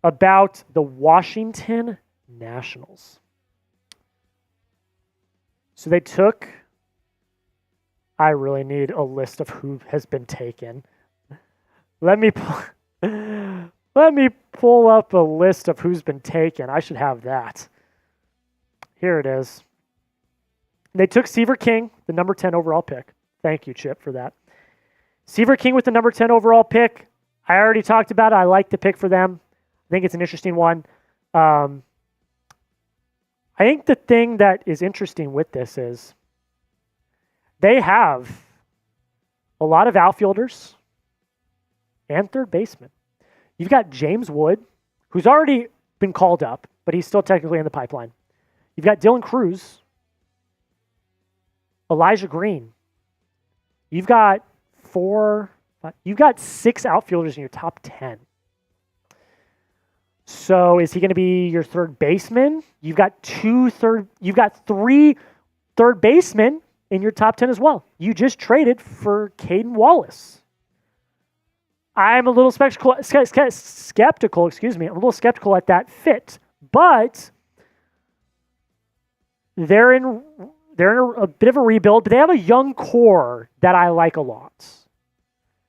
about the Washington Nationals. So they took, I really need a list of who has been taken. Let me pull up a list of who's been taken. I should have that. Here it is. They took Seaver King, the number 10 overall pick. Thank you, Chip, for that. Seaver King with the number 10 overall pick. I already talked about it. I like the pick for them. I think it's an interesting one. I think the thing that is interesting with this is they have a lot of outfielders and third baseman. You've got James Wood, who's already been called up, but he's still technically in the pipeline. You've got Dylan Cruz, Elijah Green. You've got 6 outfielders in your top 10. So is he going to be your third baseman? You've got 3 third baseman in your top 10 as well. You just traded for Caden Wallace. I'm a little skeptical. I'm a little skeptical at that fit, but they're in a bit of a rebuild, but they have a young core that I like a lot.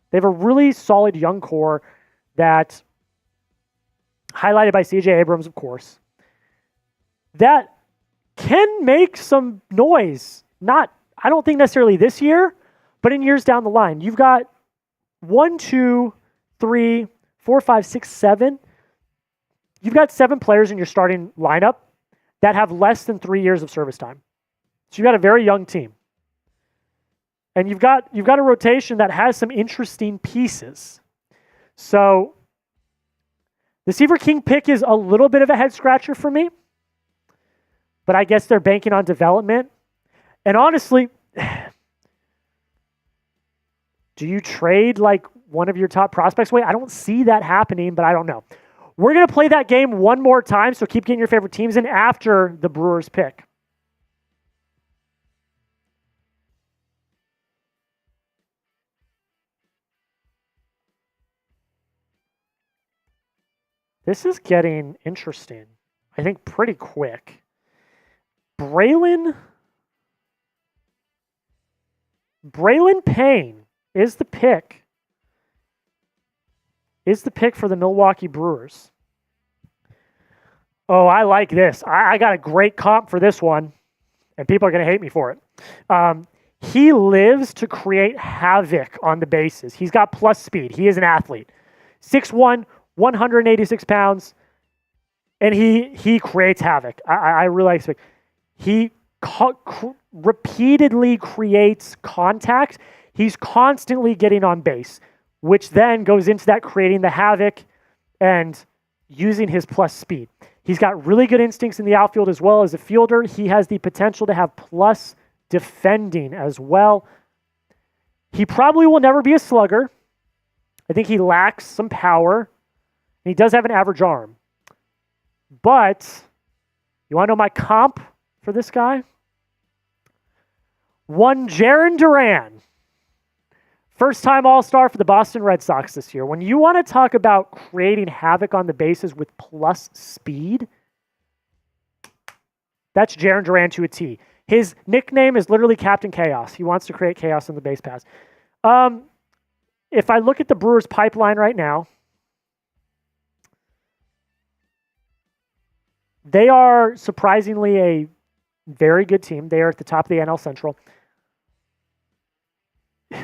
They have a really solid young core that, highlighted by C.J. Abrams, of course, that can make some noise. I don't think necessarily this year, but in years down the line. You've got 1, 2, 3, 4, 5, 6, 7. You've got 7 players in your starting lineup that have less than 3 years of service time. So you've got a very young team. And you've got a rotation that has some interesting pieces. So the Seaver King pick is a little bit of a head scratcher for me, but I guess they're banking on development. And honestly, do you trade like one of your top prospects away? I don't see that happening, but I don't know. We're going to play that game one more time, so keep getting your favorite teams in after the Brewers pick. This is getting interesting, I think, pretty quick. Braylon Payne is the pick. Is the pick for the Milwaukee Brewers. Oh, I like this. I got a great comp for this one, and people are going to hate me for it. He lives to create havoc on the bases. He's got plus speed. He is an athlete. 6'1", 186 pounds, and he creates havoc. I really like this. He repeatedly creates contact. He's constantly getting on base, which then goes into that creating the havoc and using his plus speed. He's got really good instincts in the outfield as well as a fielder. He has the potential to have plus defending as well. He probably will never be a slugger. I think he lacks some power. And he does have an average arm. But you want to know my comp for this guy? One Jarren Duran. First-time All-Star for the Boston Red Sox this year. When you want to talk about creating havoc on the bases with plus speed, that's Jarren Duran to a T. His nickname is literally Captain Chaos. He wants to create chaos on the base paths. If I look at the Brewers pipeline right now, they are surprisingly a very good team. They are at the top of the NL Central.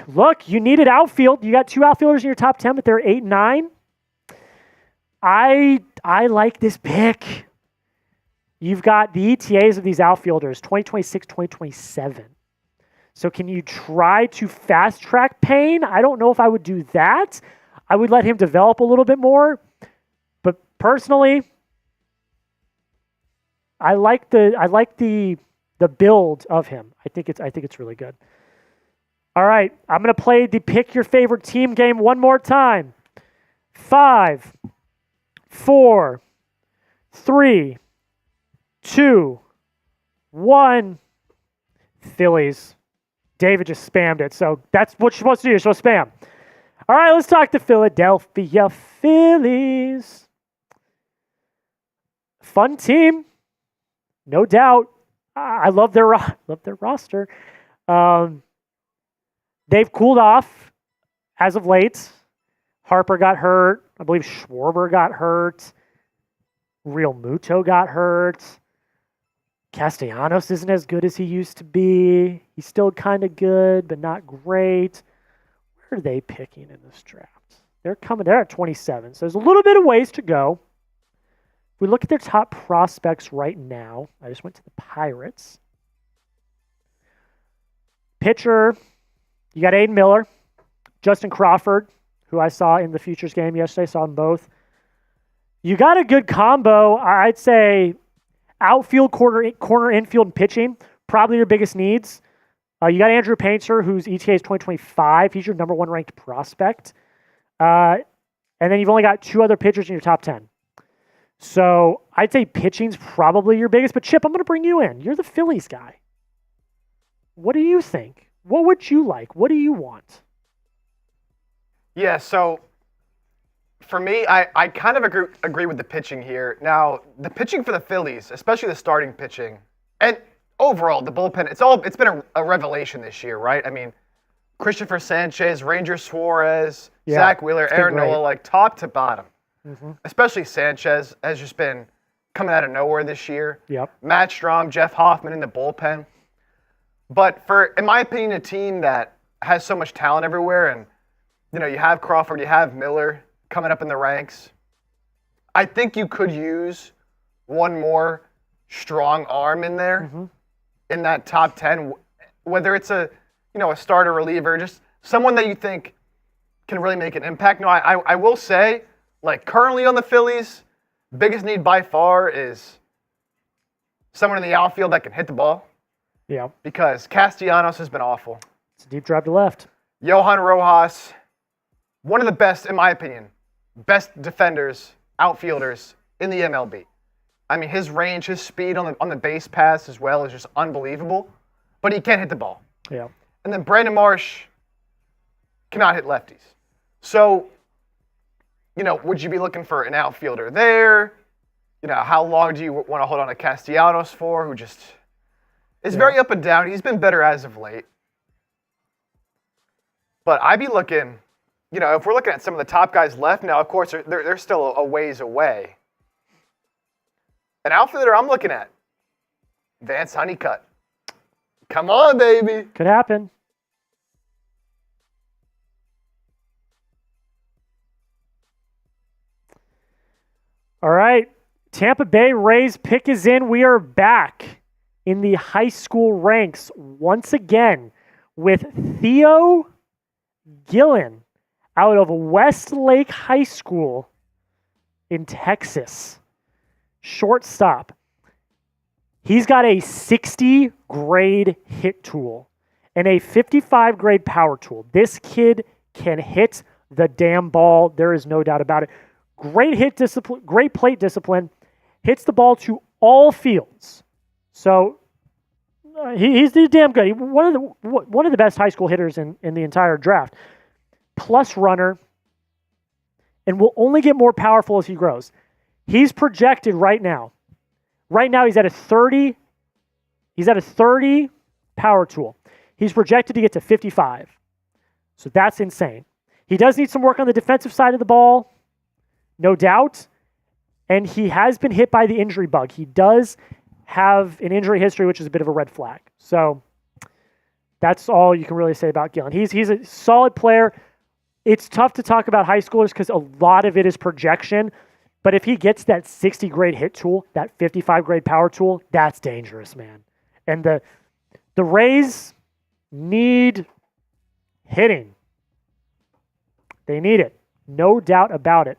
Look, you needed outfield. You got 2 outfielders in your top 10, but they're 8 and 9. I like this pick. You've got the ETAs of these outfielders, 2026, 2027. So can you try to fast track Payne? I don't know if I would do that. I would let him develop a little bit more. But personally, I like the build of him. I think it's really good. All right, I'm going to play the pick your favorite team game one more time. 5, 4, 3, 2, 1. Phillies. David just spammed it, so that's what you're supposed to do. You're supposed to spam. All right, let's talk to Philadelphia Phillies. Fun team. No doubt. I love their roster. They've cooled off as of late. Harper got hurt. I believe Schwarber got hurt. Real Muto got hurt. Castellanos isn't as good as he used to be. He's still kind of good, but not great. Where are they picking in this draft? They're at 27, so there's a little bit of ways to go. If we look at their top prospects right now, I just went to the Pirates. Pitcher, you got Aiden Miller, Justin Crawford, who I saw in the Futures game yesterday, saw them both. You got a good combo. I'd say outfield, corner infield, and pitching, probably your biggest needs. You got Andrew Painter, whose ETA is 2025. He's your number 1 ranked prospect. And then you've only got 2 other pitchers in your top 10. So I'd say pitching's probably your biggest. But Chip, I'm going to bring you in. You're the Phillies guy. What do you think? What would you like? What do you want? Yeah, so for me, I kind of agree with the pitching here. Now, the pitching for the Phillies, especially the starting pitching, and overall the bullpen, it's been a revelation this year, right? I mean, Christopher Sanchez, Ranger Suarez, Zach Wheeler, Aaron Nola, like top to bottom. Mm-hmm. Especially Sanchez has just been coming out of nowhere this year. Yep. Matt Strom, Jeff Hoffman in the bullpen. But in my opinion, a team that has so much talent everywhere, and you have Crawford, you have Miller coming up in the ranks. I think you could use one more strong arm in there in that top 10, whether it's a starter reliever, just someone that you think can really make an impact. No, I will say, like currently on the Phillies, biggest need by far is someone in the outfield that can hit the ball. Yeah. Because Castellanos has been awful. It's a deep drive to left. Johan Rojas, one of the best, in my opinion, best defenders, outfielders in the MLB. I mean, his range, his speed on the base pass as well is just unbelievable. But he can't hit the ball. Yeah. And then Brandon Marsh cannot hit lefties. So, would you be looking for an outfielder there? How long do you want to hold on to Castellanos for, who just is very up and down. He's been better as of late. But I'd be looking, if we're looking at some of the top guys left now, of course, they're still a ways away. An outfielder I'm looking at, Vance Honeycutt. Come on, baby. Could happen. All right. Tampa Bay Rays pick is in. We are back in the high school ranks once again with Theo Gillen out of Westlake High School in Texas. Shortstop. He's got a 60 grade hit tool and a 55 grade power tool. This kid can hit the damn ball. There is no doubt about it. Great hit discipline, great plate discipline. Hits the ball to all fields. So he's damn good. One of the best high school hitters in the entire draft. Plus runner, and will only get more powerful as he grows. He's projected right now. Right now he's at a 30. He's at a 30 power tool. He's projected to get to 55. So that's insane. He does need some work on the defensive side of the ball, no doubt. And he has been hit by the injury bug. He does have an injury history, which is a bit of a red flag. So that's all you can really say about Gillen. He's a solid player. It's tough to talk about high schoolers because a lot of it is projection. But if he gets that 60 grade hit tool, that 55 grade power tool, that's dangerous, man. And the Rays need hitting. They need it. No doubt about it.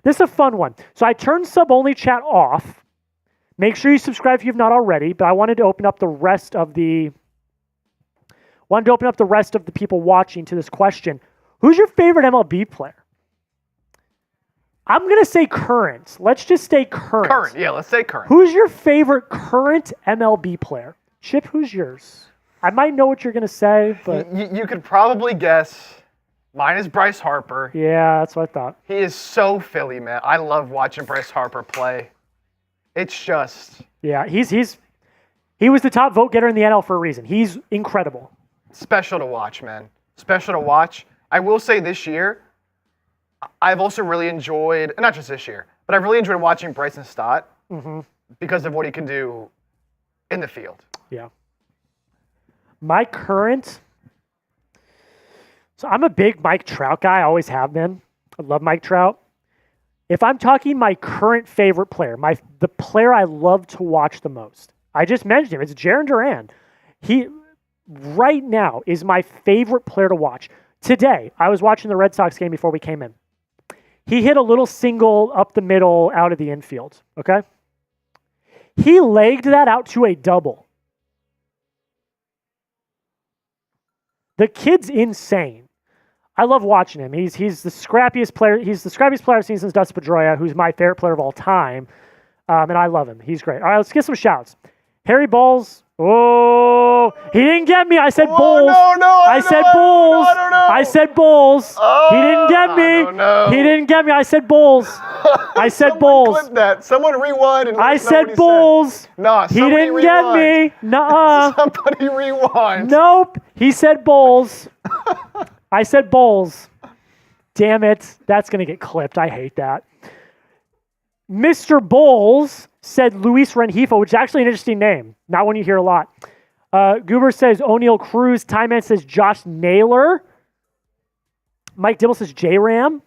This is a fun one. So I turned sub-only chat off. Make sure you subscribe if you've not already, but I wanted to open up the rest of the people watching to this question. Who's your favorite MLB player? I'm going to say current. Let's just stay current. Current, yeah, let's say current. Who's your favorite current MLB player? Chip, who's yours? I might know what you're going to say, but... You could probably guess. Mine is Bryce Harper. Yeah, that's what I thought. He is so Philly, man. I love watching Bryce Harper play. It's just... Yeah, he was the top vote getter in the NL for a reason. He's incredible. Special to watch, man. Special to watch. I will say this year, I've also really enjoyed, not just this year, but I've really enjoyed watching Bryson Stott because of what he can do in the field. Yeah. My current... So I'm a big Mike Trout guy. I always have been. I love Mike Trout. If I'm talking my current favorite player, the player I love to watch the most, I just mentioned him. It's Jarren Duran. He, right now, is my favorite player to watch. Today, I was watching the Red Sox game before we came in. He hit a little single up the middle out of the infield, okay? He legged that out to a double. The kid's insane. I love watching him. He's the scrappiest player. He's the scrappiest player I've seen since Dustin Pedroia, who's my favorite player of all time. And I love him. He's great. All right, let's get some shouts. Harry Balls. Oh, No, he didn't get me. I said Whoa, Bulls. no, I said Bulls. I don't know. I said Bulls. Oh, he didn't get me. I don't know. He didn't get me. I said Bulls. I said Someone Bulls. clip that. Someone rewind and let I us know what said he Bulls. Said. Nah, he somebody didn't rewind. get me. Nuh-uh. Somebody rewind. Nope. He said Bulls. I said Bulls. Damn it. That's going to get clipped. I hate that. Mr. Bulls said Luis Rengifo, which is actually an interesting name. Not one you hear a lot. Goober says O'Neal Cruz. Tyman says Josh Naylor. Mike Dibble says J-Ram.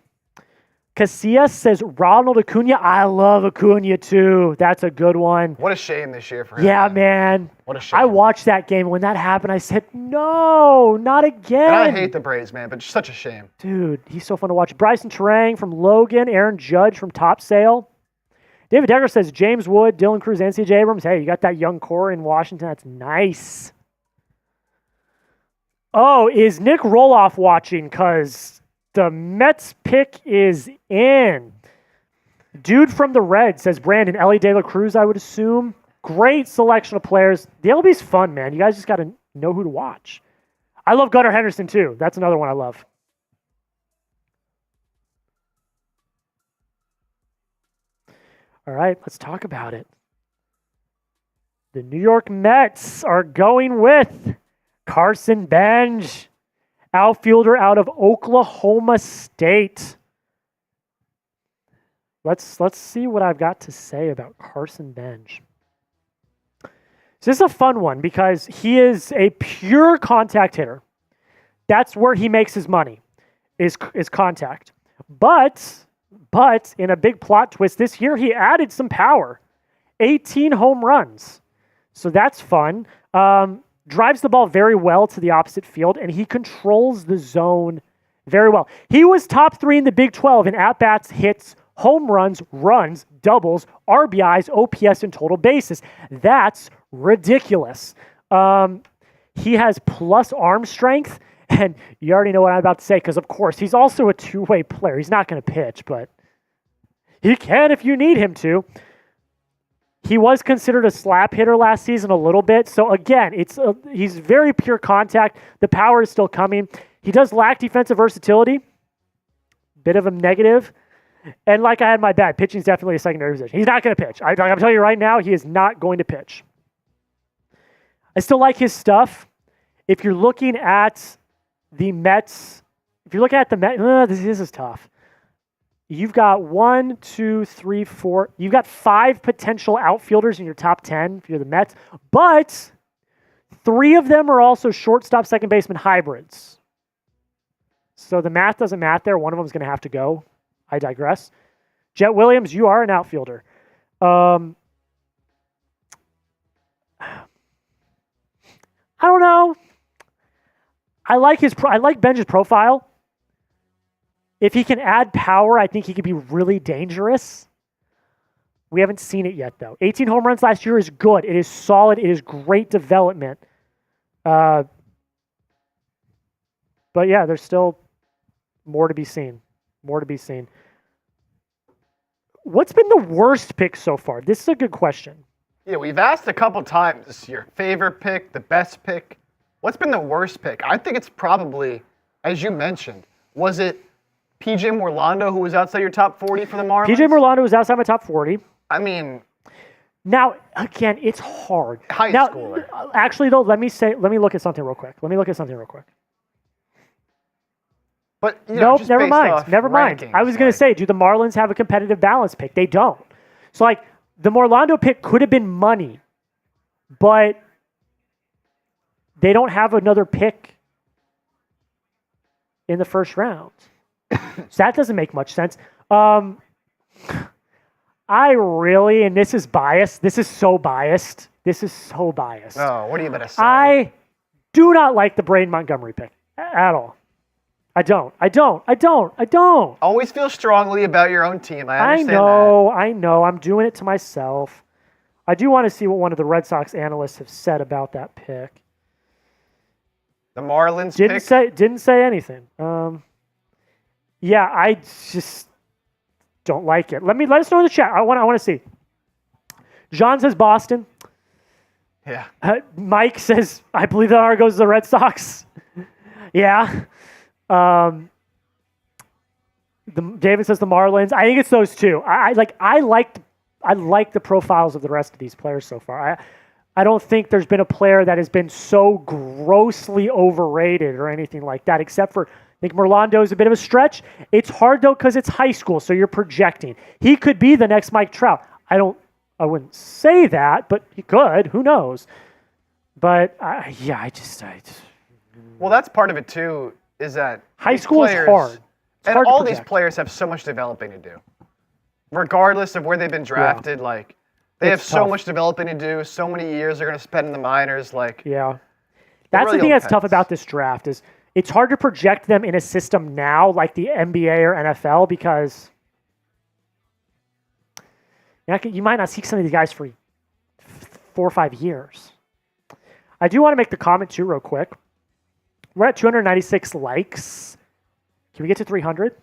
Casillas says Ronald Acuna. I love Acuna too. That's a good one. What a shame this year for him. Yeah, man. What a shame. I watched that game. When that happened, I said, no, not again. And I hate the Braves, man, but it's such a shame. Dude, he's so fun to watch. Bryson Terang from Logan. Aaron Judge from Top Sale. David Decker says James Wood, Dylan Cruz, and C.J. Abrams. Hey, you got that young core in Washington. That's nice. Oh, is Nick Roloff watching? Because the Mets pick is in. Dude from the Reds says Brandon Ellie De La Cruz, I would assume. Great selection of players. The MLB's fun, man. You guys just got to know who to watch. I love Gunnar Henderson, too. That's another one I love. All right, let's talk about it. The New York Mets are going with Carson Bench, outfielder out of Oklahoma State. Let's see what I've got to say about Carson Bench. So this is a fun one because he is a pure contact hitter. That's where he makes his money, is contact. But in a big plot twist this year, he added some power. 18 home runs. So that's fun. Drives the ball very well to the opposite field, and he controls the zone very well. He was top 3 in the Big 12 in at-bats, hits, home runs, runs, doubles, RBIs, OPS, and total bases. That's ridiculous. He has plus arm strength, and you already know what I'm about to say because, of course, he's also a two-way player. He's not going to pitch, but he can if you need him to. He was considered a slap hitter last season a little bit. So, again, he's very pure contact. The power is still coming. He does lack defensive versatility. Bit of a negative. And like I had my bad, pitching is definitely a secondary position. He's not going to pitch. I'm telling you right now, he is not going to pitch. I still like his stuff. If you're looking at the Mets, this is tough. You've got 1, 2, 3, 4. You've got 5 potential outfielders in your top 10 if you're the Mets, but 3 of them are also shortstop, second baseman hybrids. So the math doesn't math there. One of them is going to have to go. I digress. Jet Williams, you are an outfielder. I don't know. I like Bench's profile. If he can add power, I think he could be really dangerous. We haven't seen it yet, though. 18 home runs last year is good. It is solid. It is great development. But yeah, there's still more to be seen. More to be seen. What's been the worst pick so far? This is a good question. Yeah, we've asked a couple times this year. Favorite pick, the best pick. What's been the worst pick? I think it's probably, as you mentioned, was it P.J. Morlando who was outside your top 40 for the Marlins? P.J. Morlando was outside my top 40. I mean, now again, it's hard. High schooler. Actually, though, let me look at something real quick. But nope, never mind. I was going to say, do the Marlins have a competitive balance pick? They don't. So, the Morlando pick could have been money, but they don't have another pick in the first round. So that doesn't make much sense. I really, and this is biased. This is so biased. Oh, what are you going to say? I do not like the Braden Montgomery pick at all. I don't. Always feel strongly about your own team. I understand I know. I'm doing it to myself. I do want to see what one of the Red Sox analysts have said about that pick. The Marlins didn't say anything. Yeah, I just don't like it. Let us know in the chat. I want to see. John says Boston. Yeah. Mike says, I believe that honor goes to the Red Sox. Yeah. David says the Marlins. I think it's those two. I like the profiles of the rest of these players so far. I don't think there's been a player that has been so grossly overrated or anything like that, except for I think Merlando is a bit of a stretch. It's hard though because it's high school, so you're projecting. He could be the next Mike Trout. I wouldn't say that, but he could. Who knows? But I just. Well, that's part of it too. Is that high school is hard. And all these players have so much developing to do. Regardless of where they've been drafted, they have so much developing to do. So many years they're going to spend in the minors. Yeah, that's the thing that's tough about this draft is it's hard to project them in a system now like the NBA or NFL because you might not see some of these guys for 4 or 5 years. I do want to make the comment too, real quick. We're at 296 likes. Can we get to 300? Can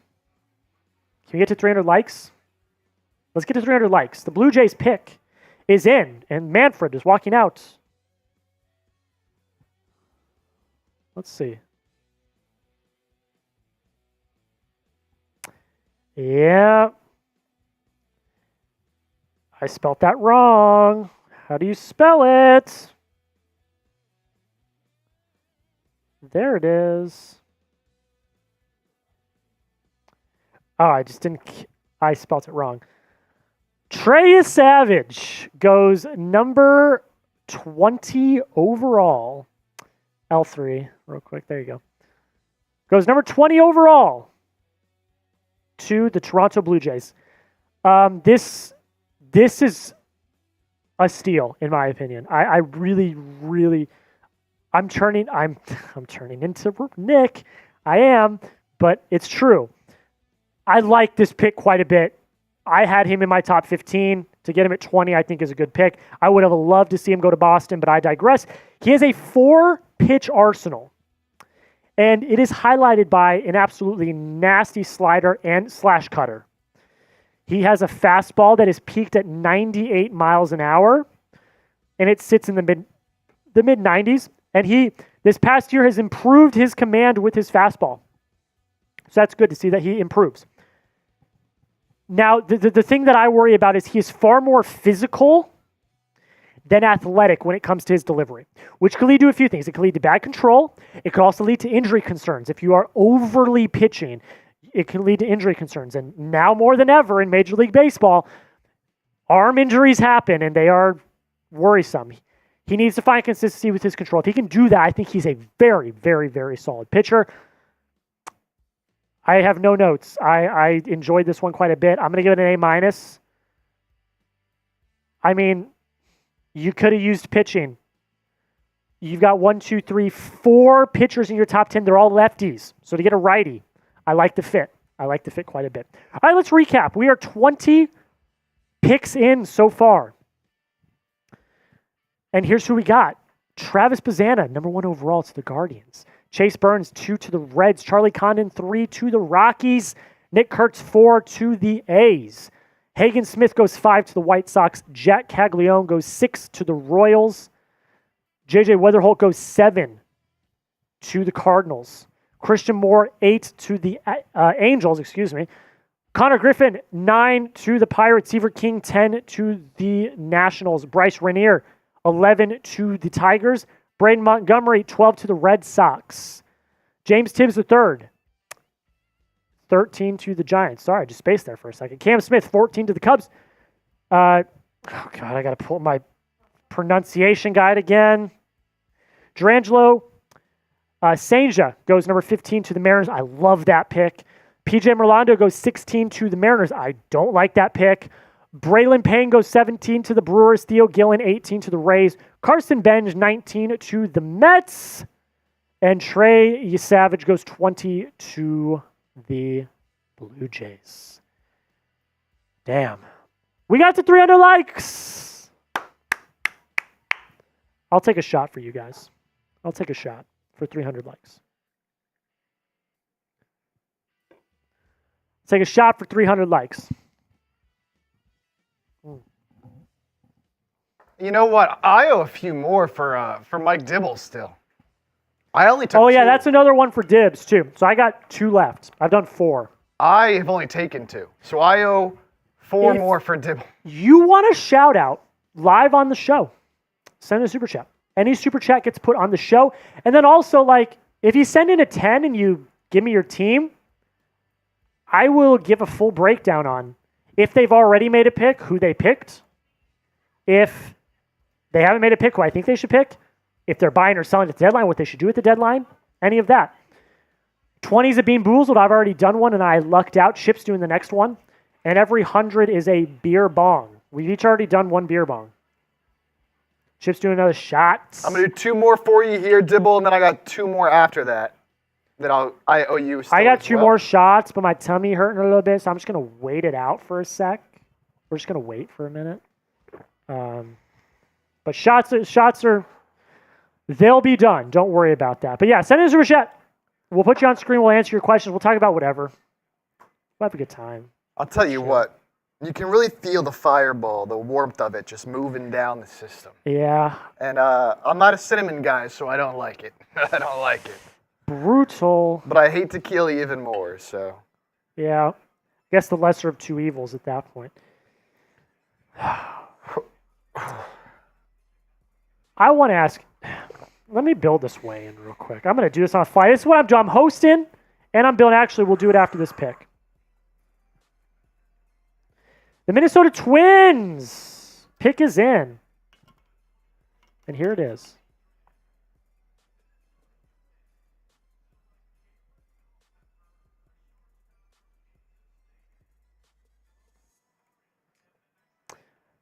we get to 300 likes? Let's get to 300 likes. The Blue Jays pick is in, and Manfred is walking out. Let's see. Yeah. I spelt that wrong. How do you spell it? There it is. Oh, I spelt it wrong. Trey Savage goes number 20 overall. L3, real quick. There you go. Goes number 20 overall to the Toronto Blue Jays. This is a steal, in my opinion. I really, I'm turning into Nick. I am, but it's true. I like this pick quite a bit. I had him in my top 15. To get him at 20, I think is a good pick. I would have loved to see him go to Boston, but I digress. He has a 4-pitch arsenal, and it is highlighted by an absolutely nasty slider and slash cutter. He has a fastball that is peaked at 98 miles an hour, and it sits in the mid 90s. And he, this past year, has improved his command with his fastball. So that's good to see that he improves. Now, the thing that I worry about is he is far more physical than athletic when it comes to his delivery, which could lead to a few things. It could lead to bad control. It could also lead to injury concerns. If you are overly pitching, it can lead to injury concerns. And now more than ever in Major League Baseball, arm injuries happen, and they are worrisome. He needs to find consistency with his control. If he can do that, I think he's a very, very, very solid pitcher. I have no notes. I enjoyed this one quite a bit. I'm going to give it an A-. I mean, you could have used pitching. You've got 4 pitchers in your top 10. They're all lefties. So to get a righty, I like the fit. I like the fit quite a bit. All right, let's recap. We are 20 picks in so far. And here's who we got. Travis Bazzana, number 1 overall to the Guardians. Chase Burns, 2 to the Reds. Charlie Condon, 3 to the Rockies. Nick Kurtz, 4 to the A's. Hagen Smith goes 5 to the White Sox. Jack Caglianone goes 6 to the Royals. J.J. Wetherholt goes 7 to the Cardinals. Christian Moore, 8 to the Angels, Connor Griffin, 9 to the Pirates. Seaver King, 10 to the Nationals. Bryce Rainier, 11 to the Tigers. Braden Montgomery, 12 to the Red Sox. James Tibbs III, 13 to the Giants. Sorry, I just spaced there for a second. Cam Smith, 14 to the Cubs. I got to pull my pronunciation guide again. Durangelo Senja goes number 15 to the Mariners. I love that pick. PJ Merlando goes 16 to the Mariners. I don't like that pick. Braylon Payne goes 17 to the Brewers. Theo Gillen, 18 to the Rays. Carson Benj, 19 to the Mets. And Trey Savage goes 20 to the Blue Jays. Damn. We got to 300 likes. I'll take a shot for you guys. I'll take a shot for 300 likes. Take a shot for 300 likes. You know what? I owe a few more for Mike Dibble still. I only took Oh, yeah, two. that's another one for dibs, too. So I got 2 left. I've done 4. I have only taken 2. So I owe 4 more for Dibble. You want a shout out live on the show, send a super chat. Any super chat gets put on the show. And then also, like, if you send in a 10 and you give me your team, I will give a full breakdown on if they've already made a pick, who they picked. If they haven't made a pick, who I think they should pick. If they're buying or selling at the deadline, what they should do at the deadline. Any of that. 20's a Bean Boozled. I've already done one, and I lucked out. Chip's doing the next one. And every 100 is a beer bong. We've each already done 1 beer bong. Chip's doing another shot. I'm going to do 2 more for you here, Dibble, and then I got 2 more after that I owe you still I got as 2 well. more shots, but my tummy hurting a little bit, so I'm just going to wait it out for a sec. We're just going to wait for a minute. But shots are, they'll be done. Don't worry about that. But yeah, send in a super chat. We'll put you on screen. We'll answer your questions. We'll talk about whatever. We'll have a good time. I'll tell you what. You can really feel the fireball, the warmth of it just moving down the system. Yeah. And I'm not a cinnamon guy, so I don't like it. I don't like it. Brutal. But I hate tequila even more, so. Yeah. I guess the lesser of 2 evils at that point. I want to ask, let me build this weigh-in real quick. I'm going to do this on a fly. This is what I'm doing. I'm hosting, and I'm building. Actually, we'll do it after this pick. The Minnesota Twins pick is in. And here it is.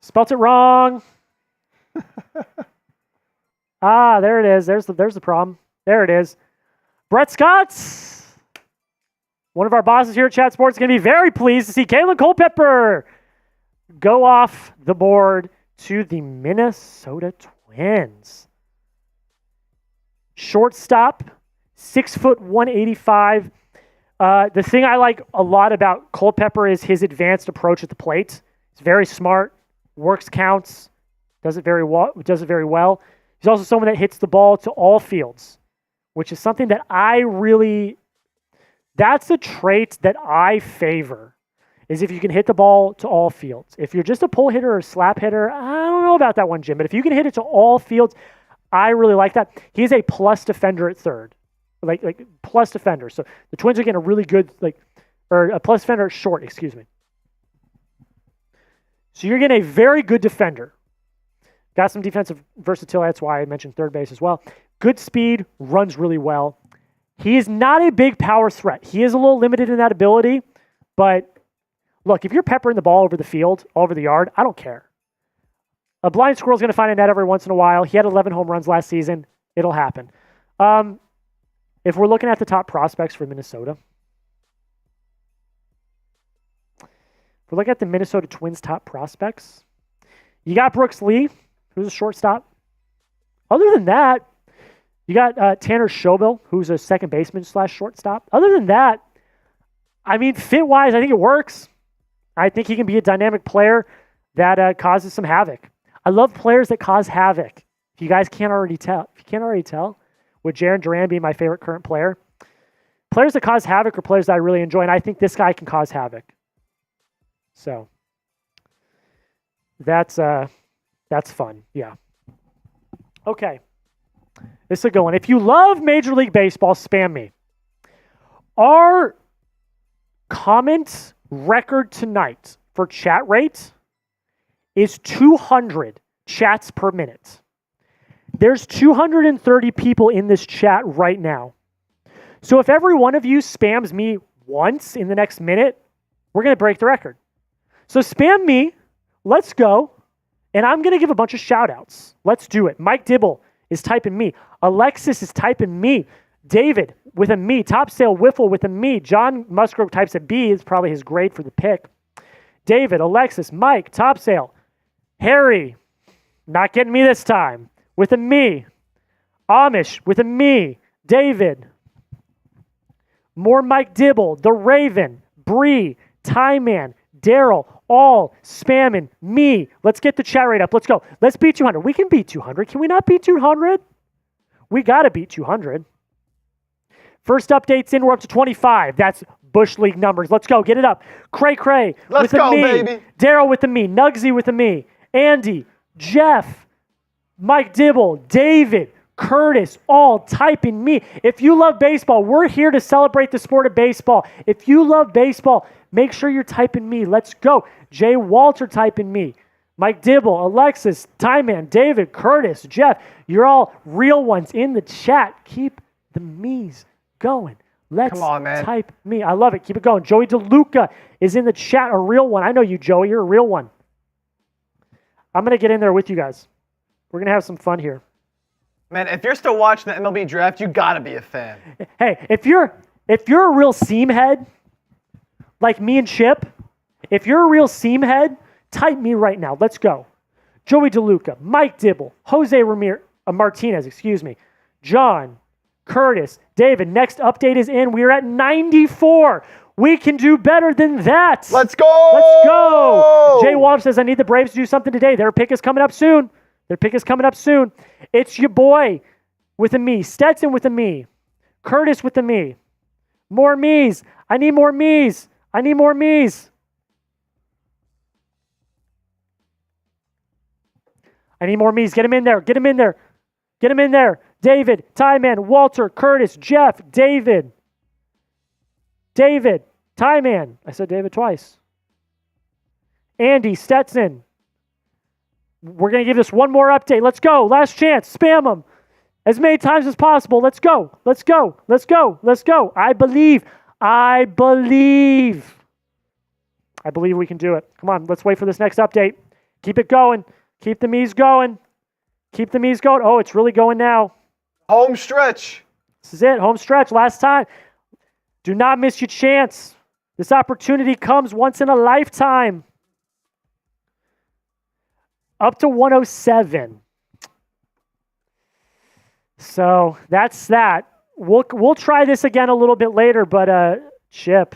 Spelt it wrong. There it is. There's the problem. There it is. Brett Scott, one of our bosses here at Chat Sports, is going to be very pleased to see Caitlin Culpepper go off the board to the Minnesota Twins. Shortstop, 6 foot 185. The thing I like a lot about Culpepper is his advanced approach at the plate. He's very smart, works counts, does it very well. He's also someone that hits the ball to all fields, which is something that that's a trait that I favor, is if you can hit the ball to all fields. If you're just a pull hitter or a slap hitter, I don't know about that one, Jim, but if you can hit it to all fields, I really like that. He's a plus defender at third, like plus defender. So the Twins are getting a really good, or a plus defender at short, excuse me. So you're getting a very good defender. Got some defensive versatility. That's why I mentioned third base as well. Good speed, runs really well. He is not a big power threat. He is a little limited in that ability, but look, if you're peppering the ball over the field, all over the yard, I don't care. A blind squirrel's going to find a net every once in a while. He had 11 home runs last season. It'll happen. If we're looking at the top prospects for Minnesota, if we're looking at the Minnesota Twins top prospects, you got Brooks Lee, who's a shortstop. Other than that, you got Tanner Schobel, who's a second baseman / shortstop. Other than that, I mean, fit-wise, I think it works. I think he can be a dynamic player that causes some havoc. I love players that cause havoc. If you guys can't already tell, with Jarren Duran being my favorite current player, players that cause havoc are players that I really enjoy, and I think this guy can cause havoc. So that's fun. Yeah. Okay. This is a good one. If you love Major League Baseball, spam me. Our comment record tonight for chat rate is 200 chats per minute. There's 230 people in this chat right now. So if every one of you spams me once in the next minute, we're going to break the record. So spam me. Let's go. And I'm going to give a bunch of shout outs. Let's do it. Mike Dibble is typing me. Alexis is typing me. David with a me. Topsail Wiffle with a me. John Musgrove types a B. It's probably his grade for the pick. David, Alexis, Mike, Topsail. Harry, not getting me this time, with a me. Amish with a me. David. More Mike Dibble. The Raven. Bree. Tie Man. Daryl. all spamming me. Let's get the chat rate up. Let's go. Let's beat 200. We can beat 200. Can we not beat 200? We got to beat 200. First updates in. We're up to 25. That's Bush League numbers. Let's go. Get it up. Cray Cray. Let's with go, me. baby. Daryl with the me. Nugsy with the me. Andy. Jeff. Mike Dibble. David. Curtis. All typing me. If you love baseball, we're here to celebrate the sport of baseball. If you love baseball, make sure you're typing me. Let's go. Jay Walter typing me. Mike Dibble, Alexis, Tyman, David, Curtis, Jeff. You're all real ones in the chat. Keep the me's going. Let's Come on, man. type me. I love it. Keep it going. Joey DeLuca is in the chat. A real one. I know you, Joey. You're a real one. I'm going to get in there with you guys. We're going to have some fun here. Man, if you're still watching the MLB draft, you gotta be a fan. Hey, if you're a real seam head, like me and Chip, if you're a real seam head, type me right now. Let's go. Joey DeLuca, Mike Dibble, Jose Martinez, John, Curtis, David. Next update is in. We're at 94. We can do better than that. Let's go! Let's go. Jay Walsh says, I need the Braves to do something today. Their pick is coming up soon. It's your boy with a me. Stetson with a me. Curtis with a me. More me's. I need more me's. I need more me's. I need more me's. Get him in there. Get him in there. Get him in there. David, Tyman, Walter, Curtis, Jeff, David. David, Tyman. I said David twice. Andy, Stetson. We're going to give this one more update. Let's go. Last chance. Spam them as many times as possible. Let's go. Let's go. Let's go. Let's go. I believe we can do it. Come on. Let's wait for this next update. Keep it going. Keep the me's going. Keep the me's going. Oh, it's really going now. Home stretch. This is it. Home stretch. Last time. Do not miss your chance. This opportunity comes once in a lifetime. Up to 107. So that's that. We'll try this again a little bit later, but Chip,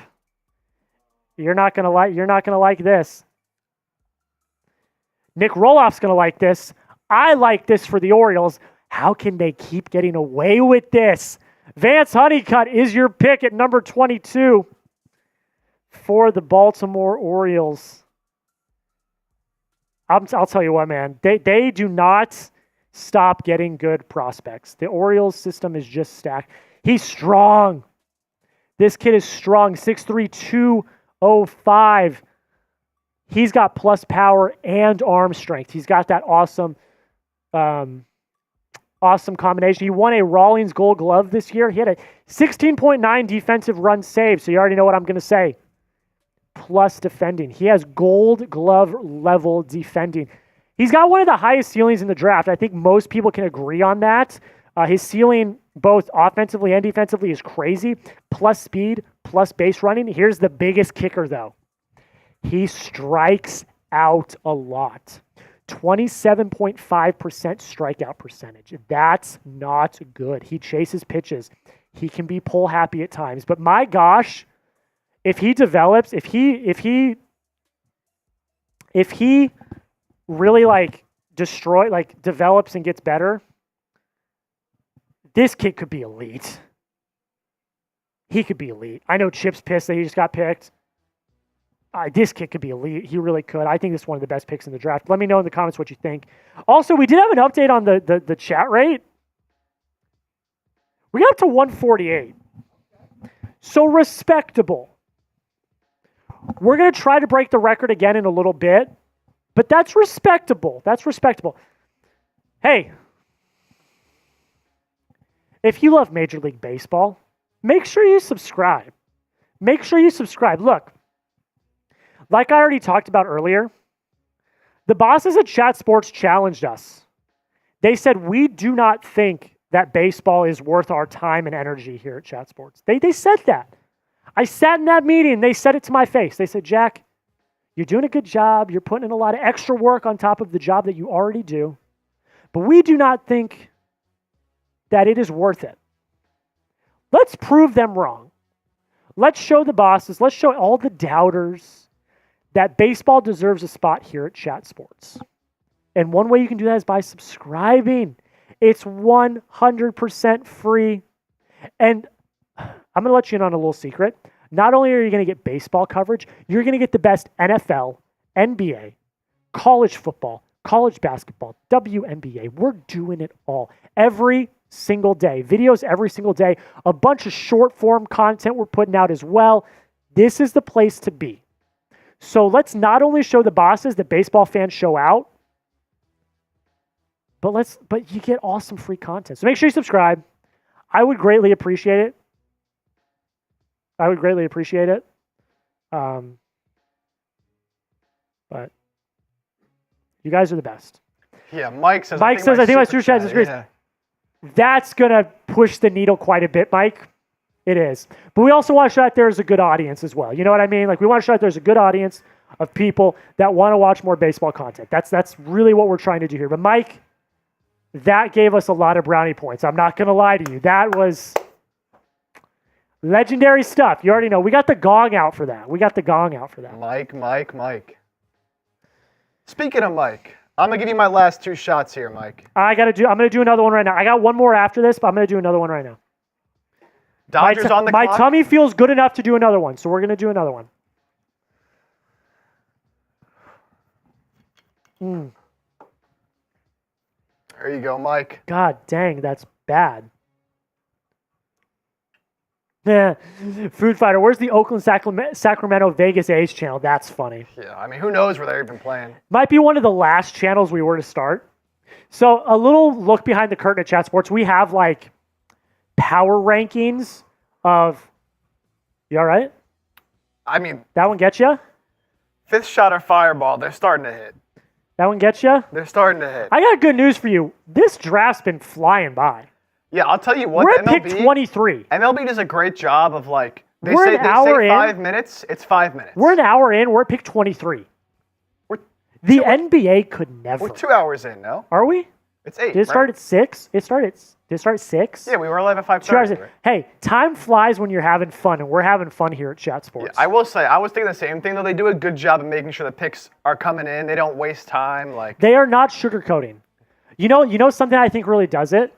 you're not gonna like this. Nick Roloff's gonna like this. I like this for the Orioles. How can they keep getting away with this? Vance Honeycutt is your pick at number 22 for the Baltimore Orioles. I'll tell you what, man. They do not stop getting good prospects. The Orioles system is just stacked. He's strong. This kid is strong. 6'3", 205. He's got plus power and arm strength. He's got that awesome combination. He won a Rawlings Gold Glove this year. He had a 16.9 defensive run save, so you already know what I'm going to say. Plus defending. He has Gold Glove level defending. He's got one of the highest ceilings in the draft. I think most people can agree on that. His ceiling, both offensively and defensively, is crazy. Plus speed, plus base running. Here's the biggest kicker, though. He strikes out a lot. 27.5% strikeout percentage. That's not good. He chases pitches. He can be pull happy at times. But my gosh, if he develops, if he really develops and gets better, this kid could be elite. He could be elite. I know Chip's pissed that he just got picked. This kid could be elite. He really could. I think this is one of the best picks in the draft. Let me know in the comments what you think. Also, we did have an update on the chat rate. We got up to 148. So respectable. We're going to try to break the record again in a little bit, but that's respectable. That's respectable. Hey, if you love Major League Baseball, make sure you subscribe. Make sure you subscribe. Look, like I already talked about earlier, the bosses at Chat Sports challenged us. They said, we do not think that baseball is worth our time and energy here at Chat Sports. They said that. I sat in that meeting. They said it to my face. They said, Jack, you're doing a good job. You're putting in a lot of extra work on top of the job that you already do. But we do not think that it is worth it. Let's prove them wrong. Let's show the bosses. Let's show all the doubters that baseball deserves a spot here at Chat Sports. And one way you can do that is by subscribing. It's 100% free. And I'm going to let you in on a little secret. Not only are you going to get baseball coverage, you're going to get the best NFL, NBA, college football, college basketball, WNBA. We're doing it all every single day. Videos every single day. A bunch of short form content we're putting out as well. This is the place to be. So let's not only show the bosses that baseball fans show out, but you get awesome free content. So make sure you subscribe. I would greatly appreciate it. But you guys are the best. Yeah, Mike says, I think my super chat is great. Yeah. That's going to push the needle quite a bit, Mike. It is. But we also want to show that there's a good audience as well. You know what I mean? Like, we want to show that there's a good audience of people that want to watch more baseball content. That's really what we're trying to do here. But Mike, that gave us a lot of brownie points. I'm not going to lie to you. That was legendary stuff. You already know. We got the gong out for that. Mike. Speaking of Mike, I'm going to give you my last 2 shots here, Mike. I'm going to do another one right now. I got one more after this, but I'm going to do another one right now. Dodgers on the clock. My tummy feels good enough to do another one, so we're going to do another one. There you go, Mike. God dang, that's bad. Yeah, Food Fighter. Where's the Oakland, Sacramento, Vegas A's channel? That's funny. Yeah, I mean, who knows where they're even playing? Might be one of the last channels we were to start. So a little look behind the curtain at Chat Sports. We have like power rankings of. You all right? I mean, that one gets you? 5th shot or fireball, they're starting to hit. That one gets you? They're starting to hit. I got good news for you. This draft's been flying by. Yeah, I'll tell you what. We're at pick 23. MLB does a great job of like, they we're say an hour 5 minutes, it's 5 minutes. We're an hour in, we're at pick 23. The NBA could never. We're 2 hours in, no? Are we? It's 8, Did it start at 6? Did it start at 6? Yeah, we were live at 5:30. Right? Hey, time flies when you're having fun, and we're having fun here at Chat Sports. Yeah, I will say, I was thinking the same thing, though. They do a good job of making sure the picks are coming in. They don't waste time. They are not sugarcoating. You know something I think really does it?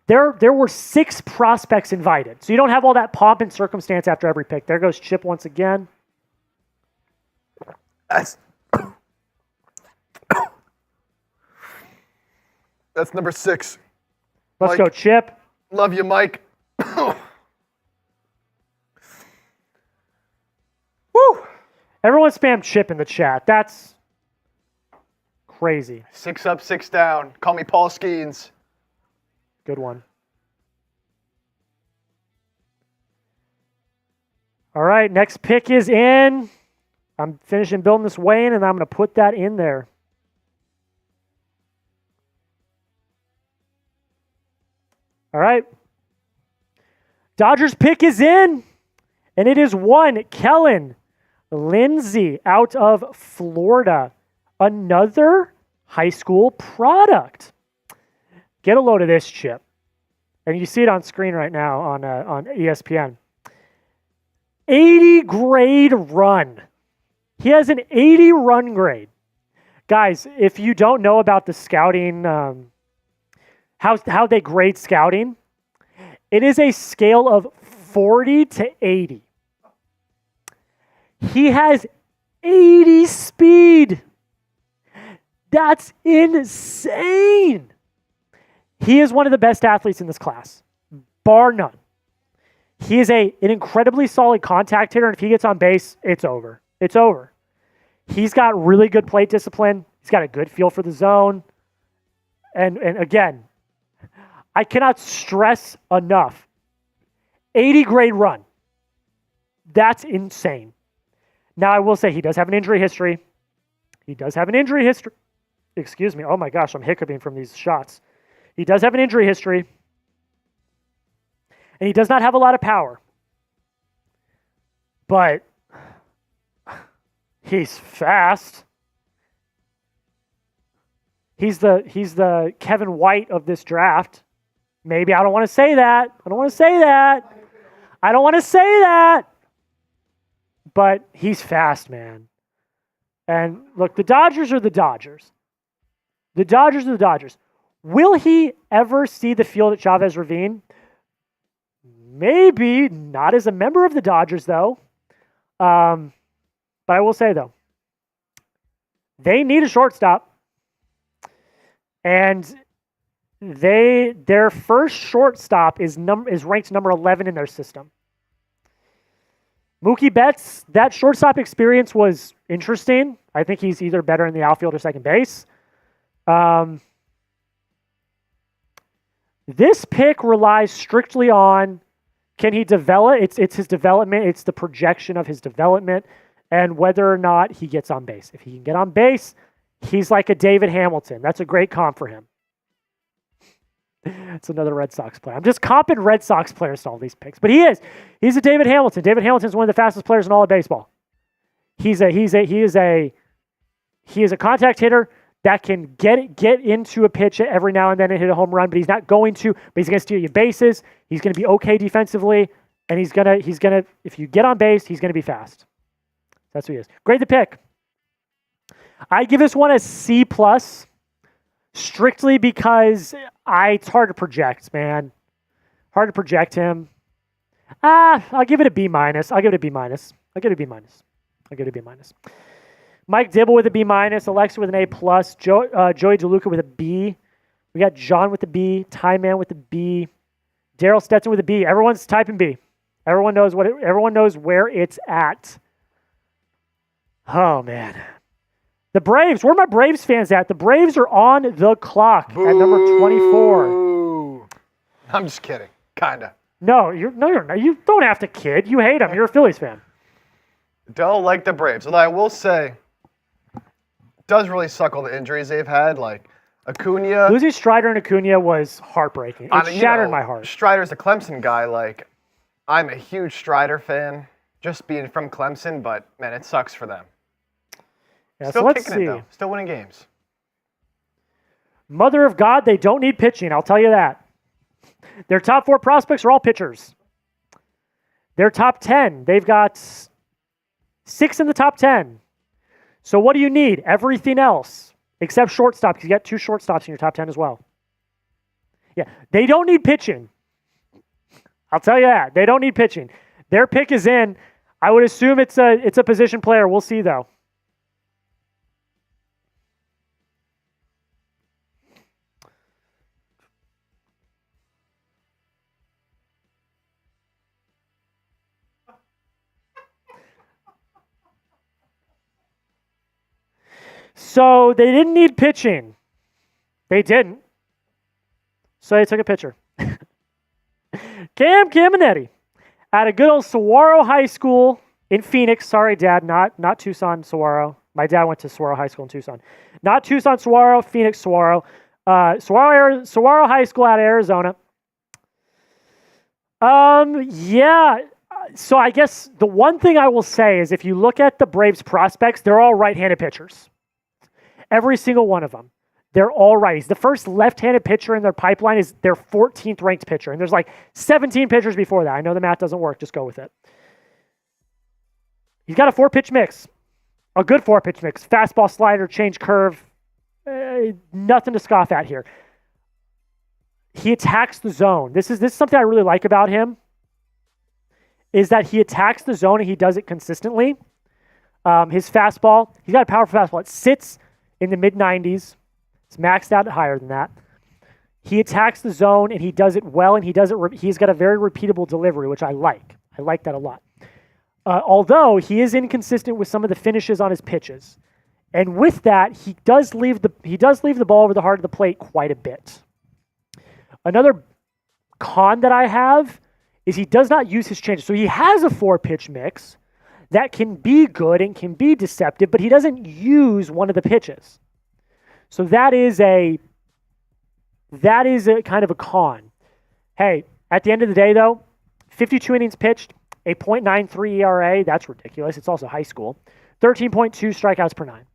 There were 6 prospects invited, so you don't have all that pomp and circumstance after every pick. There goes Chip once again. That's number 6. Let's go, Chip. Love you, Mike. Woo! Everyone spam Chip in the chat. That's crazy. 6 up, 6 down. Call me Paul Skenes. Good one. All right, next pick is in. I'm finishing building this weigh-in, and I'm going to put that in there. All right. Dodgers pick is in, and it is one. Kellen Lindsay out of Florida. Another high school product. Get a load of this, Chip. And you see it on screen right now on ESPN. 80 grade run. He has an 80 run grade. Guys, if you don't know about the scouting, how they grade scouting, it is a scale of 40 to 80. He has 80 speed. That's insane. He is one of the best athletes in this class, bar none. He is an incredibly solid contact hitter, and if he gets on base, it's over. It's over. He's got really good plate discipline. He's got a good feel for the zone. And again, I cannot stress enough, 80 grade run. That's insane. Now, I will say he does have an injury history. Excuse me. Oh, my gosh, I'm hiccuping from these shots. He does have an injury history. And he does not have a lot of power. But he's fast. He's the Kevin White of this draft. Maybe. I don't want to say that. But he's fast, man. And look, the Dodgers are the Dodgers. The Dodgers are the Dodgers. Will he ever see the field at Chavez Ravine? Maybe not as a member of the Dodgers, though. But I will say, though, they need a shortstop. And their first shortstop is ranked number 11 in their system. Mookie Betts, that shortstop experience was interesting. I think he's either better in the outfield or second base. This pick relies strictly on, can he develop? It's his development. It's the projection of his development and whether or not he gets on base. If he can get on base, he's like a David Hamilton. That's a great comp for him. It's another Red Sox player. I'm just comping Red Sox players to all these picks. But he is. He's a David Hamilton. David Hamilton is one of the fastest players in all of baseball. He is a contact hitter that can get into a pitch every now and then and hit a home run, but he's not going to. But he's going to steal you bases. He's going to be okay defensively, and he's gonna if you get on base, he's going to be fast. That's who he is. Grade the pick. I give this one a C+, strictly because it's hard to project, man. Hard to project him. I'll give it a B-. I'll give it a B-. Mike Dibble with a B-. Alexa with an A+. Joey DeLuca with a B. We got John with a B. Ty Man with a B. Daryl Stetson with a B. Everyone's typing B. Everyone knows where it's at. Oh, man. The Braves. Where are my Braves fans at? The Braves are on the clock at number 24. I'm just kidding. Kinda. No, you're not. You don't have to kid. You hate them. You're a Phillies fan. Don't like the Braves. Although I will say, it does really suck all the injuries they've had. Like Acuna. Losing Strider and Acuna was heartbreaking. It shattered my heart. Strider's a Clemson guy. Like, I'm a huge Strider fan, just being from Clemson. But man, it sucks for them. Yeah, Still so let's kicking see. it though. Still winning games. Mother of God, they don't need pitching. I'll tell you that. Their top 4 prospects are all pitchers. Their top 10, they've got 6 in the top 10. So what do you need? Everything else except shortstop, because you got 2 shortstops in your top 10 as well. Yeah, they don't need pitching. I'll tell you that. They don't need pitching. Their pick is in. I would assume it's a position player. We'll see, though. So they didn't need pitching. They didn't. So they took a pitcher. Cam Caminetti at a good old Saguaro High School in Phoenix. Sorry, Dad, not Tucson, Saguaro. My dad went to Saguaro High School in Tucson. Not Tucson, Saguaro, Phoenix, Saguaro. Saguaro High School out of Arizona. Yeah. So I guess the one thing I will say is if you look at the Braves prospects, they're all right-handed pitchers. Every single one of them. They're all righties. The first left-handed pitcher in their pipeline is their 14th ranked pitcher. And there's like 17 pitchers before that. I know the math doesn't work. Just go with it. He's got a 4-pitch mix. A good 4-pitch mix. Fastball, slider, change curve. Nothing to scoff at here. He attacks the zone. This is something I really like about him, is that he attacks the zone and he does it consistently. His fastball, he's got a powerful fastball. It sits in the mid-90s. It's maxed out higher than that. He attacks the zone and he does it well, and he's got a very repeatable delivery, which I like. I like that a lot. Although he is inconsistent with some of the finishes on his pitches. And with that, he does leave the ball over the heart of the plate quite a bit. Another con that I have is he does not use his changes. So he has a 4-pitch mix that can be good and can be deceptive, but he doesn't use one of the pitches. So that is a kind of a con. Hey, at the end of the day, though, 52 innings pitched, a .93 ERA. That's ridiculous. It's also high school. 13.2 strikeouts per 9.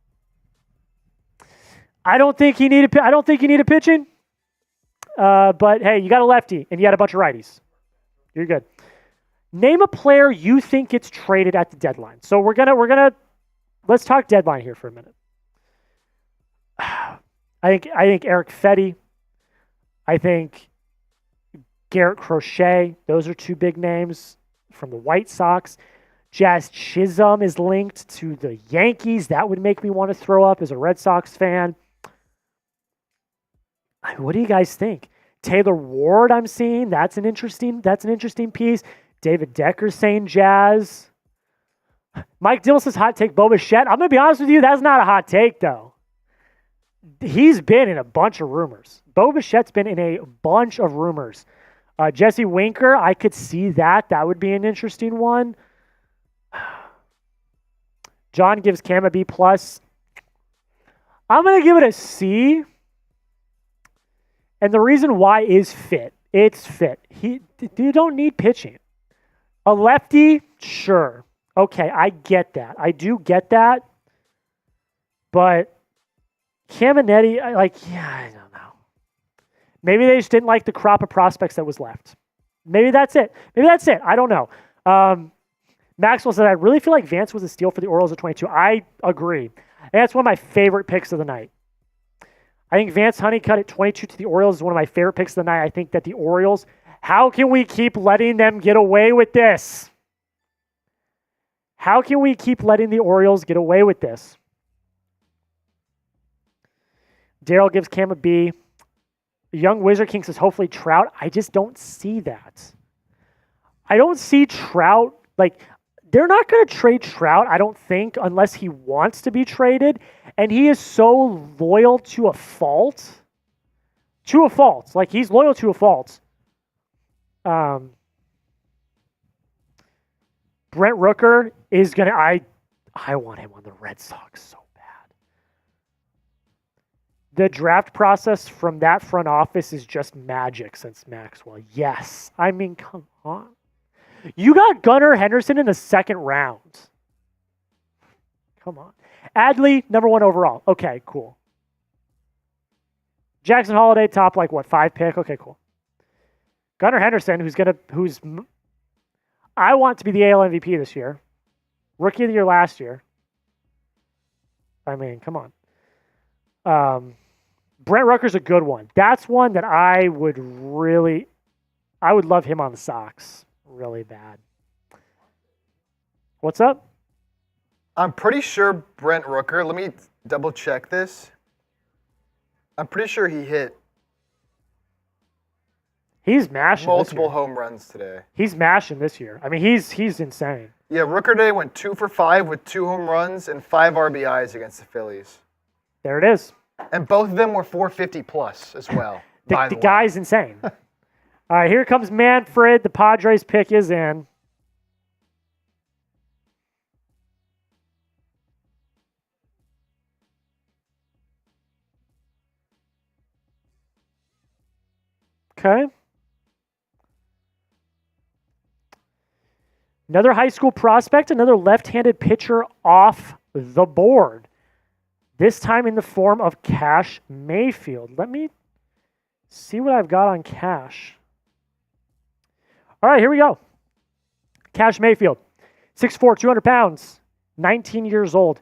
I don't think you need a pitching. But hey, you got a lefty and you got a bunch of righties. You're good. Name a player you think gets traded at the deadline. So we're gonna let's talk deadline here for a minute. I think Eric Fetty. I think Garrett Crochet. Those are two big names from the White Sox. Jazz Chisholm is linked to the Yankees. That would make me want to throw up as a Red Sox fan. What do you guys think? Taylor Ward, I'm seeing. That's an interesting piece. David Decker's saying Jazz. Mike Dill says hot take Bo Bichette. I'm going to be honest with you, that's not a hot take, though. He's been in a bunch of rumors. Bo Bichette's been in a bunch of rumors. Jesse Winker, I could see that. That would be an interesting one. John gives Cam a B+. I'm going to give it a C. And the reason why is fit. It's fit. You don't need pitching. A lefty, sure. Okay, I get that. I do get that. But Caminiti, I don't know. Maybe they just didn't like the crop of prospects that was left. Maybe that's it. I don't know. Maxwell said, I really feel like Vance was a steal for the Orioles at 22. I agree. And that's one of my favorite picks of the night. I think Vance Honeycutt at 22 to the Orioles is one of my favorite picks of the night. I think that the Orioles, how can we keep letting them get away with this? How can we keep letting the Orioles get away with this? Daryl gives Cam a B. Young Wizard King says, hopefully Trout. I just don't see that. I don't see Trout. They're not going to trade Trout, I don't think, unless he wants to be traded. And he is so loyal to a fault. To a fault. He's loyal to a fault. Brent Rooker is going to... I want him on the Red Sox so bad. The draft process from that front office is just magic since Maxwell. Yes. I mean, come on. You got Gunnar Henderson in the second round. Come on. Adley, number 1 overall. Okay, cool. Jackson Holiday, top 5 pick. Okay, cool. Gunnar Henderson, I want to be the AL MVP this year. Rookie of the year last year. I mean, come on. Brent Rooker's a good one. That's one that I would love him on the Sox. Really bad. What's up? I'm pretty sure Brent Rooker, let me double check this. I'm pretty sure he hit He's mashing multiple home runs today. He's mashing this year. I mean, he's insane. Yeah, Rooker today went 2 for 5 with 2 home runs and 5 RBIs against the Phillies. There it is. And both of them were 450 plus as well. The guy's insane. All right, here comes Manfred. The Padres pick is in. Okay. Another high school prospect, another left-handed pitcher off the board. This time in the form of Cash Mayfield. Let me see what I've got on Cash. All right, here we go. Cash Mayfield, 6'4", 200 pounds, 19 years old.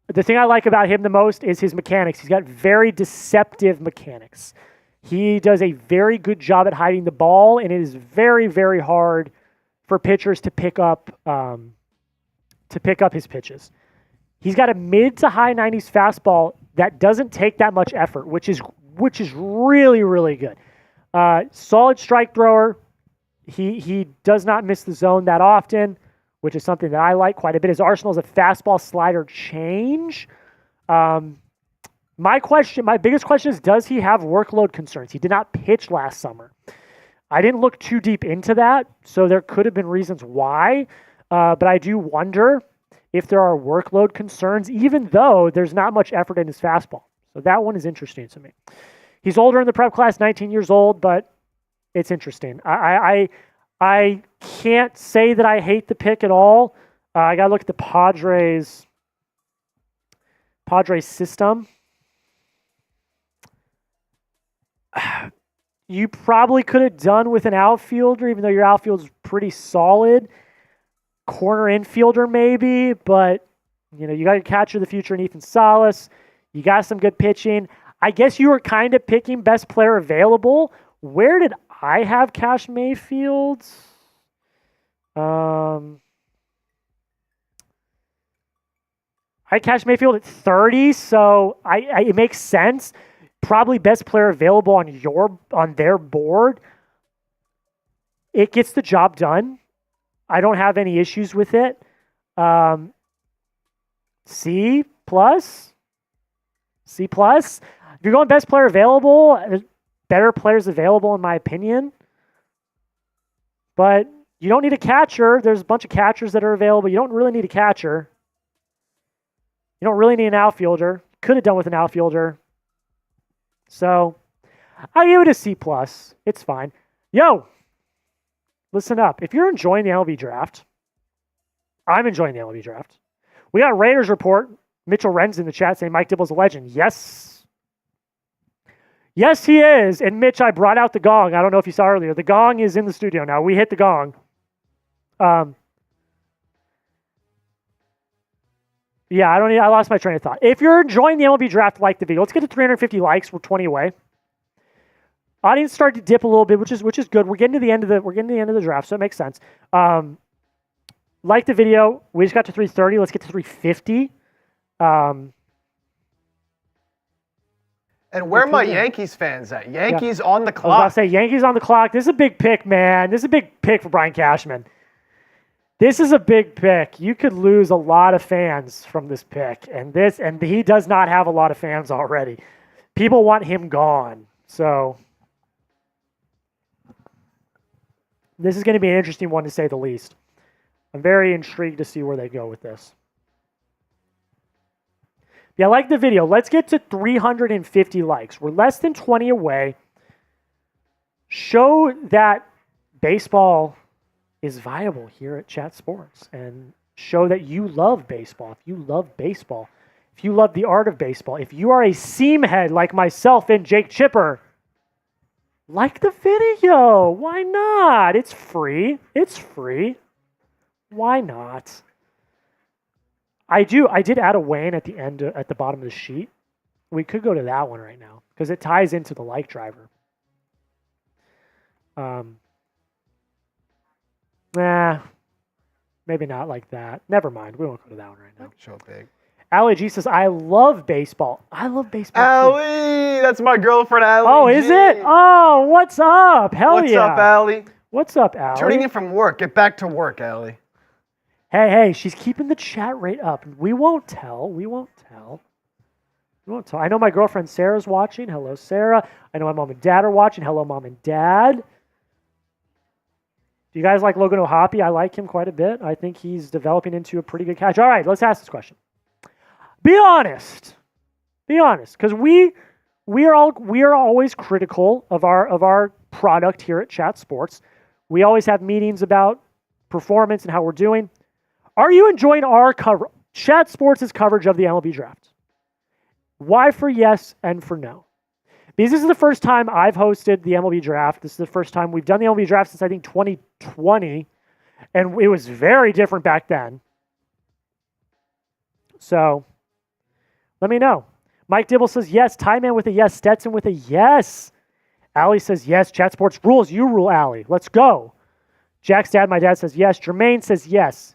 The thing I like about him the most is his mechanics. He's got very deceptive mechanics. He does a very good job at hiding the ball, and it is very, very hard for pitchers to pick up his pitches. He's got a mid to high 90s fastball that doesn't take that much effort, which is really, really good. Solid strike thrower. He does not miss the zone that often, which is something that I like quite a bit. His arsenal is a fastball slider change. My biggest question is, does he have workload concerns? He did not pitch last summer. I didn't look too deep into that, so there could have been reasons why. But I do wonder if there are workload concerns, even though there's not much effort in his fastball. So that one is interesting to me. He's older in the prep class, 19 years old, but it's interesting. I can't say that I hate the pick at all. I got to look at the Padres system. You probably could have done with an outfielder, even though your outfield's pretty solid. Corner infielder maybe, but You know, you got your catcher of the future in Ethan Salas. You got some good pitching. I guess you were kind of picking best player available. Where did I have Cash Mayfield? I had Cash Mayfield at 30, so it makes sense. Probably best player available on their board. It gets the job done. I don't have any issues with it. C plus. C plus. If you're going best player available, there's better players available in my opinion. But you don't need a catcher. There's a bunch of catchers that are available. You don't really need a catcher. You don't really need an outfielder. Could have done with an outfielder. So I give it a C plus. It's fine. Yo, listen up. If you're enjoying the MLB draft, I'm enjoying the MLB draft. We got Raiders report. Mitchell Wren's in the chat saying Mike Dibble's a legend. Yes. Yes, he is. And Mitch, I brought out the gong. I don't know if you saw earlier. The gong is in the studio now. We hit the gong. Yeah, I lost my train of thought. If you're enjoying the MLB draft, like the video. Let's get to 350 likes. We're 20 away. Audience started to dip a little bit, which is good. We're getting to the end of the draft, so it makes sense. Like the video. We just got to 330. Let's get to 350. And where are my Yankees fans at? Yankees on the clock. I was about to say, Yankees on the clock. This is a big pick, man. This is a big pick for Brian Cashman. This is a big pick. You could lose a lot of fans from this pick. And he does not have a lot of fans already. People want him gone. So this is going to be an interesting one to say the least. I'm very intrigued to see where they go with this. Yeah, like the video. Let's get to 350 likes. We're less than 20 away. Show that baseball is viable here at Chat Sports and show that you love baseball. If you love baseball, if you love the art of baseball, if you are a seam head like myself and Jake Chipper, like the video. Why not? It's free. It's free. Why not? I did add a Wayne at the end, at the bottom of the sheet. We could go to that one right now because it ties into the like driver. Nah, maybe not like that. Never mind. We won't go to that one right now. Show big. Allie G says, I love baseball. I love baseball too. Allie! That's my girlfriend, Allie. Oh, is it? Oh, what's up? Hell what's yeah. What's up, Allie? What's up, Allie? Turning in from work. Get back to work, Allie. Hey, she's keeping the chat rate up. We won't tell. We won't tell. I know my girlfriend Sarah's watching. Hello, Sarah. I know my mom and dad are watching. Hello, mom and dad. Do you guys like Logan O'Hoppe? I like him quite a bit. I think he's developing into a pretty good catch. All right, let's ask this question. Be honest. Be honest, because we are always critical of our product here at Chat Sports. We always have meetings about performance and how we're doing. Are you enjoying our cover? Chat Sports' coverage of the MLB Draft? Why for yes and for no? Because this is the first time I've hosted the MLB Draft. This is the first time we've done the MLB Draft since I think 2020, and it was very different back then. So let me know. Mike Dibble says yes. Tie Man with a yes. Stetson with a yes. Allie says yes. Chat Sports rules. You rule, Allie. Let's go. Jack's dad, my dad, says yes. Jermaine says yes.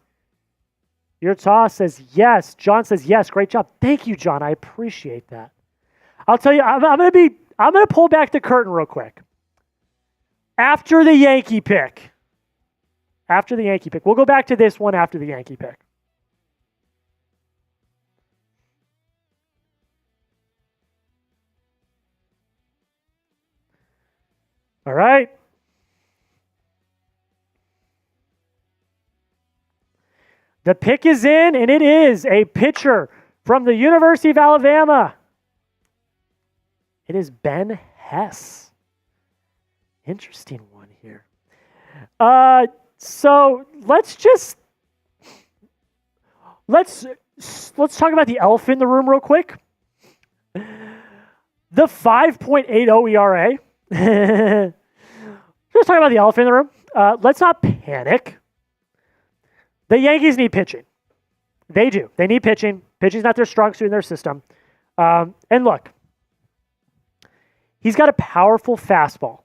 Your toss says yes. John says yes. Great job. Thank you, John. I appreciate that. I'll tell you, I'm gonna pull back the curtain real quick. After the Yankee pick. We'll go back to this one after the Yankee pick. All right. The pick is in, and it is a pitcher from the University of Alabama. It is Ben Hess. Interesting one here. So let's talk about the elephant in the room real quick. The 5.80 ERA. Let's talk about the elephant in the room. Let's not panic. The Yankees need pitching. They do. They need pitching. Pitching's not their strong suit in their system. And look, he's got a powerful fastball.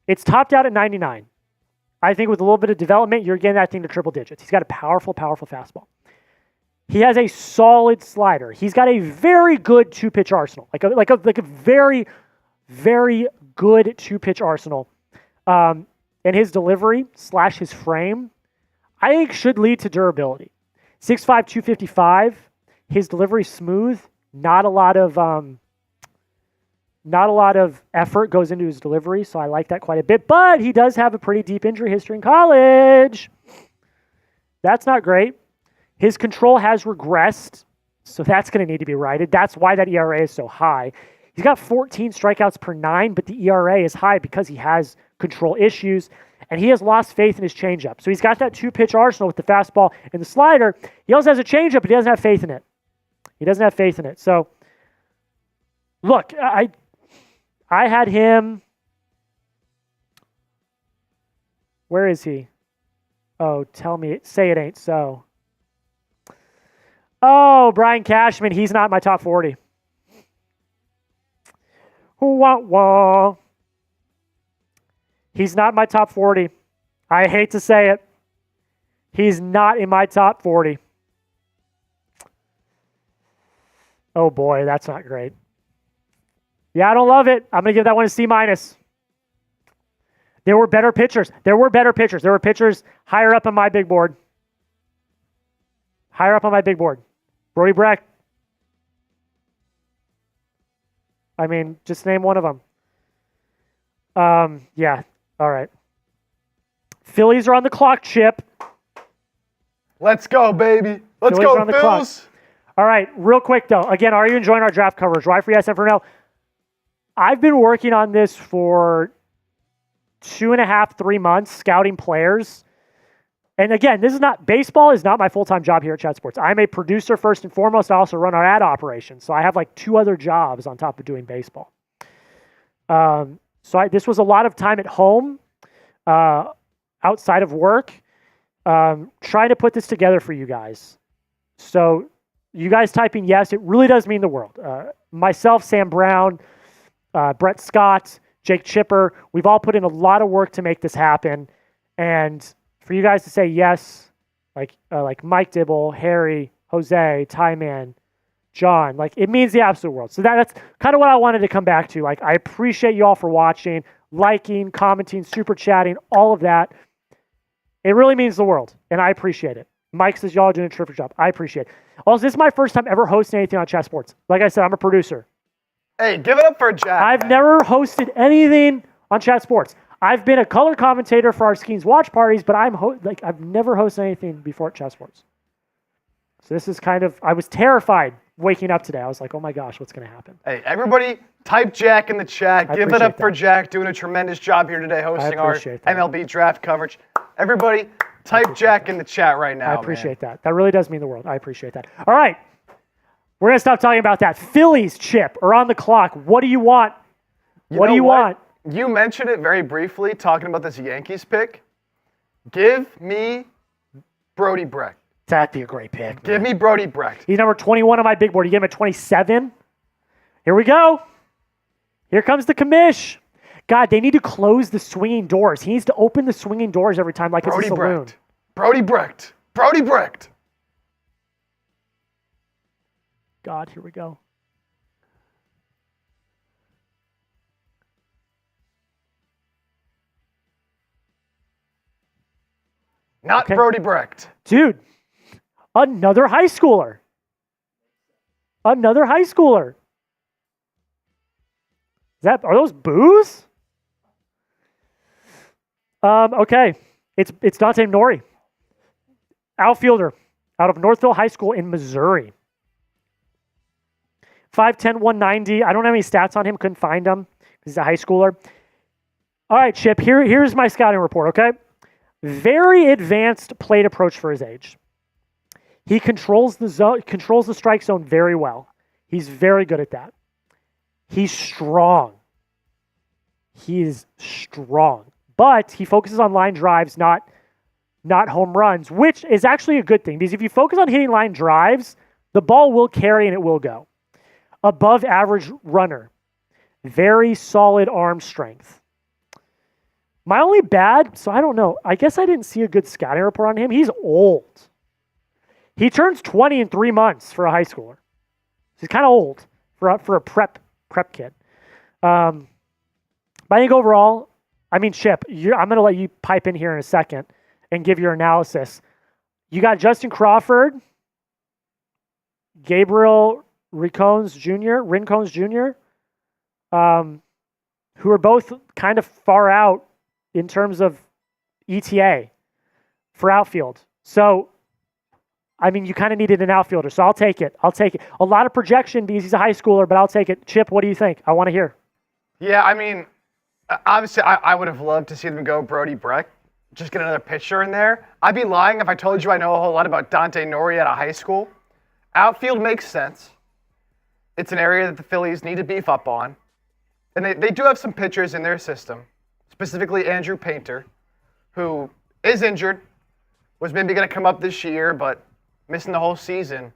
It's topped out at 99. I think with a little bit of development, you're getting that thing to triple digits. He's got a powerful, powerful fastball. He has a solid slider. He's got a very good two-pitch arsenal, like a very, very good two-pitch arsenal. And his delivery / his frame, I think should lead to durability. 6'5", 255. His delivery smooth. Not a lot of effort goes into his delivery, so I like that quite a bit. But he does have a pretty deep injury history in college. That's not great. His control has regressed, so that's going to need to be righted. That's why that ERA is so high. He's got 14 strikeouts per 9, but the ERA is high because he has control issues, and he has lost faith in his changeup. So he's got that two-pitch arsenal with the fastball and the slider. He also has a changeup, but he doesn't have faith in it. He doesn't have faith in it. So, look, I had him. Where is he? Oh, tell me. Say it ain't so. Oh, Brian Cashman. He's not in my top 40. Wah, wah. He's not in my top 40. I hate to say it. He's not in my top 40. Oh, boy. That's not great. Yeah, I don't love it. I'm going to give that one a C-. There were better pitchers. There were pitchers higher up on my big board. Brody Brecht. I mean, just name one of them. Yeah. All right. Phillies are on the clock, Chip. Let's go, baby. Let's Phillies go, are on the clock. Phils. All right. Real quick, though. Again, are you enjoying our draft coverage? Right for yes and for no. I've been working on this for 2.5, 3 months, scouting players. And again, baseball is not my full-time job here at Chat Sports. I'm a producer first and foremost. I also run our ad operation. So I have like 2 other jobs on top of doing baseball. This was a lot of time at home, outside of work, trying to put this together for you guys. So you guys typing yes, it really does mean the world. Myself, Sam Brown, Brett Scott, Jake Chipper, we've all put in a lot of work to make this happen. And for you guys to say yes, like Mike Dibble, Harry, Jose, Tyman, John, it means the absolute world. So that's kind of what I wanted to come back to. I appreciate you all for watching, liking, commenting, super chatting, all of that. It really means the world, and I appreciate it. Mike says y'all are doing a terrific job. I appreciate it. Also, this is my first time ever hosting anything on Chat Sports. Like I said, I'm a producer. Hey, give it up for Jack. I've never hosted anything on Chat Sports. I've been a color commentator for our Skenes watch parties, but I've never hosted anything before at Chat Sports. So this is I was terrified waking up today. I was like, oh my gosh, what's going to happen? Hey, everybody type Jack in the chat. Give it up for Jack doing a tremendous job here today hosting our MLB draft coverage. Everybody type Jack in the chat right now. I appreciate that. That really does mean the world. I appreciate that. All right. We're going to stop talking about that. Phillies, Chip, are on the clock. What do you want? What do you want? You mentioned it very briefly, talking about this Yankees pick. Give me Brody Brecht. That'd be a great pick. Give me Brody Brecht. He's number 21 on my big board. You get him at 27. Here we go. Here comes the commish. God, they need to close the swinging doors. He needs to open the swinging doors every time like it's a saloon. Brody Brecht. Brody Brecht. God, here we go. Not Brody Brecht. Dude, another high schooler. Are those boos? Okay. It's Dante Nori. Outfielder out of Northville High School in Missouri. 5'10", 190. I don't have any stats on him. Couldn't find him. He's a high schooler. All right, Chip. Here's my scouting report, okay? Very advanced plate approach for his age. He controls the strike zone very well. He's very good at that. He's strong. He is strong. But he focuses on line drives, not not home runs, which is actually a good thing because if you focus on hitting line drives, the ball will carry and it will go. Above average runner. Very solid arm strength. My only bad, so I don't know. I guess I didn't see a good scouting report on him. He's old. He turns 20 in 3 months for a high schooler. He's kind of old for a prep kid. But I think overall, I mean, Chip, I'm going to let you pipe in here in a second and give your analysis. You got Justin Crawford, Gabriel Rincones Jr., who are both kind of far out in terms of ETA for outfield. So, I mean, you kind of needed an outfielder, so I'll take it. A lot of projection because he's a high schooler, but I'll take it. Chip, what do you think? I want to hear. Yeah, I mean, obviously, I would have loved to see them go Brody Breck. Just get another pitcher in there. I'd be lying if I told you I know a whole lot about Dante Nori out of high school. Outfield makes sense. It's an area that the Phillies need to beef up on. And they do have some pitchers in their system, specifically Andrew Painter, who is injured, was maybe going to come up this year, but missing the whole season.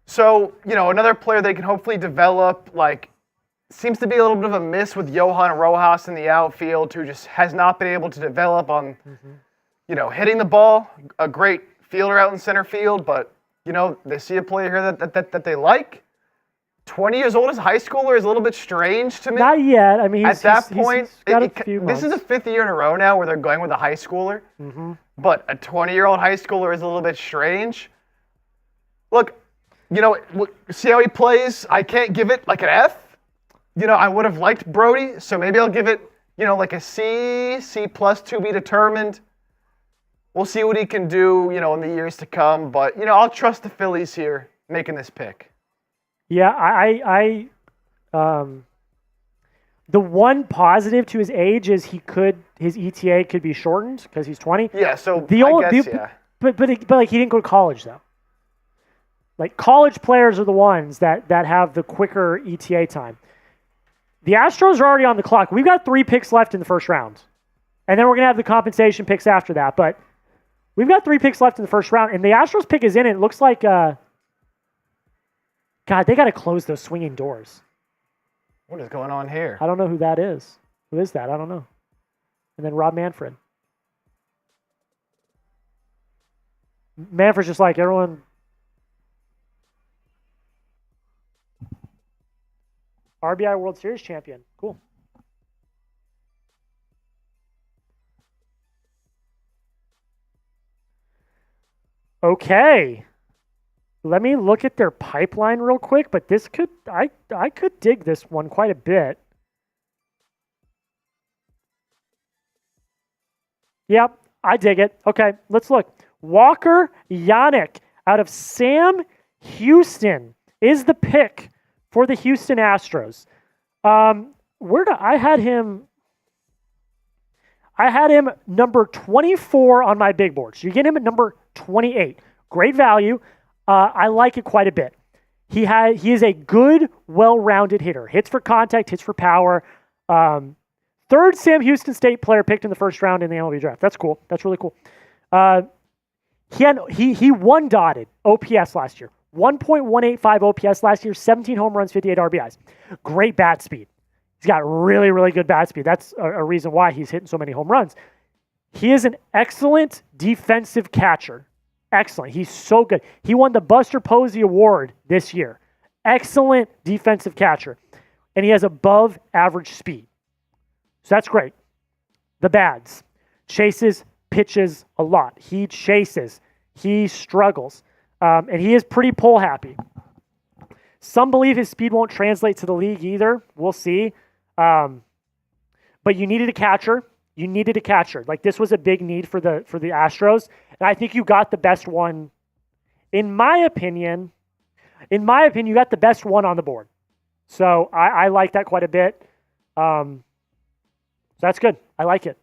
So, another player they can hopefully develop, seems to be a little bit of a miss with Johan Rojas in the outfield, who just has not been able to develop on, hitting the ball. A great fielder out in center field, but, they see a player here that they like. 20 years old as a high schooler is a little bit strange to me. Not yet. I mean, at that point, this is the 5th year in a row now where they're going with a high schooler. Mm-hmm. But a 20-year-old high schooler is a little bit strange. Look, see how he plays. I can't give it an F. I would have liked Brody, so maybe I'll give it, a C plus to be determined. We'll see what he can do, in the years to come. But, I'll trust the Phillies here making this pick. Yeah, the one positive to his age is his ETA could be shortened because he's 20. Yeah, so But he didn't go to college though. College players are the ones that have the quicker ETA time. The Astros are already on the clock. We've got 3 picks left in the first round. And then we're going to have the compensation picks after that. But we've got 3 picks left in the first round. And the Astros pick is in it. It looks like, God, they got to close those swinging doors. What is going on here? I don't know who that is. Who is that? I don't know. And then Rob Manfred. Manfred's just like, everyone... RBI World Series champion. Cool. Okay. Let me look at their pipeline real quick, but this could I could dig this one quite a bit. Yep, I dig it. Okay, let's look. Walker Yannick out of Sam Houston is the pick for the Houston Astros. I had him number 24 on my big board. So you get him at number 28. Great value. I like it quite a bit. He is a good, well-rounded hitter. Hits for contact, hits for power. Third Sam Houston State player picked in the first round in the MLB draft. That's cool. That's really cool. He one-dotted OPS last year. 1.185 OPS last year, 17 home runs, 58 RBIs. Great bat speed. He's got really, really good bat speed. That's a reason why he's hitting so many home runs. He is an excellent defensive catcher. Excellent. He's so good. He won the Buster Posey Award this year. Excellent defensive catcher. And he has above average speed. So that's great. The bads. Chases, pitches a lot. He chases. He struggles. And he is pretty pull happy. Some believe his speed won't translate to the league either. We'll see. But you needed a catcher. This was a big need for the Astros. And I think you got the best one. In my opinion, you got the best one on the board. So I like that quite a bit. That's good. I like it.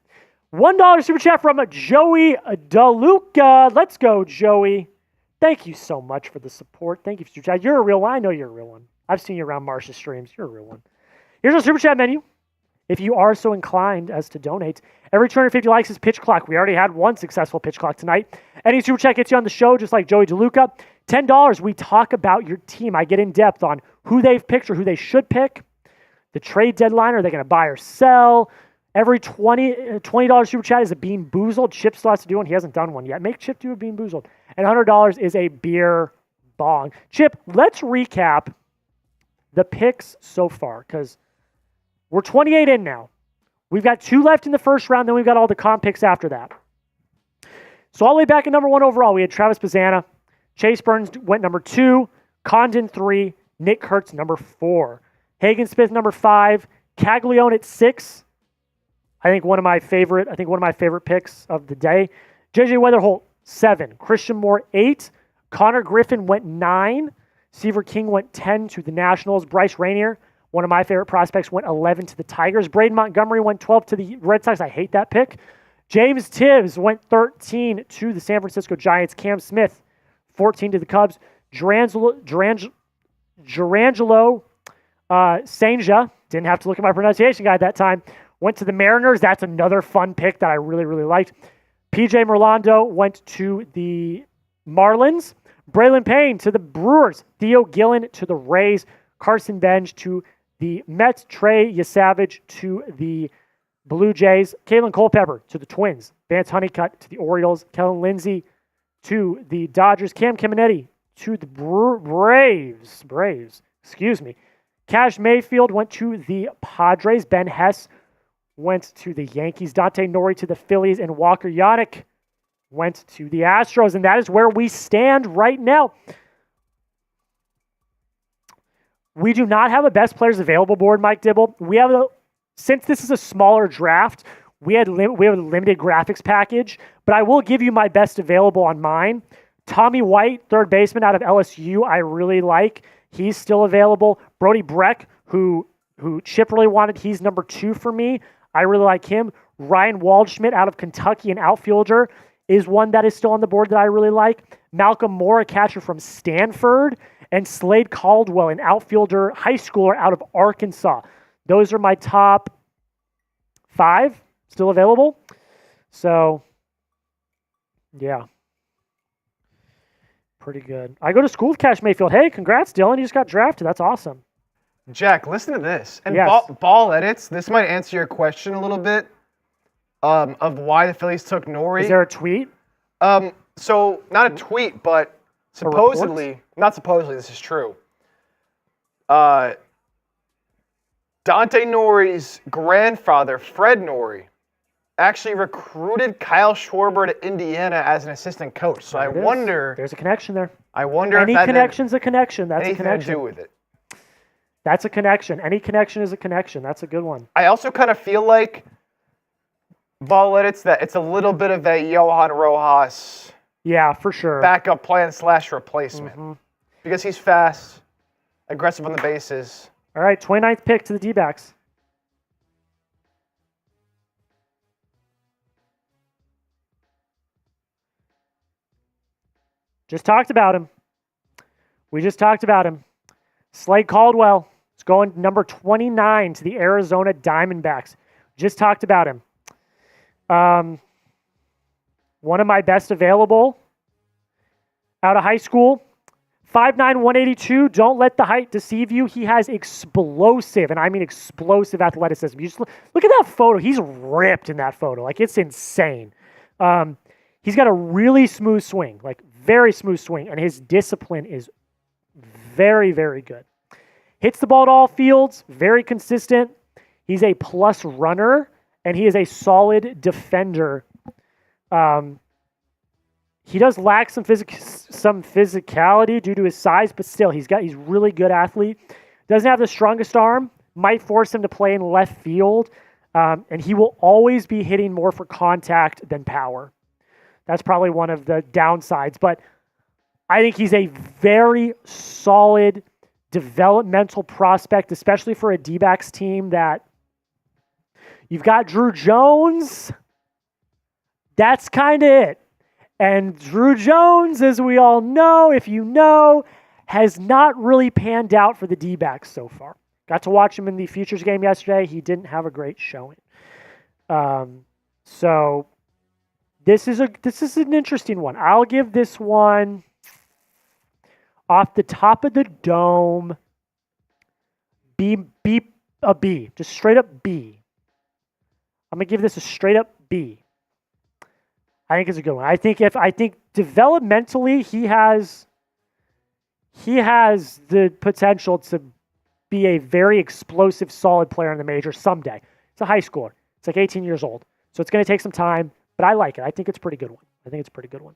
$1 super chat from Joey DeLuca. Let's go, Joey. Thank you so much for the support. Thank you for super chat. You're a real one. I know you're a real one. I've seen you around Marsh's streams. You're a real one. Here's our super chat menu. if you are so inclined as to donate. Every 250 likes is pitch clock. We already had one successful pitch clock tonight. Any super chat gets you on the show, just like Joey DeLuca. $10, we talk about your team. I get in depth on who they've picked or who they should pick. The trade deadline, are they going to buy or sell? Every $20 super chat is a Bean Boozled. Chip still has to do one. He hasn't done one yet. Make Chip do a Bean Boozled. And $100 is a beer bong. Chip, let's recap the picks so far, because we're 28 in now. We've got 2 left in the first round, then we've got all the comp picks after that. So all the way back at number 1 overall, we had Travis Bazzana. Chase Burns went number 2. Condon 3. Nick Kurtz number 4. Hagen Smith number 5. Caglianone at 6. I think one of my favorite picks of the day. JJ Wetherholt 7. Christian Moore 8. Connor Griffin went 9. Seaver King went 10 to the Nationals. Bryce Rainier, one of my favorite prospects, went 11 to the Tigers. Braden Montgomery went 12 to the Red Sox. I hate that pick. James Tibbs went 13 to the San Francisco Giants. Cam Smith, 14 to the Cubs. Gerangelo Senja, didn't have to look at my pronunciation guide that time, went to the Mariners. That's another fun pick that I really, really liked. PJ Merlando went to the Marlins. Braylon Payne to the Brewers. Theo Gillen to the Rays. Carson Bench to the Mets. Trey Yasavage to the Blue Jays. Kalen Culpepper to the Twins. Vance Honeycutt to the Orioles. Kellen Lindsey to the Dodgers. Cam Caminetti to the Braves. Cash Mayfield went to the Padres. Ben Hess went to the Yankees. Dante Nori to the Phillies. And Walker Yannick went to the Astros, and that is where we stand right now. We do not have a best players available board, Mike Dibble. Since this is a smaller draft, we have a limited graphics package, but I will give you my best available on mine. Tommy White, third baseman out of LSU, I really like. He's still available. Brody Breck, who Chip really wanted, he's number 2 for me. I really like him. Ryan Waldschmidt out of Kentucky, an outfielder, is one that is still on the board that I really like. Malcolm Moore, a catcher from Stanford, and Slade Caldwell, an outfielder, high schooler out of Arkansas. Those are my top 5 still available. So, yeah. Pretty good. I go to school with Cash Mayfield. Hey, congrats, Dylan. You just got drafted. That's awesome. Jack, listen to this. And yes. ball edits, this might answer your question a little bit. Of why the Phillies took Nori. Is there a tweet? So not a tweet, but supposedly, not supposedly, this is true. Dante Nori's grandfather, Fred Nori, actually recruited Kyle Schwarber to Indiana as an assistant coach. So I wonder. There's a connection there. I wonder if that connection's a connection. That's a connection. To do with it. That's a connection. Any connection is a connection. That's a good one. I also kind of feel like ball edits that it's a little bit of a Johan Rojas. Yeah, for sure. Backup plan / replacement. Because he's fast, aggressive on the bases. All right, 29th pick to the D-backs. Just talked about him. We just talked about him. Slade Caldwell is going number 29 to the Arizona Diamondbacks. Just talked about him. One of my best available out of high school. 5'9", 182. Don't let the height deceive you. He has explosive, and I mean explosive athleticism. You just look at that photo. He's ripped in that photo. Like, it's insane. He's got a really smooth swing, like very smooth swing, and his discipline is very, very good. Hits the ball at all fields, very consistent. He's a plus runner, and he is a solid defender. He does lack some physicality due to his size, but still, he's really good athlete. Doesn't have the strongest arm. Might force him to play in left field, and he will always be hitting more for contact than power. That's probably one of the downsides, but I think he's a very solid developmental prospect, especially for a D-backs team that you've got Drew Jones. That's kind of it. And Drew Jones, as we all know, if you know, has not really panned out for the D-backs so far. Got to watch him in the Futures game yesterday. He didn't have a great showing. So this is an interesting one. I'll give this one off the top of the dome a B. Just straight up B. I'm gonna give this a straight up B. I think it's a good one. I think developmentally he has the potential to be a very explosive, solid player in the major someday. It's a high schooler. It's like 18 years old. So it's going to take some time, but I like it. I think it's a pretty good one.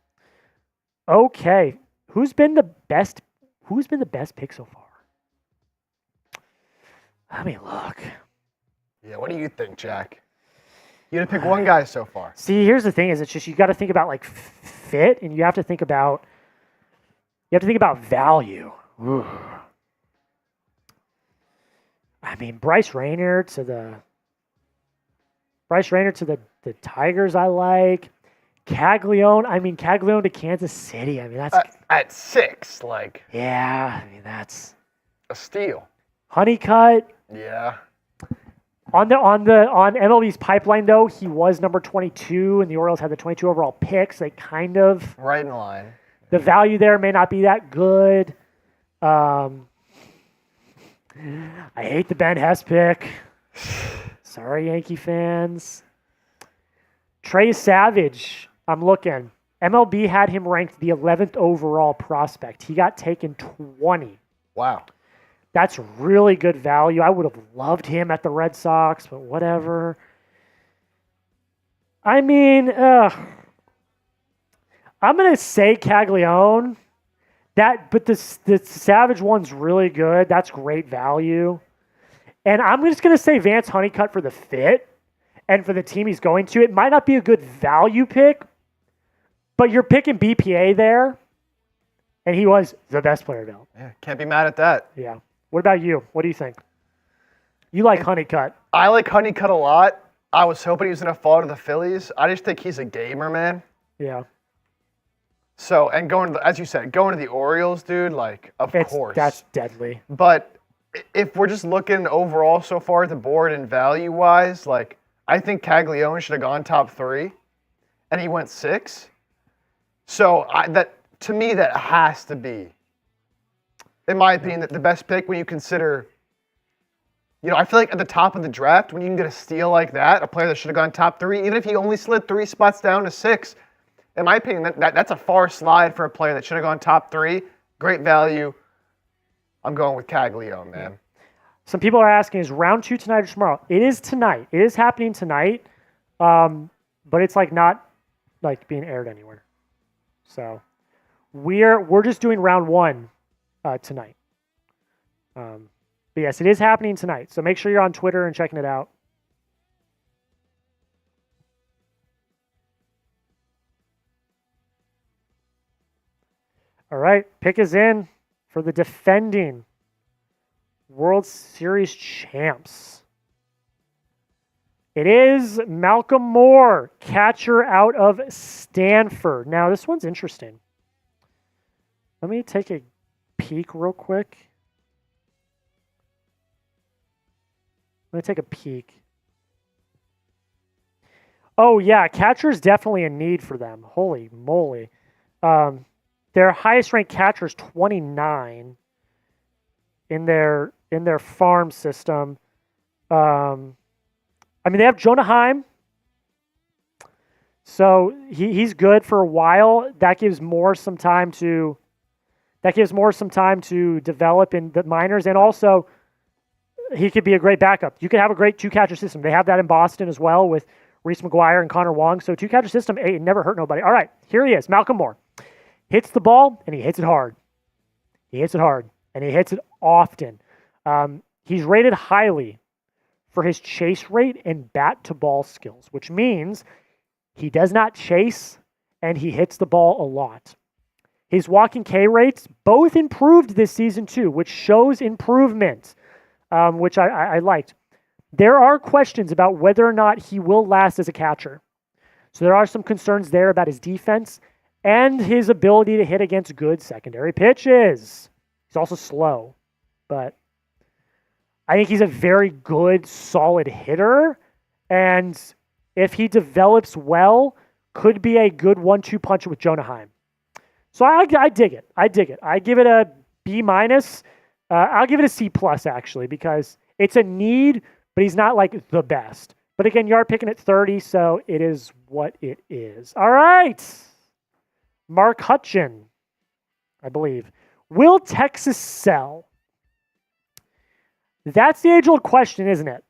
Okay. Who's been the best pick so far? Let me look. Yeah, what do you think, Jack? You had to pick one guy so far. See, here's the thing is it's just you got to think about like fit and you have to think about value. Ooh. I mean, Bryce Rayner to the Tigers I like. Caglianone to Kansas City. I mean, that's at 6, like. Yeah, I mean that's a steal. Honeycutt. Yeah. On MLB's pipeline though, he was number 22 and the Orioles had the 22 overall picks. They kind of right in line. The value there may not be that good. I hate the Ben Hess pick. Sorry, Yankee fans. Trey Savage, I'm looking. MLB had him ranked the 11th overall prospect. He got taken 20. Wow. That's really good value. I would have loved him at the Red Sox, but whatever. I mean, I'm going to say Caglianone. But the Savage one's really good. That's great value. And I'm just going to say Vance Honeycutt for the fit and for the team he's going to. It might not be a good value pick, but you're picking BPA there, and he was the best player available. Yeah, can't be mad at that. Yeah. What about you? What do you think? You like Honeycutt. I like Honeycutt a lot. I was hoping he was going to fall to the Phillies. I just think he's a gamer, man. Yeah. So, and as you said, going to the Orioles, dude, like, of course. That's deadly. But if we're just looking overall so far at the board and value-wise, like, I think Caglianone should have gone top 3, and he went 6. So, to me, that has to be, in my opinion, the best pick when you consider, I feel like at the top of the draft, when you can get a steal like that, a player that should have gone top 3, even if he only slid 3 spots down to 6, in my opinion, that's a far slide for a player that should have gone top 3. Great value. I'm going with Caglianone, man. Some people are asking, is round 2 tonight or tomorrow? It is tonight. It is happening tonight, but it's like not like being aired anywhere. So we're just doing round 1 tonight. But yes, it is happening tonight. So make sure you're on Twitter and checking it out. All right, pick is in for the defending World Series champs. It is Malcolm Moore, catcher out of Stanford. Now, this one's interesting. Let me take a peek real quick. Let me take a peek. Oh, yeah, catcher is definitely a need for them. Holy moly. Their highest ranked catcher is 29 in their farm system. They have Jonah Heim. So he's good for a while. That gives Moore some time to develop in the minors, and also he could be a great backup. You could have a great 2-catcher system. They have that in Boston as well with Reese McGuire and Connor Wong. So 2-catcher system, it never hurt nobody. All right, here he is, Malcolm Moore. Hits the ball, and he hits it hard. And he hits it often. He's rated highly for his chase rate and bat-to-ball skills, which means he does not chase, and he hits the ball a lot. His walking K rates both improved this season too, which shows improvement, which I liked. There are questions about whether or not he will last as a catcher. So there are some concerns there about his defense and his ability to hit against good secondary pitches. He's also slow, but I think he's a very good, solid hitter. And if he develops well, could be a good 1-2 punch with Jonah Heim. So I dig it. I give it a B-. I'll give it a C+, actually, because it's a need, but he's not like the best. But again, you are picking at 30, so it is what it is. All right. Mark Hutchin, I believe. Will Texas sell? That's the age-old question, isn't it?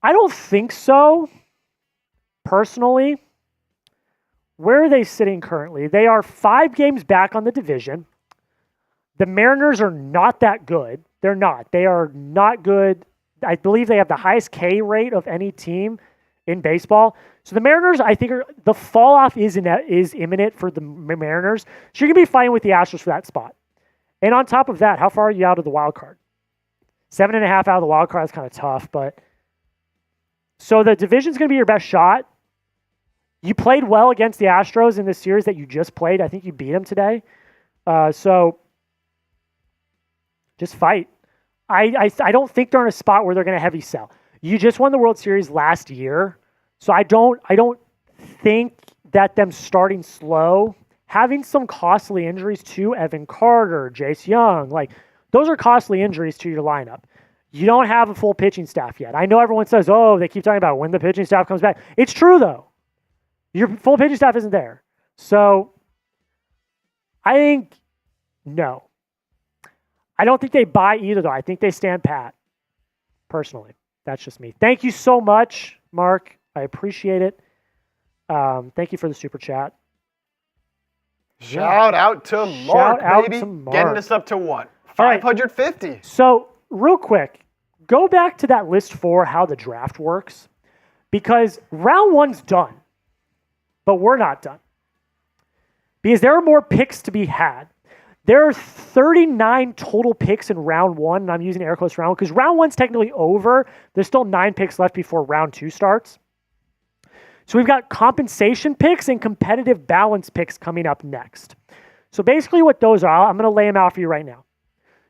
I don't think so, personally. Where are they sitting currently? They are 5 games back on the division. The Mariners are not that good. They're not. They are not good. I believe they have the highest K rate of any team in baseball. So the Mariners, I think, the fall off is imminent for the Mariners. So you're going to be fighting with the Astros for that spot. And on top of that, how far are you out of the wild card? 7.5 out of the wild card is kind of tough, but so the division's going to be your best shot. You played well against the Astros in the series that you just played. I think you beat them today. So just fight. I don't think they're in a spot where they're going to heavy sell. You just won the World Series last year, so I don't think that them starting slow, having some costly injuries to Evan Carter, Jace Young, like those are costly injuries to your lineup. You don't have a full pitching staff yet. I know everyone says, oh, they keep talking about when the pitching staff comes back. It's true, though. Your full pitching staff isn't there. So I think no. I don't think they buy either, though. I think they stand pat, personally. That's just me. Thank you so much, Mark. I appreciate it. Thank you for the super chat. Shout out to Mark, baby. Getting us up to what? 550. Right. So, real quick, go back to that list for how the draft works, because round 1's done, but we're not done. Because there are more picks to be had. There are 39 total picks in round 1, and I'm using air quotes round 1 because round 1's technically over. There's still 9 picks left before round 2 starts. So we've got compensation picks and competitive balance picks coming up next. So basically what those are, I'm going to lay them out for you right now.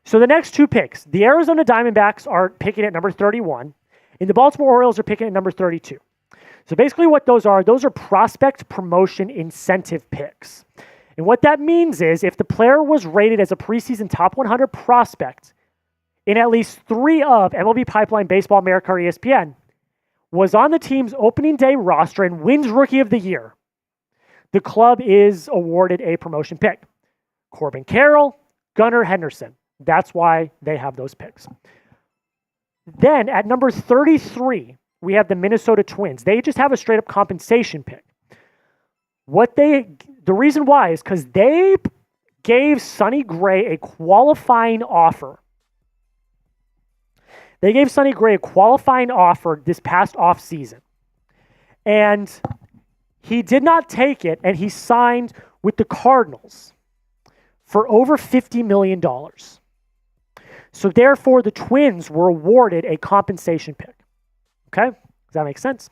So the next 2 picks, the Arizona Diamondbacks are picking at number 31, and the Baltimore Orioles are picking at number 32. So basically what those are prospect promotion incentive picks. And what that means is if the player was rated as a preseason top 100 prospect in at least 3 of MLB Pipeline, Baseball America, or ESPN, was on the team's opening day roster and wins Rookie of the Year, the club is awarded a promotion pick. Corbin Carroll, Gunnar Henderson. That's why they have those picks. Then at number 33, we have the Minnesota Twins. They just have a straight-up compensation pick. The reason why is because they gave Sonny Gray a qualifying offer. They gave Sonny Gray a qualifying offer this past offseason. And he did not take it, and he signed with the Cardinals for over $50 million. So therefore, the Twins were awarded a compensation pick. Okay? Does that make sense?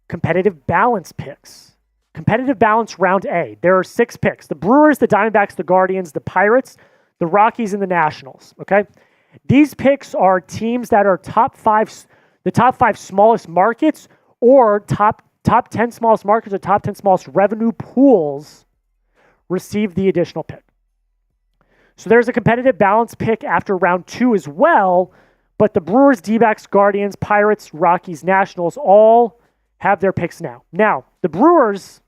Competitive balance picks. Competitive balance round A. There are 6 picks. The Brewers, the Diamondbacks, the Guardians, the Pirates, the Rockies, and the Nationals. Okay? These picks are teams that are the top 5 smallest markets, or top 10 smallest markets or top 10 smallest revenue pools receive the additional pick. So there's a competitive balance pick after round 2 as well, but the Brewers, D-backs, Guardians, Pirates, Rockies, Nationals all have their picks now. Now, the Brewers,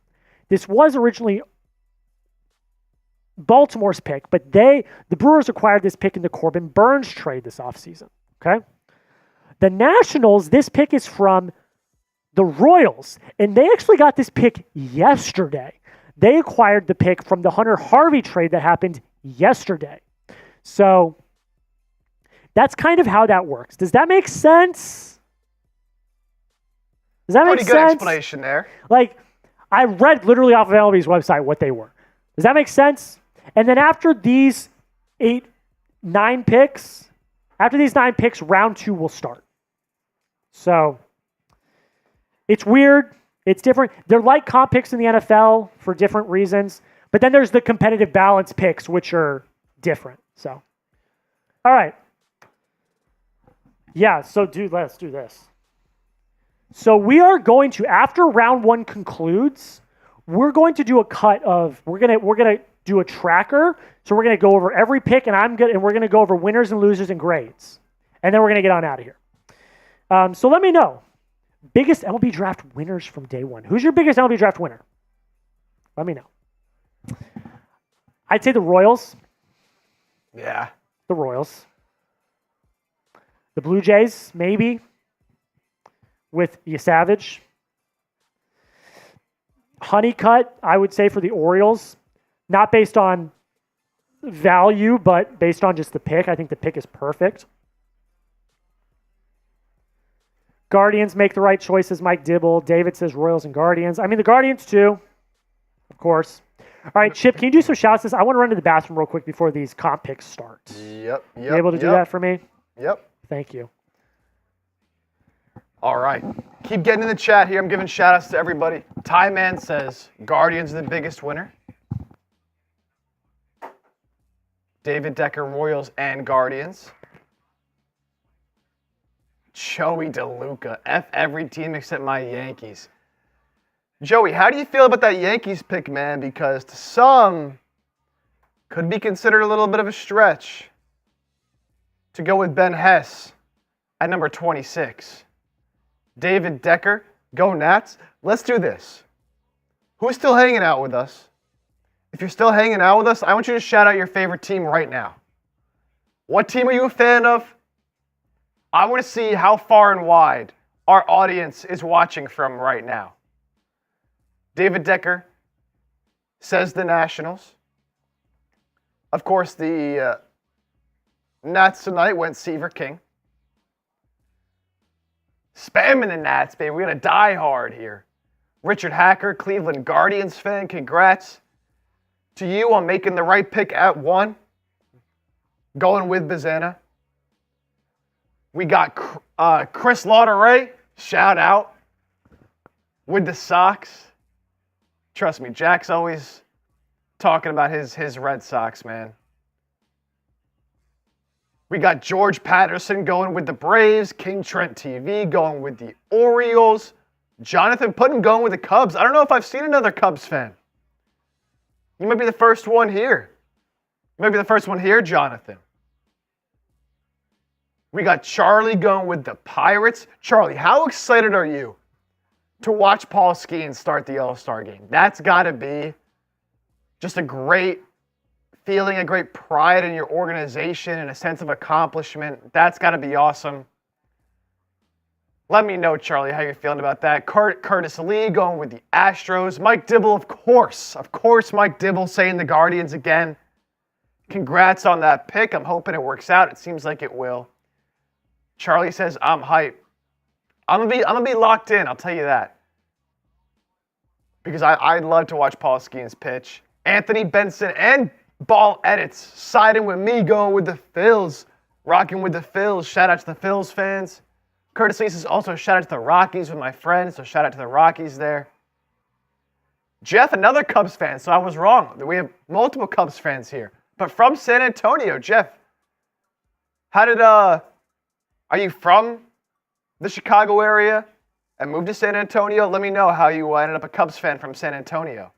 this was originally Baltimore's pick, but the Brewers acquired this pick in the Corbin Burns trade this offseason. Okay? The Nationals, this pick is from the Royals, and they actually got this pick yesterday. They acquired the pick from the Hunter Harvey trade that happened yesterday. So that's kind of how that works. Does that make sense? Does that make sense? Pretty good explanation there. Like, I read literally off of MLB's website what they were. Does that make sense? And then after these 9 picks, round 2 will start. So it's weird. It's different. They're like comp picks in the NFL for different reasons. But then there's the competitive balance picks, which are different. So All right. Yeah, so dude, let's do this. So we are going to, after round 1 concludes, we're going to do a cut of, we're gonna do a tracker. So we're gonna go over every pick, and we're gonna go over winners and losers and grades, and then we're gonna get on out of here. So let me know, biggest MLB draft winners from day 1. Who's your biggest MLB draft winner? Let me know. I'd say the Royals. Yeah. The Royals. The Blue Jays, maybe, with Savage. Honeycutt, I would say, for the Orioles. Not based on value, but based on just the pick. I think the pick is perfect. Guardians make the right choices. Mike Dibble. David says Royals and Guardians. I mean, the Guardians, too, of course. All right, Chip, can you do some shout-outs? I want to run to the bathroom real quick before these comp picks start. Yep. You able to do that for me? Yep. Thank you. All right. Keep getting in the chat here. I'm giving shout-outs to everybody. Ty Man says Guardians are the biggest winner. David Decker, Royals and Guardians. Joey DeLuca, F every team except my Yankees. Joey, how do you feel about that Yankees pick, man? Because to some, could be considered a little bit of a stretch to go with Ben Hess at number 26. David Decker, go Nats. Let's do this. Who's still hanging out with us? If you're still hanging out with us, I want you to shout out your favorite team right now. What team are you a fan of? I want to see how far and wide our audience is watching from right now. David Decker says the Nationals. Of course, the Nats tonight went Seaver King. Spamming the Nats, baby. We're going to die hard here. Richard Hacker, Cleveland Guardians fan, congrats to you on making the right pick at 1. Going with Bazzana. We got Chris Lauderay, shout out, with the Sox. Trust me, Jack's always talking about his Red Sox, man. We got George Patterson going with the Braves. King Trent TV going with the Orioles. Jonathan Putten going with the Cubs. I don't know if I've seen another Cubs fan. You might be the first one here. You might be the first one here, Jonathan. We got Charlie going with the Pirates. Charlie, how excited are you to watch Paul Skenes start the All-Star game? That's got to be just a great feeling, a great pride in your organization and a sense of accomplishment. That's got to be awesome. Let me know, Charlie, how you're feeling about that. Curtis Lee going with the Astros. Mike Dibble, of course, Mike Dibble saying the Guardians again. Congrats on that pick. I'm hoping it works out. It seems like it will. Charlie says, I'm hype. I'm gonna be locked in, I'll tell you that. Because I love to watch Paul Skenes pitch. Anthony Benson and Ball Edits siding with me, going with the Phils. Rocking with the Phils. Shout out to the Phils fans. Curtis Lee says also shout out to the Rockies with my friends, so shout out to the Rockies there. Jeff, another Cubs fan, so I was wrong. We have multiple Cubs fans here. But from San Antonio, Jeff. Are you from the Chicago area and moved to San Antonio? Let me know how you ended up a Cubs fan from San Antonio.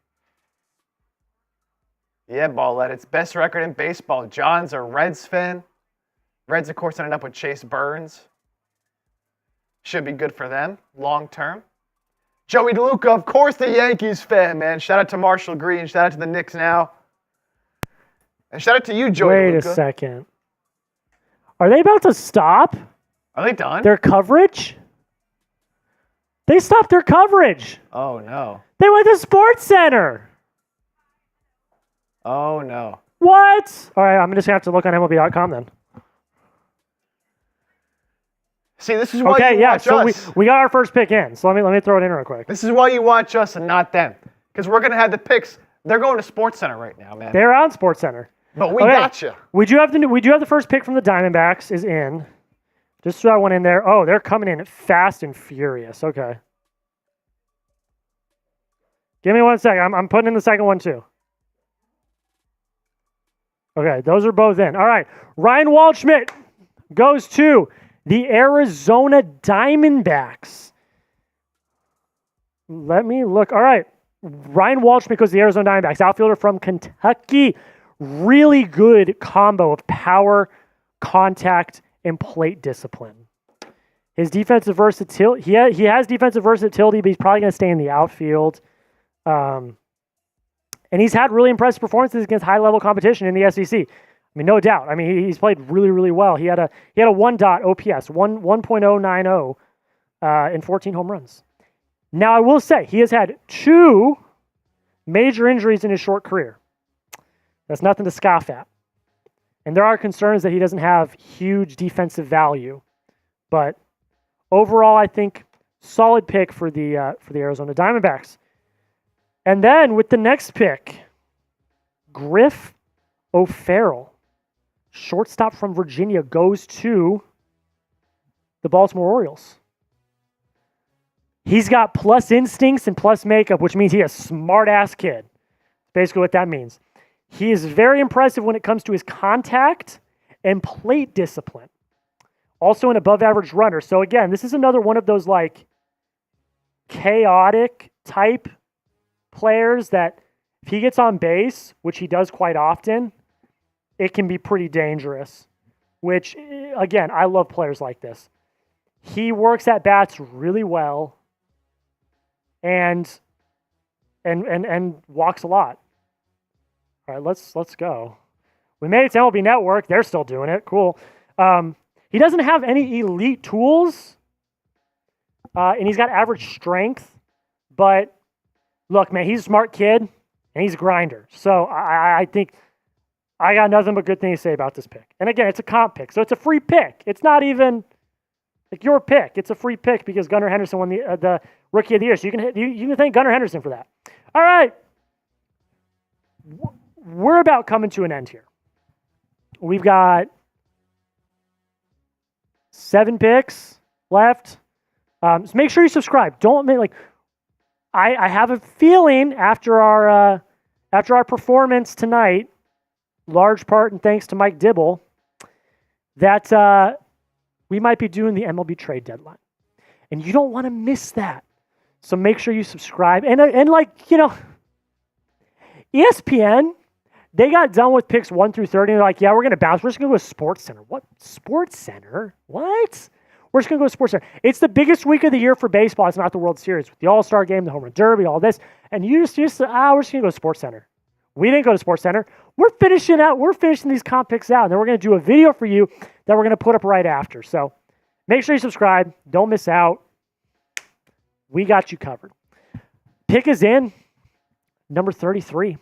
Yeah, Ballette, it's best record in baseball. John's a Reds fan. Reds, of course, ended up with Chase Burns. Should be good for them, long term. Joey DeLuca, of course, the Yankees fan, man. Shout out to Marshall Green. Shout out to the Knicks now. And shout out to you, Joey DeLuca. Wait a second. Are they about to stop? Are they done? Their coverage? They stopped their coverage. Oh, no. They went to Sports Center. Oh, no. What? All right, I'm just going to have to look on MLB.com then. See, this is why you watch us. So we got our first pick in. So let me throw it in real quick. This is why you watch us and not them. Because we're going to have the picks. They're going to Sports Center right now, man. They're on Sports Center. But we got you. We do have the first pick from the Diamondbacks is in. Just throw that one in there. Oh, they're coming in fast and furious. Okay. Give me 1 second. I'm putting in the second one too. Okay, those are both in. All right, Ryan Waldschmidt goes to the Arizona Diamondbacks. Let me look. All right, Ryan Waldschmidt goes to the Arizona Diamondbacks, outfielder from Kentucky. Really good combo of power, contact, and plate discipline. His defensive versatility, he has defensive versatility, but he's probably going to stay in the outfield. And he's had really impressive performances against high-level competition in the SEC. I mean, no doubt. I mean, he's played really, really well. He had a 1.0 OPS, 1.090 in 14 home runs. Now, I will say he has had 2 major injuries in his short career. That's nothing to scoff at. And there are concerns that he doesn't have huge defensive value. But overall, I think solid pick for the Arizona Diamondbacks. And then with the next pick, Griff O'Farrell, shortstop from Virginia, goes to the Baltimore Orioles. He's got plus instincts and plus makeup, which means he's a smart-ass kid. Basically what that means. He is very impressive when it comes to his contact and plate discipline. Also an above-average runner. So again, this is another one of those like chaotic type players that if he gets on base, which he does quite often, it can be pretty dangerous. Which, again, I love players like this. He works at bats really well and walks a lot. All right, let's go. We made it to MLB Network. They're still doing it. Cool. He doesn't have any elite tools, and he's got average strength, but look, man, he's a smart kid, and he's a grinder. So I think I got nothing but good things to say about this pick. And again, it's a comp pick, so it's a free pick. It's not even like your pick. It's a free pick because Gunnar Henderson won the Rookie of the Year. So you can thank Gunnar Henderson for that. All right. We're about coming to an end here. We've got 7 picks left. So make sure you subscribe. Don't make like I have a feeling after our performance tonight, large part and thanks to Mike Dibble, that we might be doing the MLB trade deadline, and you don't want to miss that. So make sure you subscribe and like ESPN. They got done with picks 1 through 30, and they're like, yeah, we're going to bounce. We're just going to go to Sports Center. What? Sports Center? What? We're just going to go to Sports Center. It's the biggest week of the year for baseball. It's not the World Series. With the All-Star Game, the Home Run Derby, all this. And we're just going to go to Sports Center. We didn't go to Sports Center. We're finishing these comp picks out, and then we're going to do a video for you that we're going to put up right after. So make sure you subscribe. Don't miss out. We got you covered. Pick is in. Number 33.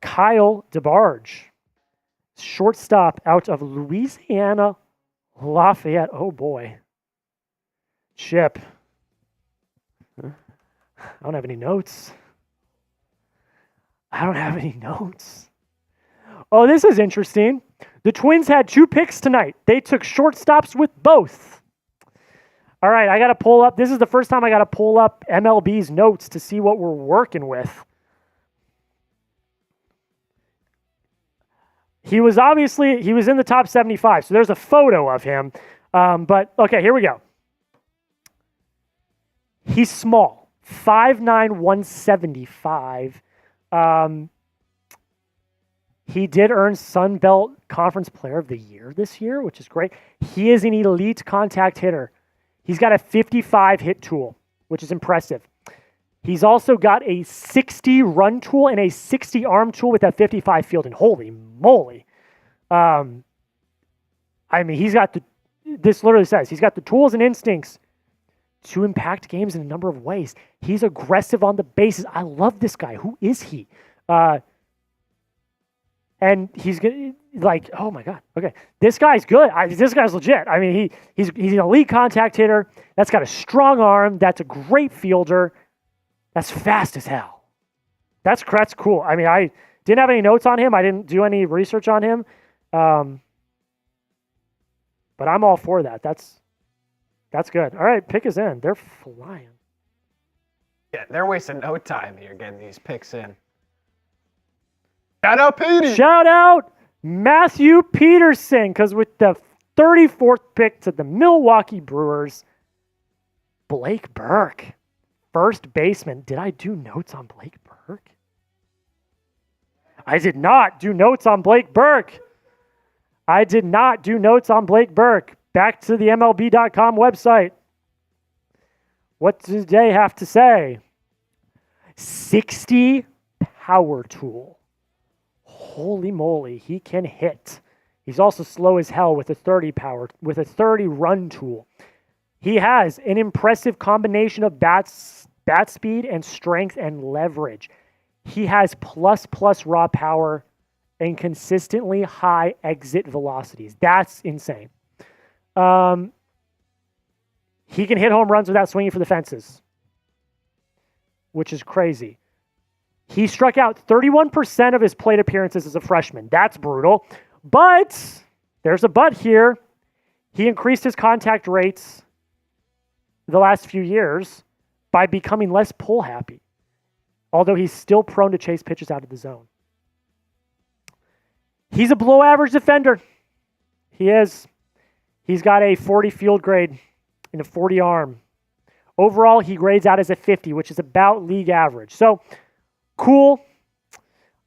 Kyle DeBarge, shortstop out of Louisiana Lafayette. Oh, boy. Chip. I don't have any notes. Oh, this is interesting. The Twins had 2 picks tonight. They took shortstops with both. All right, I got to pull up. This is the first time I got to pull up MLB's notes to see what we're working with. He was in the top 75, so there's a photo of him. But, okay, here we go. He's small, 5'9", 175. He did earn Sun Belt Conference Player of the Year this year, which is great. He is an elite contact hitter. He's got a 55 hit tool, which is impressive. He's also got a 60 run tool and a 60 arm tool with that 55 fielding. Holy moly. I mean, this literally says he's got the tools and instincts to impact games in a number of ways. He's aggressive on the bases. I love this guy. Who is he? And he's like, oh my God. Okay. This guy's good. This guy's legit. I mean, he's an elite contact hitter. That's got a strong arm. That's a great fielder. That's fast as hell. That's cool. I mean, I didn't have any notes on him. I didn't do any research on him. But I'm all for that. That's good. All right, pick is in. They're flying. Yeah, they're wasting no time here getting these picks in. Shout out, Petey. Shout out Matthew Peterson, because with the 34th pick to the Milwaukee Brewers, Blake Burke, first baseman. Did I do notes on Blake Burke? I did not do notes on Blake Burke. I did not do notes on Blake Burke. Back to the MLB.com website. What does they have to say? 60 power tool. Holy moly, he can hit. He's also slow as hell with a 30 run tool. He has an impressive combination of bat speed and strength and leverage. He has plus raw power and consistently high exit velocities. That's insane. He can hit home runs without swinging for the fences, which is crazy. He struck out 31% of his plate appearances as a freshman. That's brutal. But there's a but here. He increased his contact rates the last few years by becoming less pull happy, although he's still prone to chase pitches out of the zone. He's a below average defender. He is. He's got a 40 field grade and a 40 arm. Overall, he grades out as a 50, which is about league average. So, cool.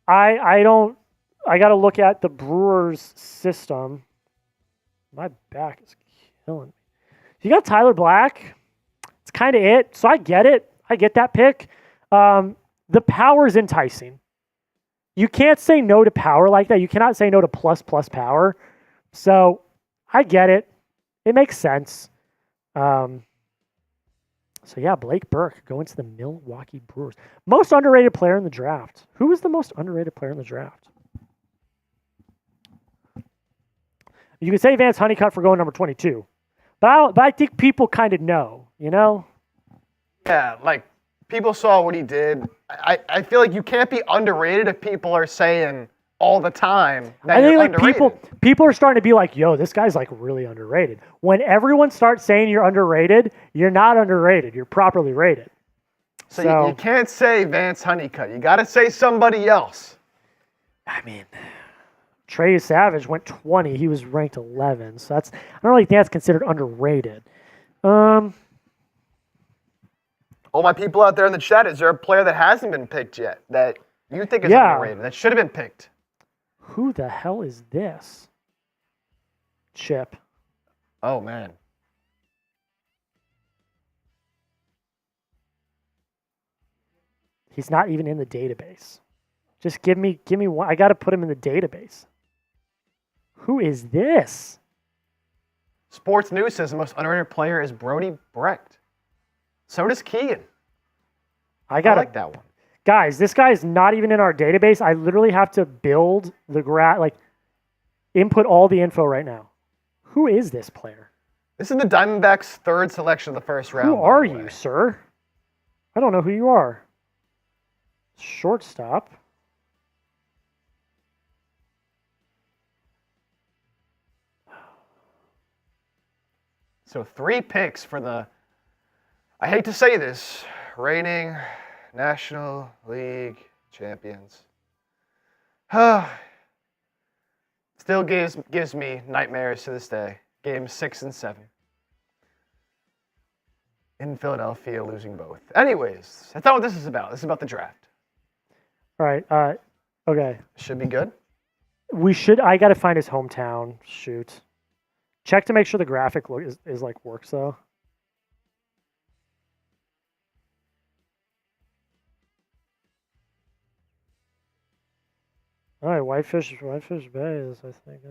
I got to look at the Brewers system. My back is killing me. You got Tyler Black. It's kind of it. So I get it. I get that pick. The power is enticing. You can't say no to power like that. You cannot say no to plus power. So I get it. It makes sense. So yeah, Blake Burke going to the Milwaukee Brewers. Most underrated player in the draft. Who is the most underrated player in the draft? You could say Vance Honeycutt for going number 22. But I think people kind of know, you know? Yeah, like people saw what he did. I feel like you can't be underrated if people are saying all the time that I think you're like underrated. people are starting to be like, yo, this guy's like really underrated. When everyone starts saying you're underrated, you're not underrated. You're properly rated. So you can't say Vance Honeycutt. You got to say somebody else. I mean, Trey Savage went 20. He was ranked 11. So I don't really think that's considered underrated. All my people out there in the chat, is there a player that hasn't been picked yet that you think is underrated, that should have been picked? Who the hell is this? Chip. Oh, man. He's not even in the database. Just give me one. I got to put him in the database. Who is this? Sports News says the most underrated player is Brody Brecht. So does Keegan. I like that one. Guys, this guy is not even in our database. I literally have to build the input all the info right now. Who is this player? This is the Diamondbacks' third selection of the first round. Who are you, sir? I don't know who you are. Shortstop. So 3 picks for the, I hate to say this, reigning National League champions. Still gives me nightmares to this day. Games 6 and 7. In Philadelphia, losing both. Anyways, that's not what this is about. This is about the draft. All right. Okay. Should be good. I got to find his hometown. Shoot. Check to make sure the graphic is works though. All right, Whitefish Bay is, I think.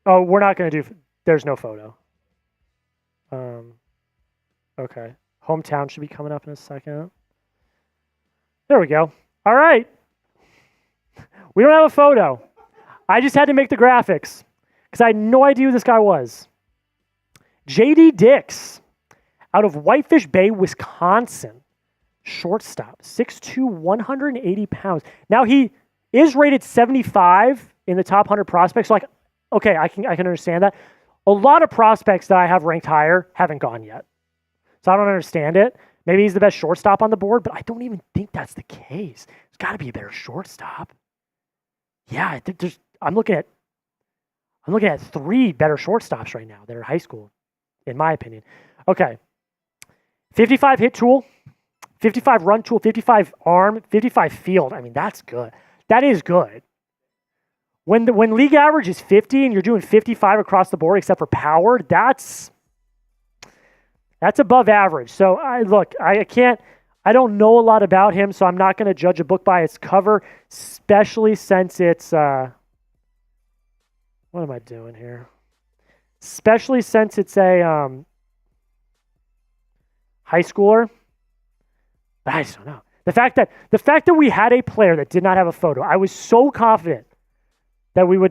Oh, we're not going to do. There's no photo. Okay. Hometown should be coming up in a second. There we go. All right. We don't have a photo. I just had to make the graphics because I had no idea who this guy was. J.D. Dix out of Whitefish Bay, Wisconsin. Shortstop, 6'2", 180 pounds. Now he is rated 75 in the top 100 prospects. So okay, I can understand that. A lot of prospects that I have ranked higher haven't gone yet. So I don't understand it. Maybe he's the best shortstop on the board, but I don't even think that's the case. There's got to be a better shortstop. Yeah, I think I'm looking at 3 better shortstops right now that are high school, in my opinion. Okay. 55 hit tool, 55 run tool, 55 arm, 55 field. I mean, that's good. That is good. When league average is 50 and you're doing 55 across the board except for power, that's above average. So I don't know a lot about him, so I'm not going to judge a book by its cover, especially since it's what am I doing here? Especially since it's a high schooler. But I just don't know. The fact that we had a player that did not have a photo, I was so confident that we would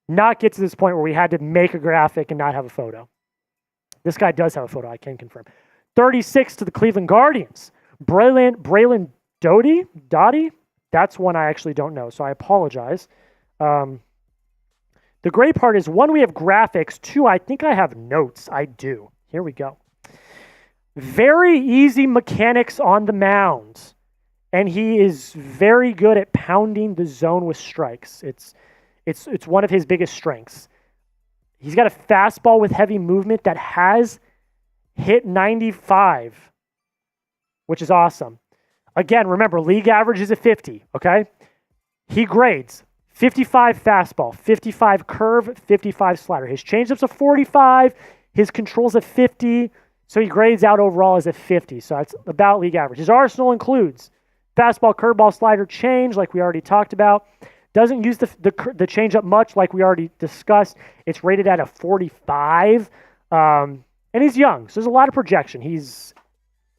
not get to this point where we had to make a graphic and not have a photo. This guy does have a photo, I can confirm. 36 to the Cleveland Guardians. Braylon Dottie? That's one I actually don't know, so I apologize. The great part is, 1, we have graphics. 2, I think I have notes. I do. Here we go. Very easy mechanics on the mound. And he is very good at pounding the zone with strikes. It's one of his biggest strengths. He's got a fastball with heavy movement that has hit 95, which is awesome. Again, remember, league average is a 50, okay? He grades 55 fastball, 55 curve, 55 slider. His changeup's a 45, his control's a 50, so he grades out overall as a 50. So that's about league average. His arsenal includes fastball, curveball, slider, change, like we already talked about. Doesn't use the changeup much, like we already discussed. It's rated at a 45, and he's young, so there's a lot of projection. He's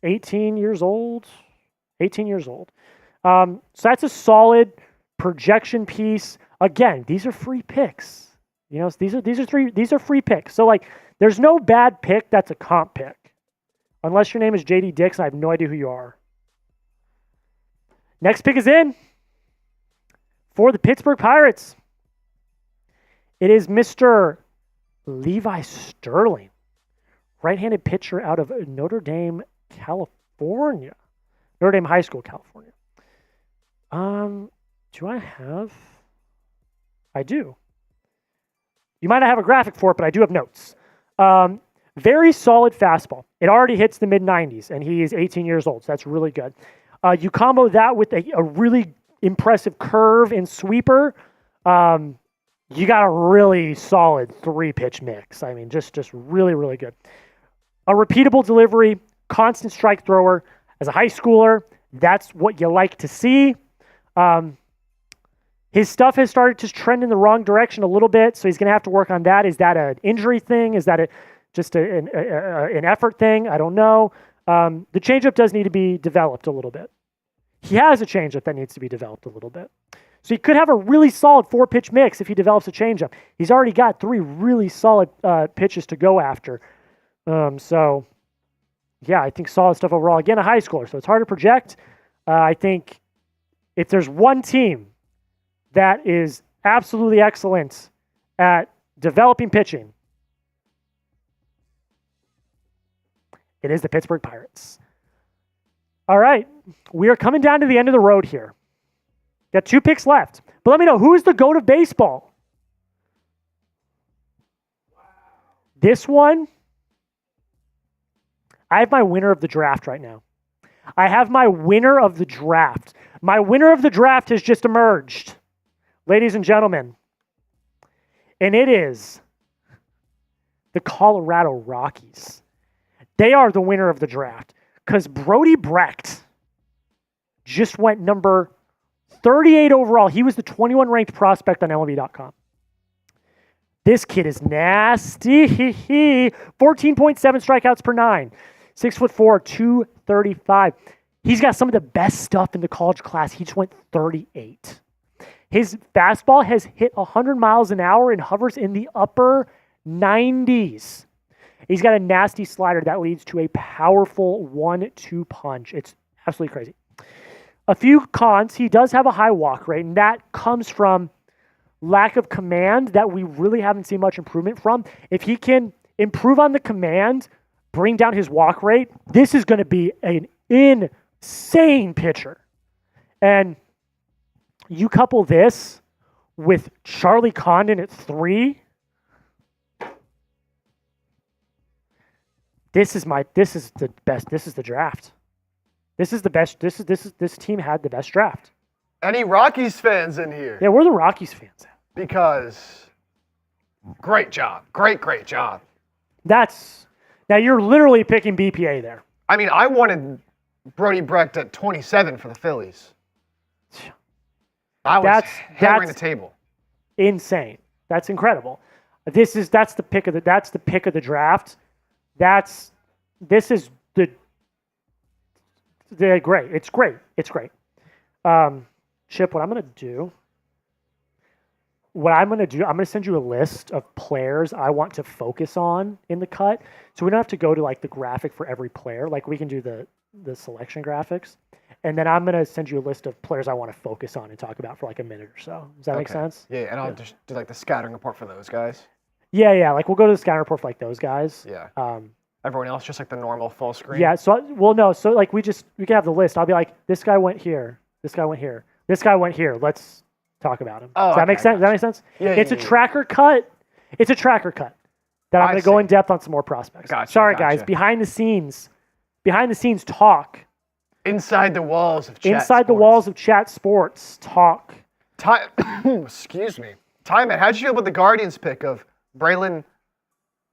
18 years old. So that's a solid projection piece. Again, these are free picks. You know, these are free picks. So like, there's no bad pick that's a comp pick, unless your name is JD Dix and I have no idea who you are. Next pick is in for the Pittsburgh Pirates. It is Mr. Levi Sterling, right-handed pitcher out of Notre Dame, California. Notre Dame High School, California. Do I have? I do. You might not have a graphic for it, but I do have notes. Very solid fastball. It already hits the mid-90s, and he is 18 years old, so that's really good. You combo that with a really impressive curve and sweeper, you got a really solid 3-pitch mix. I mean, just really, really good. A repeatable delivery, constant strike thrower. As a high schooler, that's what you like to see. His stuff has started to trend in the wrong direction a little bit, so he's going to have to work on that. Is that an injury thing? Is that just an effort thing? I don't know. The changeup does need to be developed a little bit. He has a changeup that needs to be developed a little bit. So he could have a really solid 4-pitch mix if he develops a changeup. He's already got 3 really solid pitches to go after. So, yeah, I think solid stuff overall. Again, a high schooler, so it's hard to project. I think if there's one team that is absolutely excellent at developing pitching, it is the Pittsburgh Pirates. All right, we are coming down to the end of the road here. Got 2 picks left. But let me know, who's the GOAT of baseball? Wow. This one, I have my winner of the draft right now. I have my winner of the draft. My winner of the draft has just emerged, ladies and gentlemen. And it is the Colorado Rockies. They are the winner of the draft. Because Brody Brecht just went number 38 overall. He was the 21 ranked prospect on MLB.com. This kid is nasty. 14.7 strikeouts per 9. 6'4", 235. He's got some of the best stuff in the college class. He just went 38. His fastball has hit 100 miles an hour and hovers in the upper 90s. He's got a nasty slider that leads to a powerful 1-2 punch. It's absolutely crazy. A few cons, he does have a high walk rate, and that comes from lack of command that we really haven't seen much improvement from. If he can improve on the command bring down his walk rate, this is going to be an insane pitcher. And you couple this with Charlie Condon at 3. This is the best. This is the draft. This is the best. This team had the best draft. Any Rockies fans in here? Yeah, we're the Rockies fans. Because great job. Great job. Now you're literally picking BPA there. I mean, I wanted Brody Brecht at 27 for the Phillies. I was hammering the table. Insane. That's incredible. That's the pick of the draft. This is the great. It's great. Chip, what I'm going to do, I'm going to send you a list of players I want to focus on in the cut. So we don't have to go to like the graphic for every player. Like we can do the selection graphics. And then I'm going to send you a list of players I want to focus on and talk about for like a minute or so. Does that make sense? Yeah, and I'll just do like the scouting report for those guys. Yeah. Like we'll go to the scouting report for like those guys. Yeah. Everyone else just like the normal full screen. Yeah. So like we can have the list. I'll be like, this guy went here. This guy went here. This guy went here. Let's talk about him. Does that make sense? Does that make sense? Yeah. It's a tracker cut. It's a tracker cut that I'm going to go in depth on some more prospects. Sorry, guys. Behind the scenes talk. Inside the walls of Chat Sports talk. Excuse me. Time it. How'd you feel about the Guardians pick of Braylon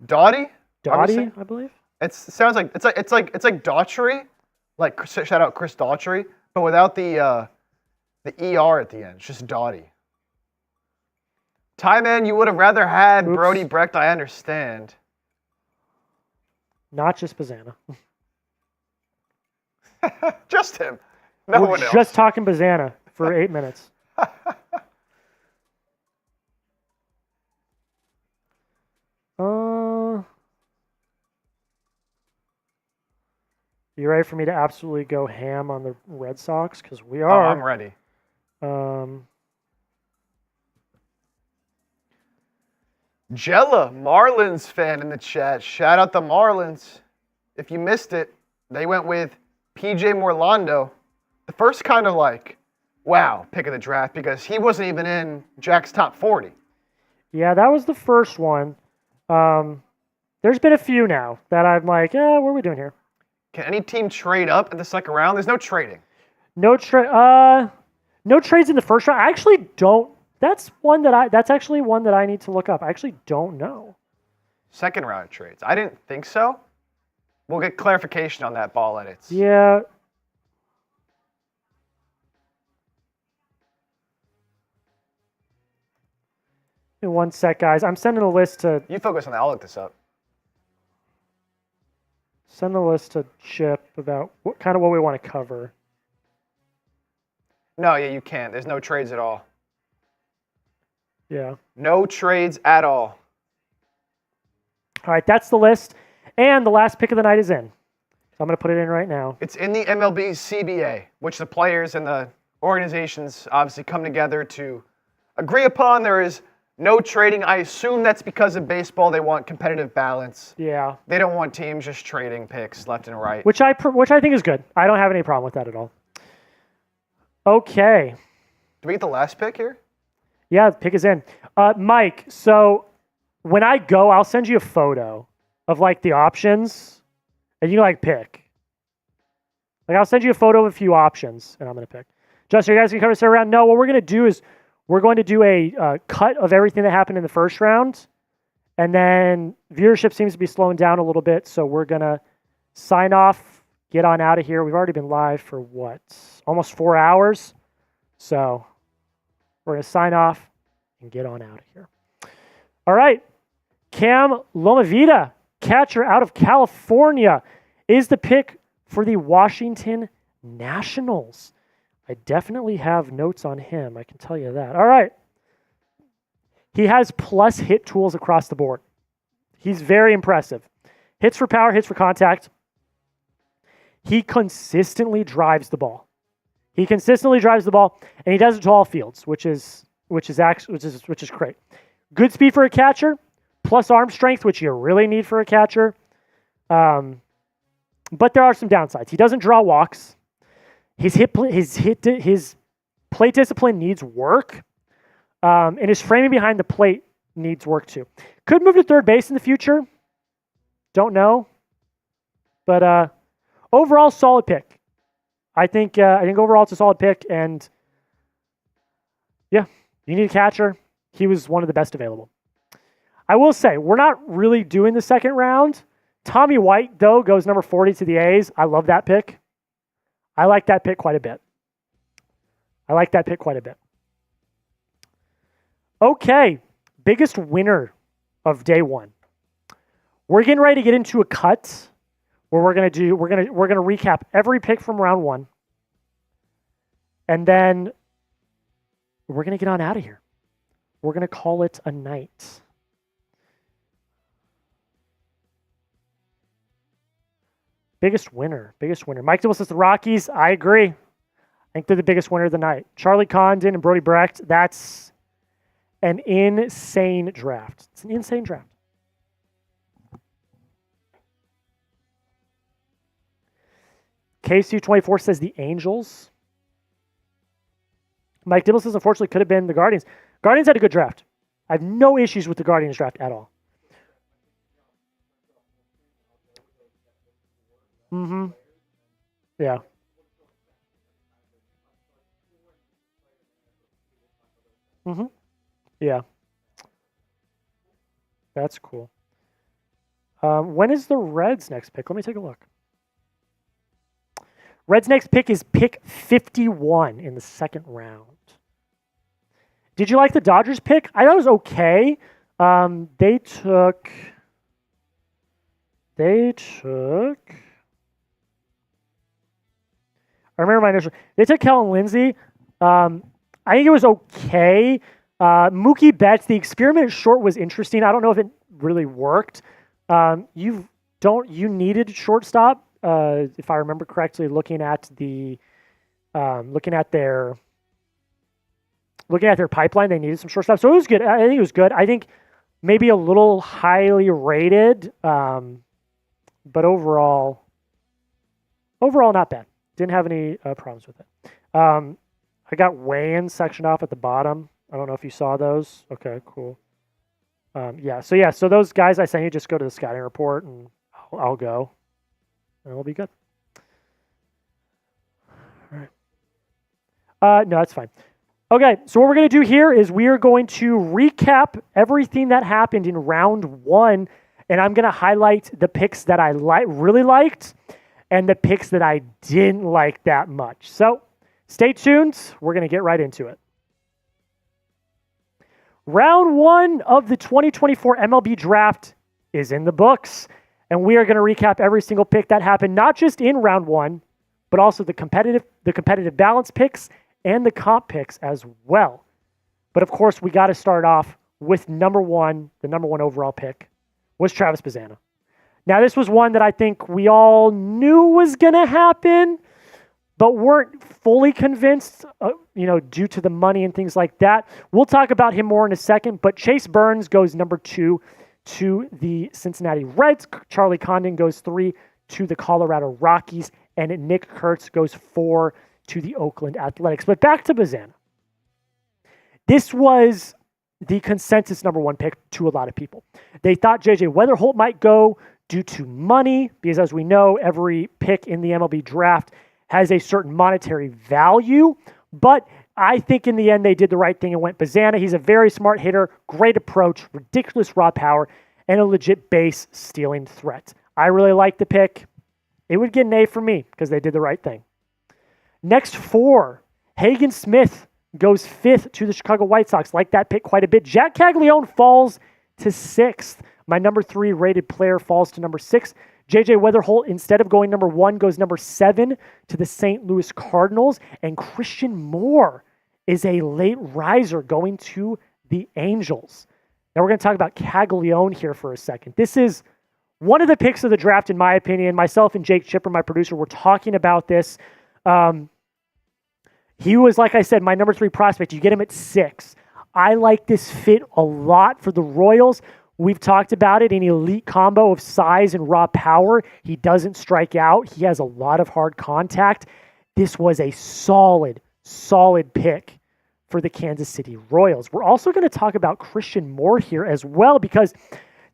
Doughty? Doughty, I believe. It sounds like it's like Daughtry, like shout out Chris Daughtry, but without the ER at the end. It's just Doughty. Time man, you would have rather had Brody Brecht. I understand. Not just Bazzana. Just him. No one else. Just talking Bazzana for 8 minutes. You ready for me to absolutely go ham on the Red Sox? Because we are. Oh, I'm ready. Jella, Marlins fan in the chat. Shout out the Marlins. If you missed it, they went with PJ Morlando. The first kind of like, wow, pick of the draft because he wasn't even in Jack's top 40. Yeah, that was the first one. There's been a few now that I'm like, what are we doing here? Can any team trade up in the second round? There's no trading. No trades in the first round. I actually don't. That's actually one that I need to look up. I actually don't know. Second round trades. I didn't think so. We'll get clarification on that ball edits. Yeah. In 1 sec, guys. I'm sending a list to... You focus on that. I'll look this up. Send the list to Chip about what we want to cover. No, yeah, you can't. There's no trades at all. Yeah. No trades at all. All right, that's the list. And the last pick of the night is in. So I'm going to put it in right now. It's in the MLB CBA, which the players and the organizations obviously come together to agree upon. There is no trading. I assume that's because of baseball. They want competitive balance. Yeah. They don't want teams just trading picks left and right. Which I think is good. I don't have any problem with that at all. Okay. Do we get the last pick here? Yeah, the pick is in. Mike, so when I go, I'll send you a photo of like the options and you like pick. Like I'll send you a photo of a few options and I'm going to pick. Justin, are you guys going to cover this around? No, what we're going to do is we're going to do a cut of everything that happened in the first round. And then viewership seems to be slowing down a little bit. So we're going to sign off, get on out of here. We've already been live for what? Almost 4 hours. So we're going to sign off and get on out of here. All right. Cam Lomavita, catcher out of California, is the pick for the Washington Nationals. I definitely have notes on him. I can tell you that. All right. He has plus hit tools across the board. He's very impressive. Hits for power, hits for contact. He consistently drives the ball. And he does it to all fields, which is great. Good speed for a catcher, plus arm strength, which you really need for a catcher. But there are some downsides. He doesn't draw walks. His plate discipline needs work. And his framing behind the plate needs work too. Could move to third base in the future. Don't know. But overall, solid pick. I think overall it's a solid pick. And yeah, you need a catcher. He was one of the best available. I will say, we're not really doing the second round. Tommy White, though, goes number 40 to the A's. I love that pick. I like that pick quite a bit. Okay, biggest winner of day one. We're getting ready to get into a cut where we're gonna recap every pick from round one, and then we're gonna get on out of here. We're gonna call it a night. Biggest winner. Mike Dibble says the Rockies. I agree. I think they're the biggest winner of the night. Charlie Condon and Brody Brecht. That's an insane draft. It's an insane draft. KC24 says the Angels. Mike Dibble says unfortunately could have been the Guardians. Guardians had a good draft. I have no issues with the Guardians draft at all. Mm-hmm. Yeah. Mm-hmm. Yeah. That's cool. When is the Reds' next pick? Let me take a look. Reds' next pick is pick 51 in the second round. Did you like the Dodgers pick? I thought it was okay. They took. I remember my initial. They took Kellen Lindsay. I think it was okay. Mookie Betts, the experiment short was interesting. I don't know if it really worked. You needed shortstop, if I remember correctly. Looking at their pipeline, they needed some shortstop. So it was good. I think it was good. I think maybe a little highly rated, but overall not bad. Didn't have any problems with it. I got weigh-in sectioned off at the bottom. I don't know if you saw those. Okay, cool. So those guys I sent you, just go to the scouting report and I'll go. And it'll be good. All right. No, that's fine. Okay, so what we're going to do here is we are going to recap everything that happened in round one, and I'm going to highlight the picks that I really liked and the picks that I didn't like that much. So stay tuned. We're going to get right into it. Round one of the 2024 MLB Draft is in the books, and we are going to recap every single pick that happened, not just in round one, but also the competitive balance picks and the comp picks as well. But of course, we got to start off with the number one overall pick was Travis Bazzana. Now, this was one that I think we all knew was going to happen, but weren't fully convinced, due to the money and things like that. We'll talk about him more in a second, but Chase Burns goes number 2 to the Cincinnati Reds. Charlie Condon goes 3 to the Colorado Rockies, and Nick Kurtz goes 4 to the Oakland Athletics. But back to Bazzana. This was the consensus number one pick to a lot of people. They thought J.J. Wetherholt might go due to money, because as we know, every pick in the MLB draft has a certain monetary value. But I think in the end, they did the right thing and went Bazzana. He's a very smart hitter, great approach, ridiculous raw power, and a legit base stealing threat. I really like the pick. It would get an A from me because they did the right thing. Next 4, Hagen Smith goes 5th to the Chicago White Sox. Like that pick quite a bit. Jack Caglianone falls to 6th. My number 3 rated player falls to number 6. J.J. Wetherholt, instead of going number 1, goes number 7 to the St. Louis Cardinals. And Christian Moore is a late riser going to the Angels. Now we're going to talk about Caglianone here for a second. This is one of the picks of the draft, in my opinion. Myself and Jake Chipper, my producer, were talking about this. He was, like I said, my number 3 prospect. You get him at 6. I like this fit a lot for the Royals. We've talked about it, an elite combo of size and raw power. He doesn't strike out. He has a lot of hard contact. This was a solid pick for the Kansas City Royals. We're also going to talk about Christian Moore here as well, because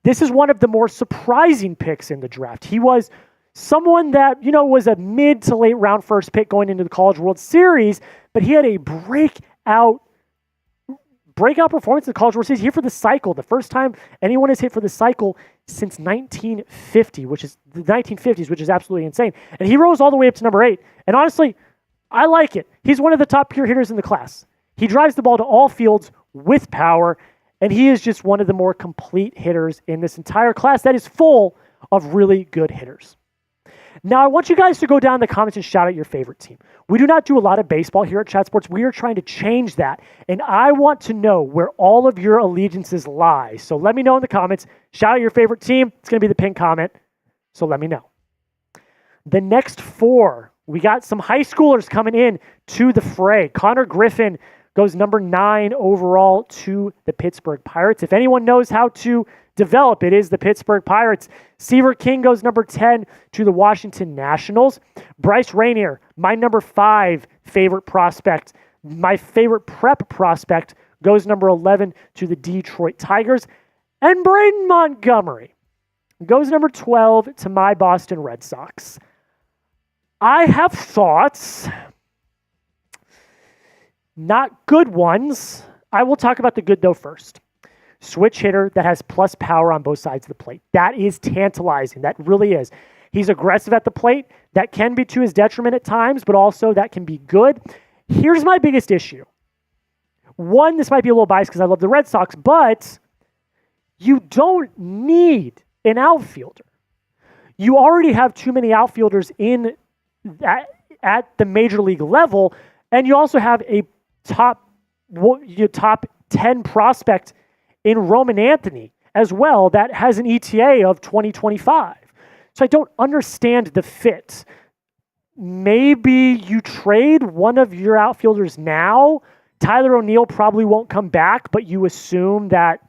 this is one of the more surprising picks in the draft. He was someone that, was a mid to late round first pick going into the College World Series, but he had a breakout performance in the College World Series here for the cycle. The first time anyone has hit for the cycle since 1950, which is the 1950s, which is absolutely insane. And he rose all the way up to number 8. And honestly, I like it. He's one of the top pure hitters in the class. He drives the ball to all fields with power, and he is just one of the more complete hitters in this entire class that is full of really good hitters. Now, I want you guys to go down in the comments and shout out your favorite team. We do not do a lot of baseball here at Chat Sports. We are trying to change that, and I want to know where all of your allegiances lie. So let me know in the comments. Shout out your favorite team. It's going to be the pinned comment, so let me know. The next 4, we got some high schoolers coming in to the fray. Connor Griffin goes number 9 overall to the Pittsburgh Pirates. If anyone knows how to develop, it is the Pittsburgh Pirates. Seaver King goes number 10 to the Washington Nationals. Bryce Rainier, my number 5 favorite prospect, my favorite prep prospect, goes number 11 to the Detroit Tigers. And Braden Montgomery goes number 12 to my Boston Red Sox. I have thoughts, not good ones. I will talk about the good, though, first. Switch hitter that has plus power on both sides of the plate. That is tantalizing. That really is. He's aggressive at the plate. That can be to his detriment at times, but also that can be good. Here's my biggest issue. One, this might be a little biased because I love the Red Sox, but you don't need an outfielder. You already have too many outfielders at the major league level, and you also have a top 10 prospect in Roman Anthony as well that has an ETA of 2025. So I don't understand the fit. Maybe you trade one of your outfielders now. Tyler O'Neill probably won't come back, but you assume that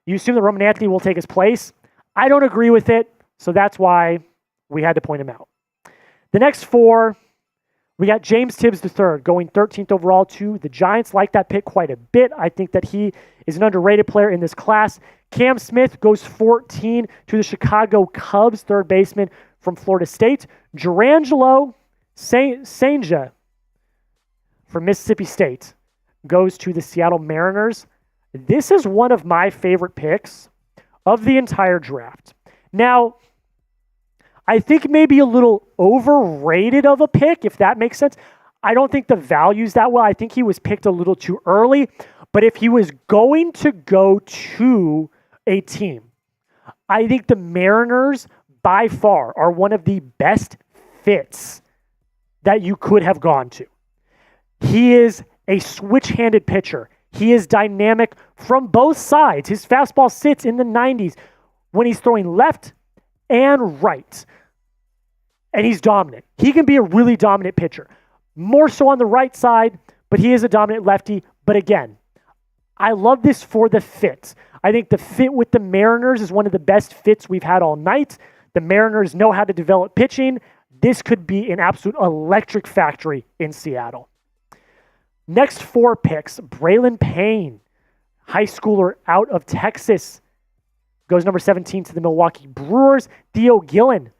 Roman Anthony will take his place. I don't agree with it, so that's why we had to point him out. The next 4, we got James Tibbs III going 13th overall to the Giants. Like that pick quite a bit. I think that he is an underrated player in this class. Cam Smith goes 14 to the Chicago Cubs, third baseman from Florida State. Jurangelo Senja from Mississippi State goes to the Seattle Mariners. This is one of my favorite picks of the entire draft. Now, I think maybe a little overrated of a pick, if that makes sense. I don't think the value's that well. I think he was picked a little too early. But if he was going to go to a team, I think the Mariners by far are one of the best fits that you could have gone to. He is a switch-handed pitcher. He is dynamic from both sides. His fastball sits in the 90s when he's throwing left and right. And he's dominant. He can be a really dominant pitcher. More so on the right side, but he is a dominant lefty. But again, I love this for the fit. I think the fit with the Mariners is one of the best fits we've had all night. The Mariners know how to develop pitching. This could be an absolute electric factory in Seattle. Next 4 picks, Braylon Payne, high schooler out of Texas, goes number 17 to the Milwaukee Brewers. Theo Gillen,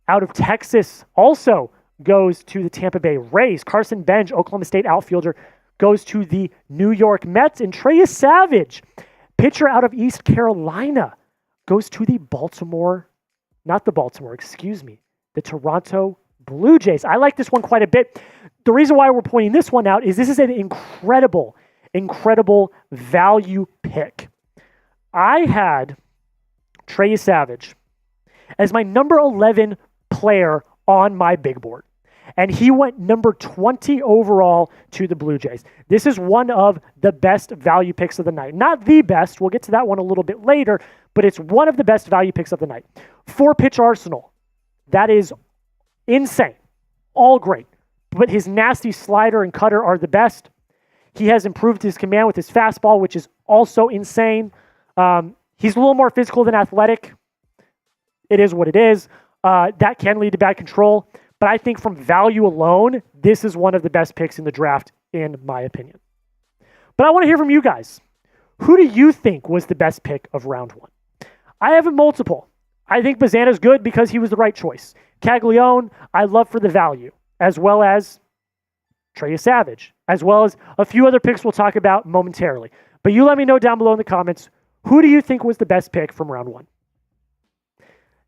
out of Texas, also goes to the Tampa Bay Rays. Carson Bench, Oklahoma State outfielder, goes to the New York Mets. And Trey Savage, pitcher out of East Carolina, goes to the the Toronto Blue Jays. I like this one quite a bit. The reason why we're pointing this one out is this is an incredible value pick. I had Trey Savage as my number 11 player on my big board. And he went number 20 overall to the Blue Jays. This is one of the best value picks of the night. Not the best. We'll get to that one a little bit later, but it's one of the best value picks of the night. 4-pitch arsenal. That is insane. All great. But his nasty slider and cutter are the best. He has improved his command with his fastball, which is also insane. He's a little more physical than athletic. It is what it is. That can lead to bad control. But I think from value alone, this is one of the best picks in the draft, in my opinion. But I want to hear from you guys. Who do you think was the best pick of round one? I have it multiple. I think Bazzana's good because he was the right choice. Caglianone, I love for the value, as well as Trey Savage, as well as a few other picks we'll talk about momentarily. But you let me know down below in the comments, who do you think was the best pick from round one?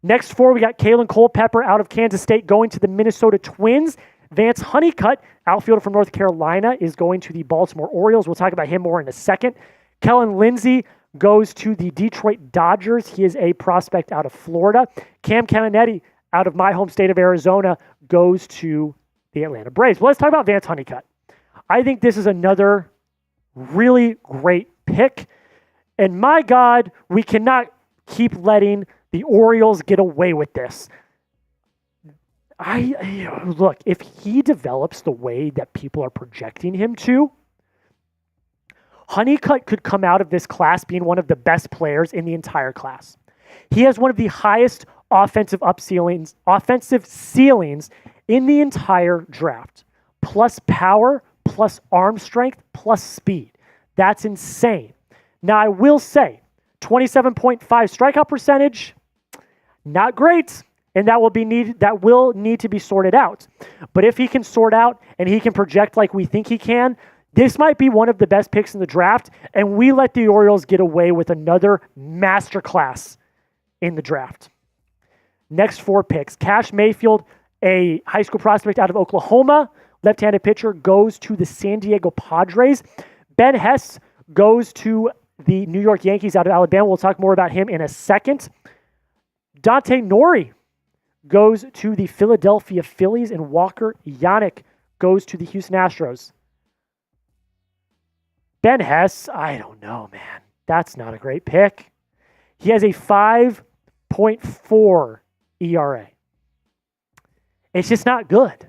Next four, we got Kalen Culpepper out of Kansas State going to the Minnesota Twins. Vance Honeycutt, outfielder from North Carolina, is going to the Baltimore Orioles. We'll talk about him more in a second. Kellen Lindsey goes to the Detroit Dodgers. He is a prospect out of Florida. Cam Caminetti out of my home state of Arizona goes to the Atlanta Braves. Well, let's talk about Vance Honeycutt. I think this is another really great pick. And my God, we cannot keep letting the Orioles get away with this. Look, if he develops the way that people are projecting him to, Honeycutt could come out of this class being one of the best players in the entire class. He has one of the highest offensive ceilings in the entire draft. Plus power, plus arm strength, plus speed. That's insane. Now, I will say, 27.5 strikeout percentage, not great, and that will need to be sorted out. But if he can sort out and he can project like we think he can, this might be one of the best picks in the draft, and we let the Orioles get away with another masterclass in the draft. Next four picks. Cash Mayfield, a high school prospect out of Oklahoma, left-handed pitcher, goes to the San Diego Padres. Ben Hess goes to the New York Yankees out of Alabama. We'll talk more about him in a second. Dante Nori goes to the Philadelphia Phillies, and Walker Yannick goes to the Houston Astros. Ben Hess, I don't know, man. That's not a great pick. He has a 5.4 ERA. It's just not good.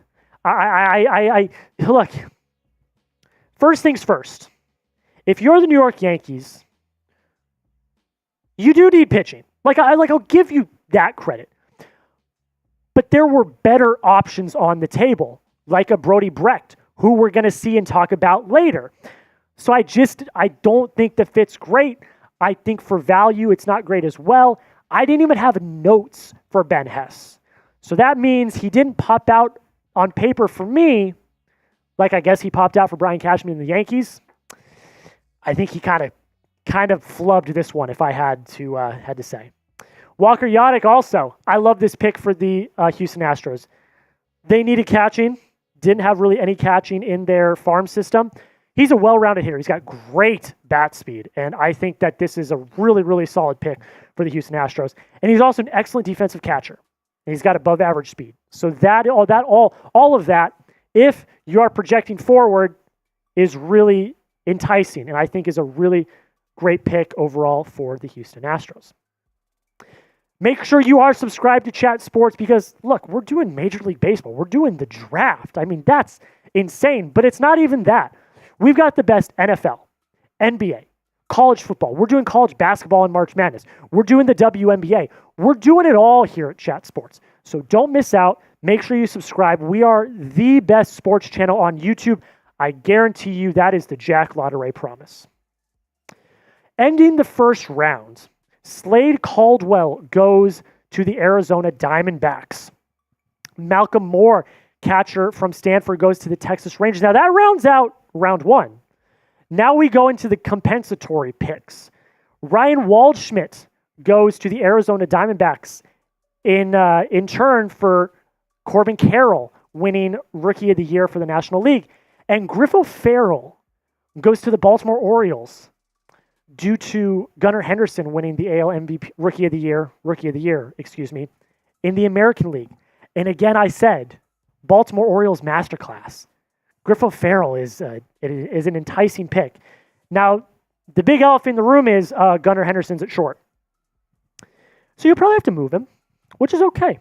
Look, first things first. If you're the New York Yankees, you do need pitching. I'll give you that credit. But there were better options on the table, like a Brody Brecht, who we're going to see and talk about later. So I don't think the fit's great. I think for value, it's not great as well. I didn't even have notes for Ben Hess. So that means he didn't pop out on paper for me, like I guess he popped out for Brian Cashman in the Yankees. I think he kind of flubbed this one, if I had to say. Walker Yannick also. I love this pick for the Houston Astros. They needed catching. Didn't have really any catching in their farm system. He's a well-rounded hitter. He's got great bat speed, and I think that this is a really, really solid pick for the Houston Astros. And he's also an excellent defensive catcher. And he's got above-average speed. So all of that, if you are projecting forward, is really enticing, and I think is a really great pick overall for the Houston Astros. Make sure you are subscribed to Chat Sports because, look, we're doing Major League Baseball. We're doing the draft. I mean, that's insane, but it's not even that. We've got the best NFL, NBA, college football. We're doing college basketball and March Madness. We're doing the WNBA. We're doing it all here at Chat Sports. So don't miss out. Make sure you subscribe. We are the best sports channel on YouTube. I guarantee you that is the Jack Lotteray promise. Ending the first round, Slade Caldwell goes to the Arizona Diamondbacks. Malcolm Moore, catcher from Stanford, goes to the Texas Rangers. Now that rounds out round one. Now we go into the compensatory picks. Ryan Waldschmidt goes to the Arizona Diamondbacks in turn for Corbin Carroll winning Rookie of the Year for the National League. And Griffo Farrell goes to the Baltimore Orioles due to Gunnar Henderson winning the AL MVP Rookie of the Year, in the American League. And again, I said, Baltimore Orioles masterclass. Griffo Farrell is an enticing pick. Now, the big elephant in the room is Gunnar Henderson's at short. So you'll probably have to move him, which is okay.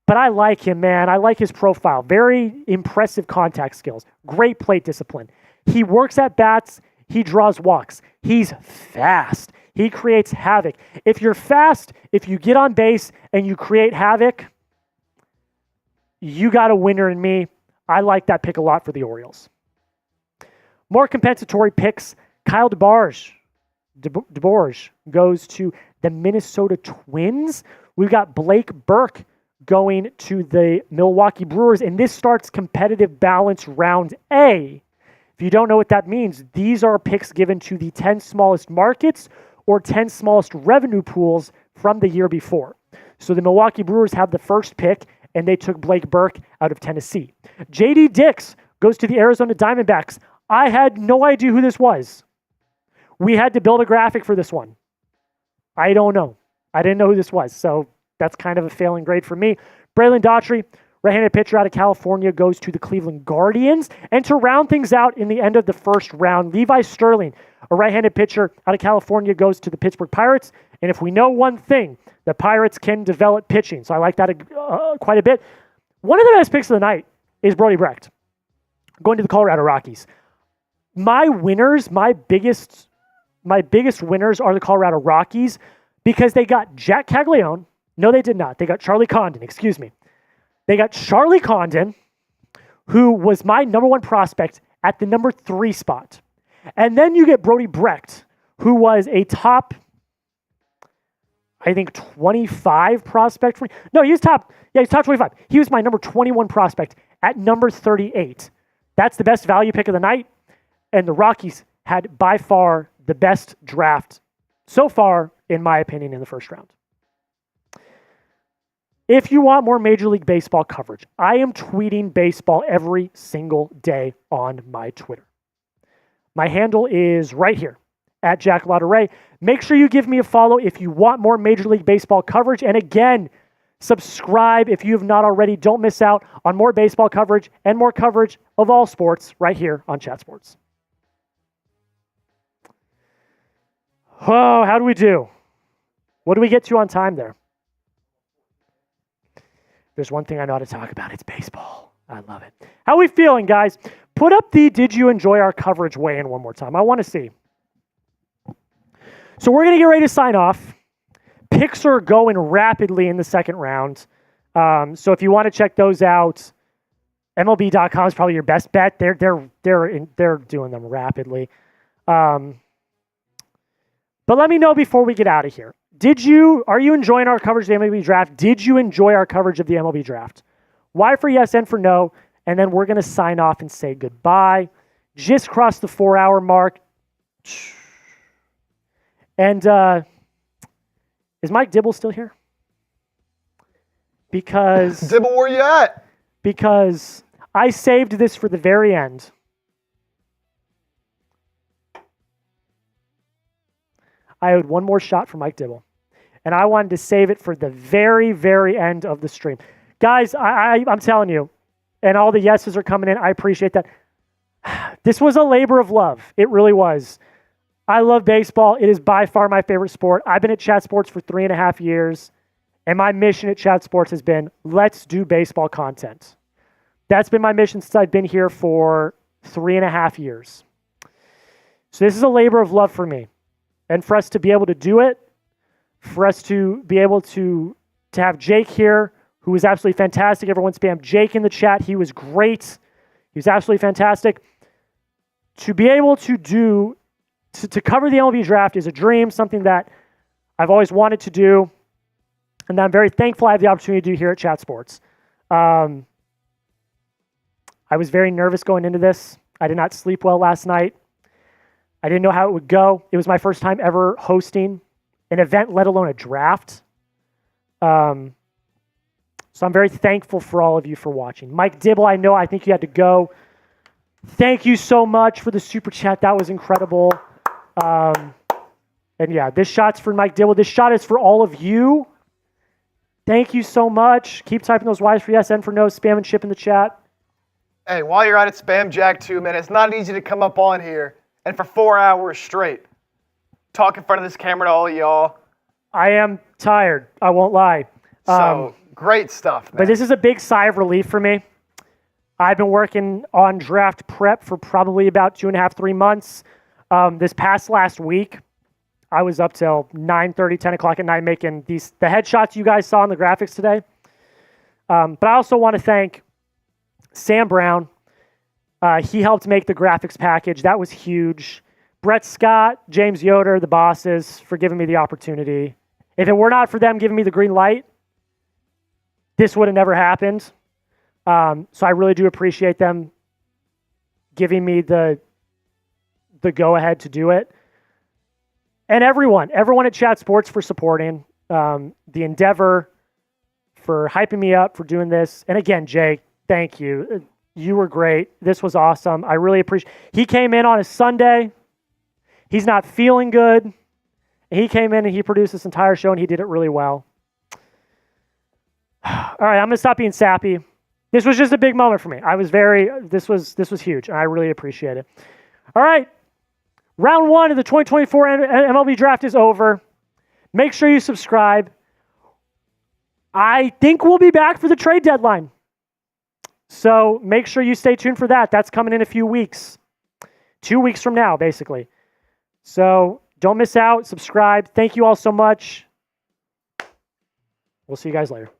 But I like him, man. I like his profile. Very impressive contact skills. Great plate discipline. He works at bats. He draws walks. He's fast. He creates havoc. If you're fast, if you get on base and you create havoc, you got a winner in me. I like that pick a lot for the Orioles. More compensatory picks. Kyle DeBarge goes to the Minnesota Twins. We've got Blake Burke going to the Milwaukee Brewers, and this starts competitive balance round A. If you don't know what that means, these are picks given to the 10 smallest markets or 10 smallest revenue pools from the year before. So the Milwaukee Brewers have the first pick, and they took Blake Burke out of Tennessee. J.D. Dix goes to the Arizona Diamondbacks. I had no idea who this was. We had to build a graphic for this one. I don't know. I didn't know who this was, so that's kind of a failing grade for me. Braylon Daughtry, right-handed pitcher out of California, goes to the Cleveland Guardians. And to round things out in the end of the first round, Levi Sterling, a right-handed pitcher out of California, goes to the Pittsburgh Pirates. And if we know one thing, the Pirates can develop pitching. So I like that quite a bit. One of the best picks of the night is Brody Brecht, going to the Colorado Rockies. My winners, my biggest winners are the Colorado Rockies because they got Jack Caglianone. No, they did not. They got Charlie Condon, excuse me. They got Charlie Condon, who was my number one prospect at the number 3 spot. And then you get Brody Brecht, who was a top, I think, 25 prospect. He's top 25. He was my number 21 prospect at number 38. That's the best value pick of the night. And the Rockies had by far the best draft so far, in my opinion, in the first round. If you want more Major League Baseball coverage, I am tweeting baseball every single day on my Twitter. My handle is right here, at Jack Lauderay. Make sure you give me a follow if you want more Major League Baseball coverage. And again, subscribe if you have not already. Don't miss out on more baseball coverage and more coverage of all sports right here on Chat Sports. Oh, how do we do? What do we get to on time there? There's one thing I know how to talk about. It's baseball. I love it. How are we feeling, guys? Put up the did you enjoy our coverage weigh-in one more time. I want to see. So we're going to get ready to sign off. Picks are going rapidly in the second round. So if you want to check those out, MLB.com is probably your best bet. They're doing them rapidly. But let me know before we get out of here. Are you enjoying our coverage of the MLB Draft? Did you enjoy our coverage of the MLB Draft? Y for yes, N for no, and then we're going to sign off and say goodbye. Just crossed the 4-hour mark. And is Mike Dibble still here? Because Dibble, where you at? Because I saved this for the very end. I owed one more shot for Mike Dibble. And I wanted to save it for the very, very end of the stream. Guys, I'm telling you, and all the yeses are coming in. I appreciate that. This was a labor of love. It really was. I love baseball. It is by far my favorite sport. I've been at Chat Sports for 3.5 years. And my mission at Chat Sports has been, let's do baseball content. That's been my mission since I've been here for 3.5 years. So this is a labor of love for me. And for us to be able to do it, for us to be able to have Jake here, who was absolutely fantastic. Everyone spam Jake in the chat. He was great. He was absolutely fantastic. To be able to cover the MLB Draft is a dream, something that I've always wanted to do, and that I'm very thankful I have the opportunity to do here at Chat Sports. I was very nervous going into this. I did not sleep well last night. I didn't know how it would go. It was my first time ever hosting an event, let alone a draft. So I'm very thankful for all of you for watching. Mike Dibble, I think you had to go. Thank you so much for the super chat. That was incredible. And yeah, this shot's for Mike Dibble. This shot is for all of you. Thank you so much. Keep typing those Y's for yes, N for no, spam and ship in the chat. Hey, while you're at it, spam Jack too, man. It's not easy to come up on here and for 4 hours straight talk in front of this camera to all of y'all. I am tired. I won't lie. So great stuff, man. But this is a big sigh of relief for me. I've been working on draft prep for probably about 2.5, 3 months. This past last week, I was up till 9:30, 10 o'clock at night making the headshots you guys saw in the graphics today. But I also want to thank Sam Brown. He helped make the graphics package. That was huge. Brett Scott, James Yoder, the bosses, for giving me the opportunity. If it were not for them giving me the green light, this would have never happened. So I really do appreciate them giving me the go-ahead to do it. And everyone at Chat Sports for supporting the endeavor, for hyping me up, for doing this. And again, Jake, thank you. You were great. This was awesome. I really appreciate. He came in on a Sunday. He's not feeling good. And he came in and he produced this entire show, and he did it really well. All right, I'm going to stop being sappy. This was just a big moment for me. This was huge, and I really appreciate it. All right, round 1 of the 2024 MLB Draft is over. Make sure you subscribe. I think we'll be back for the trade deadline. So make sure you stay tuned for that. That's coming in a few weeks. 2 weeks from now, basically. So don't miss out. Subscribe. Thank you all so much. We'll see you guys later.